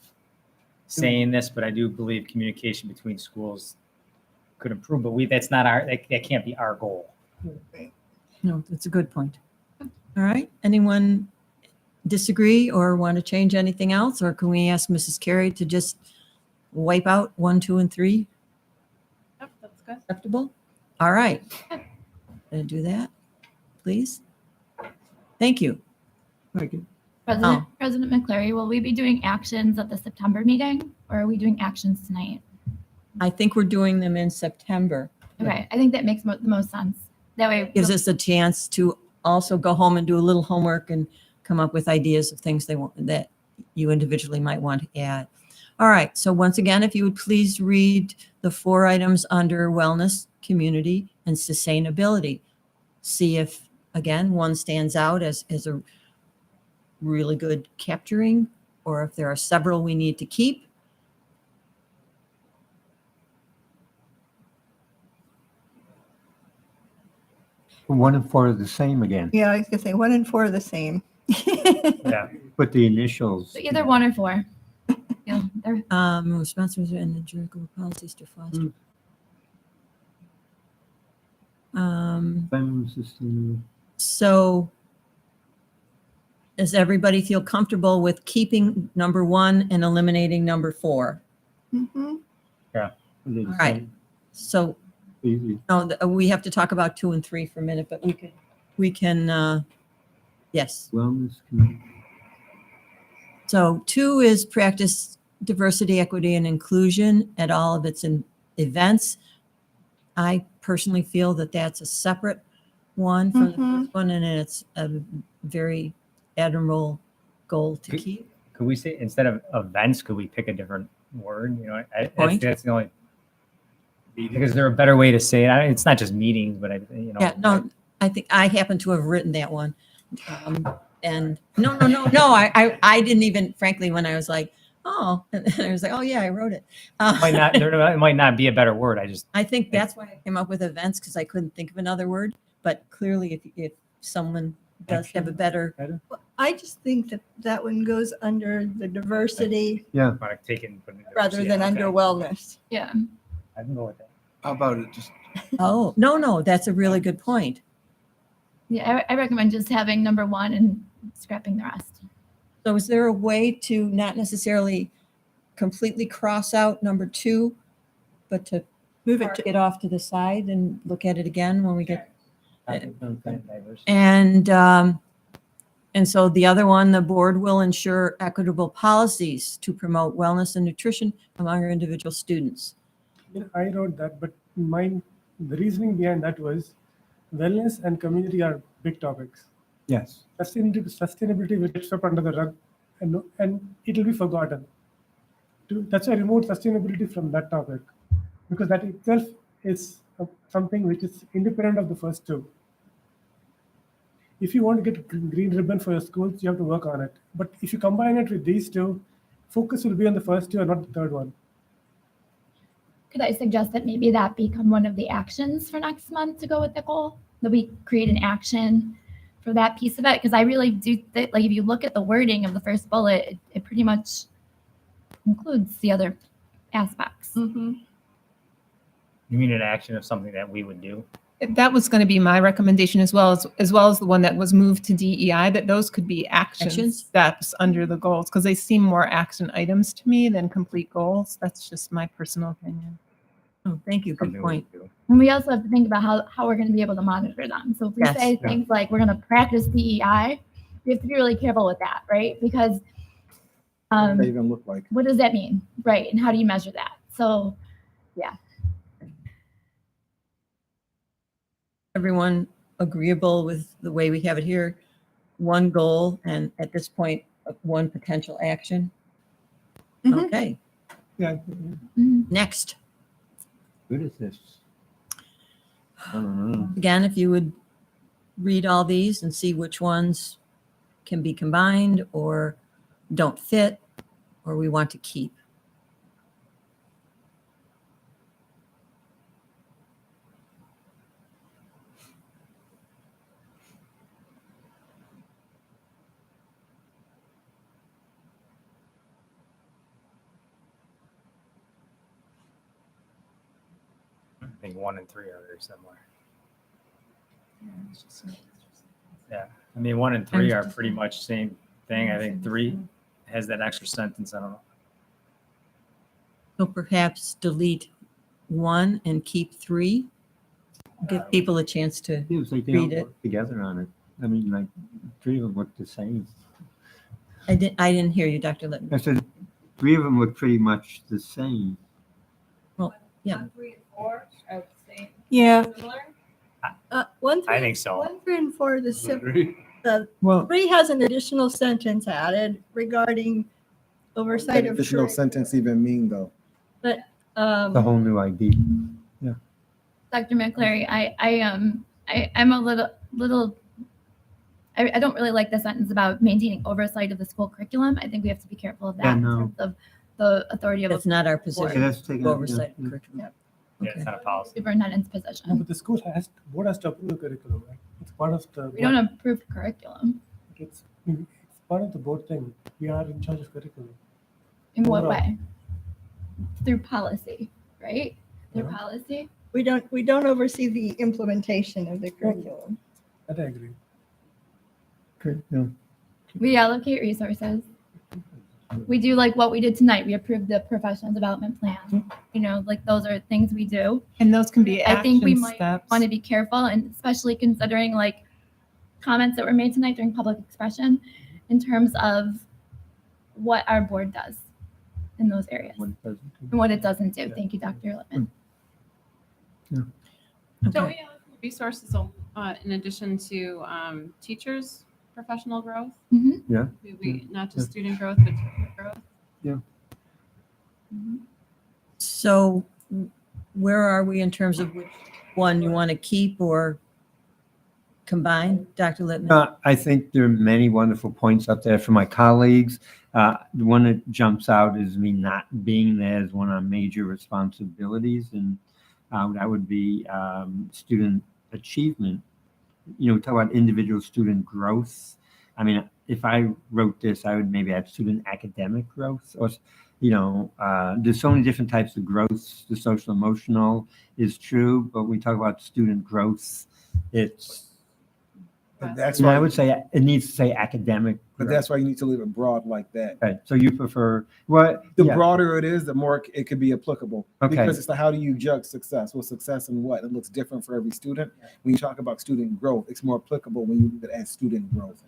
say in this, but I do believe communication between schools could improve, but that's not that can't be our goal. No, that's a good point. All right. Anyone disagree or want to change anything else? Or can we ask Mrs. Carey to just wipe out 1, 2, and 3? Yep, that's good. Acceptable? All right. Gonna do that, please. Thank you. Very good. President McCleary, will we be doing actions at the September meeting or are we doing actions tonight? I think we're doing them in September. Okay, I think that makes the most sense. That way Gives us a chance to also go home and do a little homework and come up with ideas of things that you individually might want to add. All right. So once again, if you would please read the 4 items under wellness, community, and sustainability. See if, again, one stands out as a really good capturing, or if there are several we need to keep. One and 4 are the same again. Yeah, I was gonna say 1 and 4 are the same. Yeah. But the initials. So either 1 or 4. Yeah, they're Responsibilities and the juridical policies to foster. So does everybody feel comfortable with keeping number 1 and eliminating number 4? Mm-hmm. Yeah. All right. So we have to talk about 2 and 3 for a minute, but we can, yes. Wellness. So 2 is practice diversity, equity, and inclusion at all of its events. I personally feel that that's a separate one from the first one, and it's a very admirable goal to keep. Could we say instead of events, could we pick a different word? That's the only, because is there a better way to say it? It's not just meetings, but Yeah, no, I think I happen to have written that one. And no, I didn't even, frankly, when I was like, oh, and I was like, oh yeah, I wrote it. It might not be a better word. I think that's why I came up with events, because I couldn't think of another word. But clearly, if someone does have a better. I just think that one goes under the diversity Yeah. rather than under wellness. Yeah. I can go with that. How about it? Just Oh, no, that's a really good point. Yeah, I recommend just having number 1 and scrapping the rest. So is there a way to not necessarily completely cross out number 2, but to move it off to the side and look at it again when we get. Diversity. And so the other one, the board will ensure equitable policies to promote wellness and nutrition among our individual students. Yeah, I wrote that, but the reasoning behind that was wellness and community are big topics. Yes. Sustainability will get swept under the rug and it will be forgotten. That's why I removed sustainability from that topic, because that itself is something which is independent of the first 2. If you want to get a green ribbon for your schools, you have to work on it. But if you combine it with these 2, focus will be on the first 2 and not the third one. Could I suggest that maybe that become one of the actions for next month to go with the goal? That we create an action for that piece of it? Because I really do think, like, if you look at the wording of the first bullet, it pretty much includes the other aspects. Mhm. You mean an action of something that we would do? That was going to be my recommendation as well as the one that was moved to DEI, that those could be action Actions? steps under the goals, because they seem more action items to me than complete goals. That's just my personal opinion. Oh, thank you. Good Something we point. would do. And we also have to think about how we're going to be able to monitor them. So if we Yes. say things like we're going to practice DEI, we have to be really careful with that, right? Because What they even look like. what does that mean, right? And how do you measure that? So, yeah. Everyone agreeable with the way we have it here? One goal and at this point, one potential action? Mhm. Okay, Yeah. next. Good is this? I don't know. Again, if you would read all these and see which ones can be combined or don't fit or we want to keep. I think 1 and 3 are very similar. Yeah, I mean, 1 and 3 are pretty much same thing. I think 3 has that extra sentence. I don't know. So perhaps delete 1 and keep 3. Give people a chance to It was like they read don't it. work together on it. I mean, like 3 of them look the same. I didn't hear you, Dr. Litton. I said 3 of them look pretty much the same. Well, yeah. 3 and 4 are the same. Yeah. Similar? 1, 3, I think so. 1, 3, and 4, the Well, 3 has an additional sentence added regarding oversight of. Additional sentence even mean though? But, the whole new ID. Yeah. Dr. McClary, I'm a little I don't really like the sentence about maintaining oversight of the school curriculum. I think we have to be careful of that Yeah, in no. terms of the authority of That's not our Yeah, position. that's taken out, Oversight yeah. curriculum. Yeah, it's not a policy. superintendent's No, position. but the board has to approve the curriculum, right? It's part of the. We don't approve curriculum. It's part of the board thing. We are in charge of curriculum. In what Overall. way? Through policy, right? Through Yeah. policy. we don't oversee the implementation of the curriculum. That I agree. Good, no. We allocate resources. We do like what we did tonight. We approved the professional development plan. You know, like those are things we do. And those can be I think we action might steps. want to be careful, and especially considering like comments that were made tonight during public expression in terms of what our board does in those areas One doesn't. and what it doesn't do. Thank you, Dr. Lippman. Don't Okay. we have resources in addition to teachers' professional growth? Mhm. Yeah. We not just Yeah. student growth, but teacher growth. So where are we in terms of which one you want to keep or combine, Dr. Littman? I think there are many wonderful points up there for my colleagues. The one that jumps out is me not being there as one of our major responsibilities, and that would be student achievement. You know, we talk about individual student growth. I mean, if I wrote this, I would maybe add student academic growth, or there's so many different types of growth. The social emotional is true, but we talk about student growth. But that's I why would say it needs to say academic. But that's why you need to leave it broad like that. Okay, so you prefer what? The yeah. broader it is, the more it could be applicable. Okay. Because it's like, how do you judge success? Well, success in what? It looks different for every student. When you talk about student growth, it's more applicable when you leave it as student growth.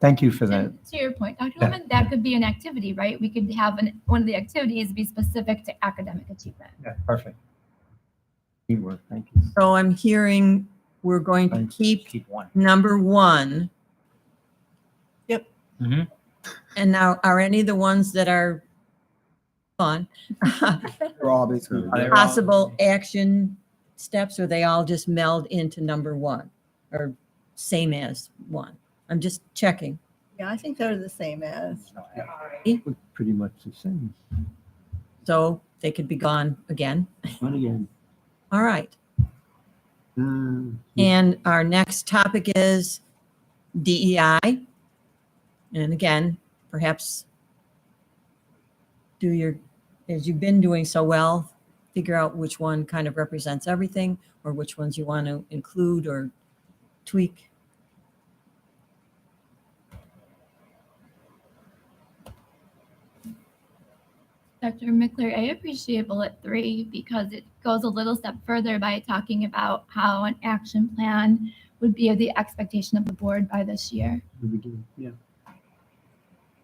Thank you for that. And to your point, Dr. Yeah. Lippman, that could be an activity, right? We could have one of the activities be specific to academic achievement. Yeah, perfect. Teamwork, thank you. So I'm hearing we're going to keep one. number 1. Yep. Mhm. And now, are any of the ones that are fun They're all basically. possible action steps, or they all just meld into number 1 or same as 1? I'm just checking. Yeah, I think they're the same as. Look pretty much the same. So they could be gone again. One again. All right. Mm, And our next topic is DEI. And again, perhaps as you've been doing so well, figure out which one kind of represents everything or which ones you want to include or tweak. Dr. McClure, I appreciate bullet 3 because it goes a little step further by talking about how an action plan would be the expectation of the board by this year, Yeah.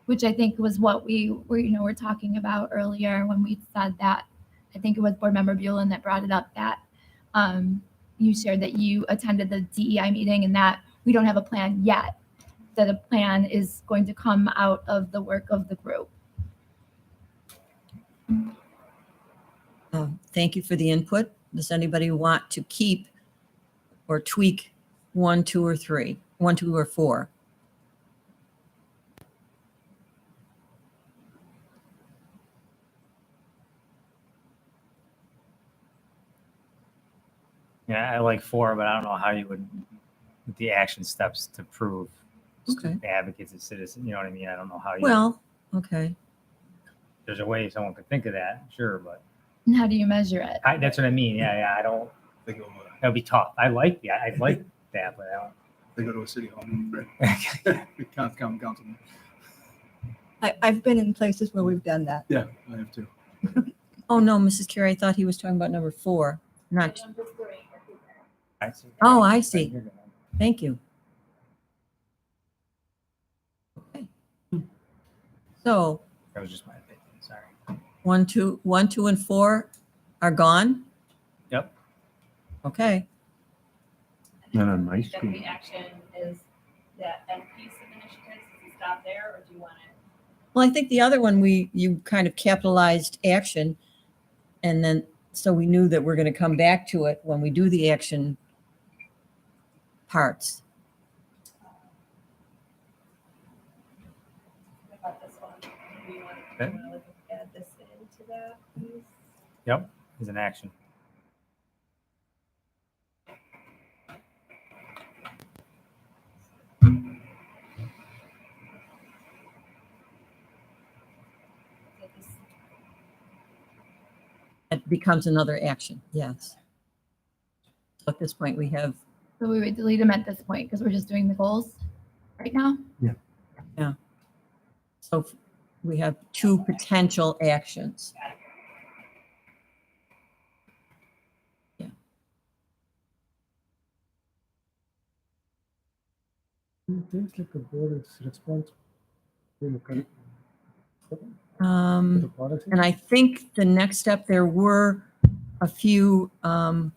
which I think was what we were talking about earlier when we said that. I think it was Board Member Buellin that brought it up that you shared that you attended the DEI meeting and that we don't have a plan yet, that a plan is going to come out of the work of the group. Thank you for the input. Does anybody want to keep or tweak 1, 2, or 3? 1, 2, or 4? Yeah, I like 4, but I don't know how you would, with the action steps to prove Okay. advocates and citizens, you know what I mean? I don't know how you. Well, okay. There's a way someone could think of that, sure, but And how do you measure it? that's what I mean. Yeah, I don't. They go, That would be tough. I like that, but I don't. they go to a city hall. Councilman. I've been in places where we've done that. Yeah, I have too. Oh, no, Mrs. Carey, I thought he was talking about number 4, not. I see. Oh, I see. Thank you. Okay. So That was just my opinion. Sorry. 1, 2, and 4 are gone? Yep. Okay. Not on my That screen. the action is that end piece of initiatives, does it stop there, or do you want it? Well, I think the other one, you kind of capitalized action, and then, so we knew that we're going to come back to it when we do the action parts. What about this one? Do you want Okay. to add this into that piece? Yep, is an action. It becomes another action, yes. At this point, we have, So we would delete them at this point because we're just doing the goals right now. so we have 2 potential actions. Yeah. Things like a board is responsible for the current- for the policy. And I think the next step, there were a few other,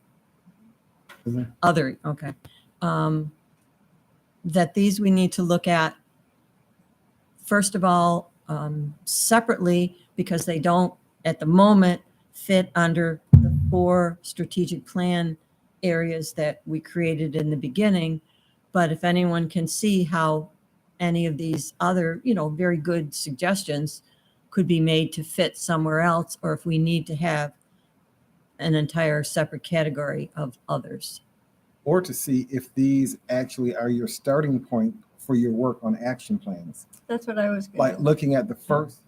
okay. That these we need to look at, first of all, separately, because they don't, at the moment, fit under the 4 strategic plan areas that we created in the beginning. But if anyone can see how any of these other, very good suggestions could be made to fit somewhere else, or if we need to have an entire separate category of others. Or to see if these actually are your starting point for your work on action plans. That's what I was. Like looking at the first,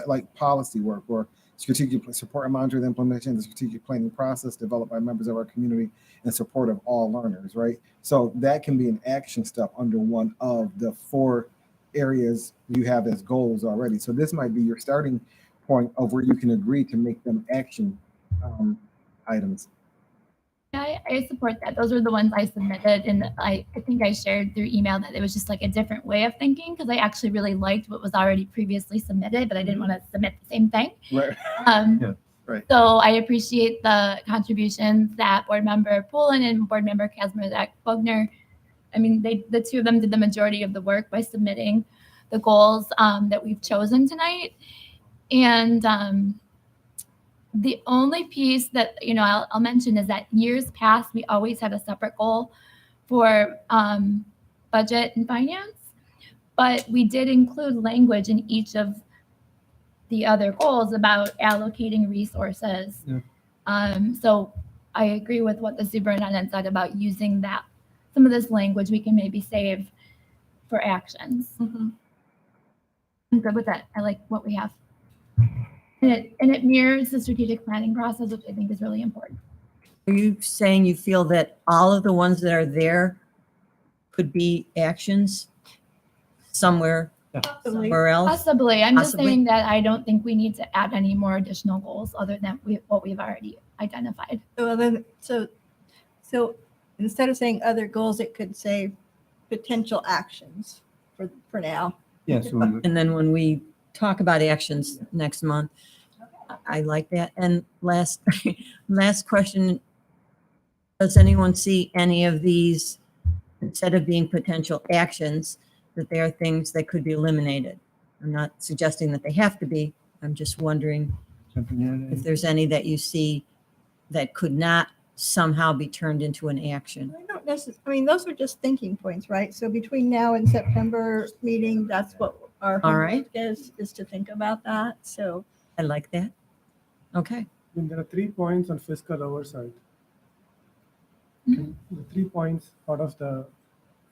like policy work or strategic support and monitor the implementation of the strategic planning process developed by members of our community in support of all learners, right? So that can be an action step under one of the 4 areas you have as goals already. So this might be your starting point of where you can agree to make them action items. I support that. Those were the ones I submitted, and I think I shared through email that it was just like a different way of thinking because I actually really liked what was already previously submitted, but I didn't want to submit the same thing. Right. Right. So I appreciate the contributions that Board Member Poulin and Board Member Kazmarek-Bogner. I mean, the 2 of them did the majority of the work by submitting the goals that we've chosen tonight, and the only piece that, I'll mention is that years past, we always had a separate goal for budget and finance, but we did include language in each of the other goals about allocating resources. Yeah. So I agree with what the superintendent said about using some of this language we can maybe save for actions. I'm good with that. I like what we have. And it mirrors the strategic planning process, which I think is really important. Are you saying you feel that all of the ones that are there could be actions somewhere else? Possibly. I'm just Possibly. saying that I don't think we need to add any more additional goals other than what we've already identified. Well, then, so instead of saying other goals, it could say potential actions for now. Yes. And then when we talk about actions next month, I like that. And last question, does anyone see any of these, instead of being potential actions, that they are things that could be eliminated? I'm not suggesting that they have to be. I'm just wondering if there's any that you see that could not somehow be turned into an action. I don't necessarily, I mean, those are just thinking points, right? So between now and September meeting, that's what our All homework right. is to think about that. So I like that. Okay. And there are 3 points on fiscal oversight. Mhm. The 3 points out of the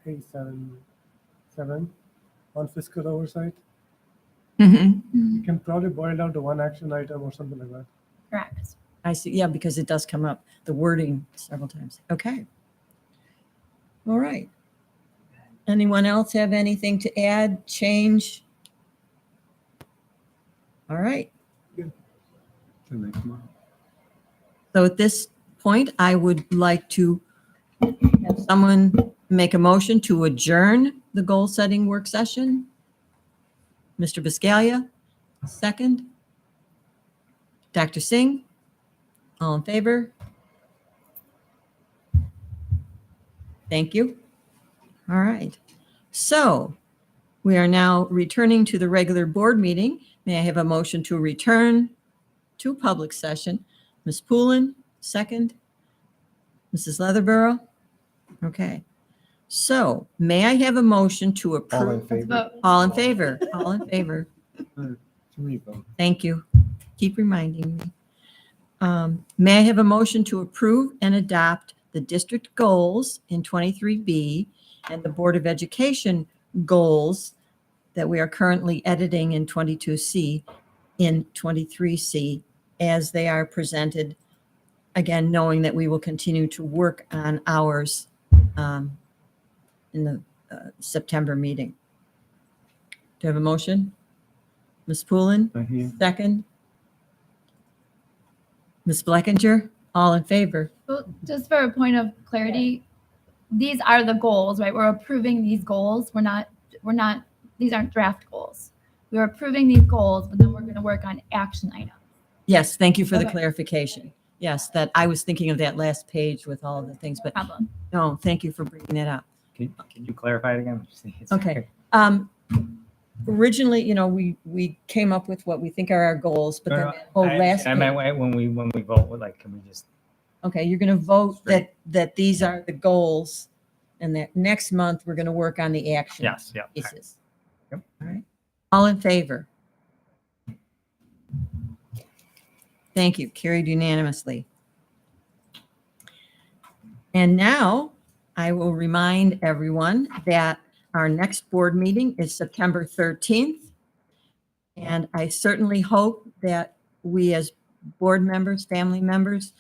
7 on fiscal oversight. You can probably boil down to one action item or something like that. Correct. I see. Yeah, because it does come up, the wording several times. Okay. All right. Anyone else have anything to add, change? All right. So at this point, I would like to have someone make a motion to adjourn the goal-setting work session. Mr. Biscaglia, second. Dr. Singh, all in favor? Thank you. All right. So we are now returning to the regular board meeting. May I have a motion to return to public session? Ms. Poulin, second. Mrs. Leatherborough? Okay. So may I have a motion to approve? All in favor? All in favor? All in favor? Thank you. Keep reminding me. May I have a motion to approve and adopt the district goals in 23B and the Board of Education goals that we are currently editing in 22C in 23C as they are presented, again, knowing that we will continue to work on ours in the September meeting. Do I have a motion? Ms. Poulin, second. Ms. Blackinger, all in favor? Well, just for a point of clarity, these are the goals, right? We're approving these goals. These aren't draft goals. We're approving these goals, but then we're going to work on action items. Yes, thank you for the Okay. clarification. Yes, that I was thinking of that last page with all of the things, but Problem. no, thank you for bringing that up. Can you clarify it again? Okay. Originally, we came up with what we think are our goals, but then that whole last I meant page- when we vote, like, can we just? okay, you're going to vote that these are the goals, and that next month we're going to work on the action Yes, yeah. pieces. Yep. All right. All in favor? Thank you. Carried unanimously. And now I will remind everyone that our next board meeting is September 13th. And I certainly hope that we as board members, family members,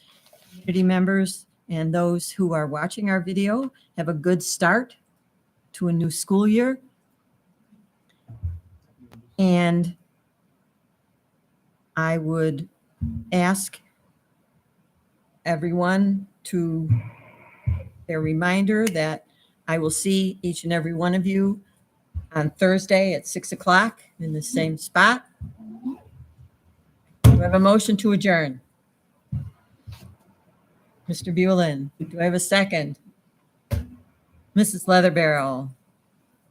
community members, and those who are watching our video have a good start to a new school year. And I would ask everyone to a reminder that I will see each and every one of you on Thursday at 6 o'clock in the same spot. Do I have a motion to adjourn? Mr. Bulin, do I have a second? Mrs. Leatherbarrel,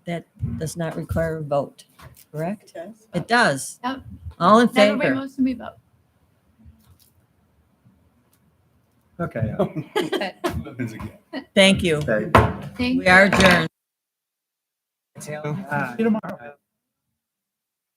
that does not require a vote, correct? It does. It does. Yep. All in Never by favor? motion, we vote. Okay. Thank you. Thank We are adjourned. See you tomorrow.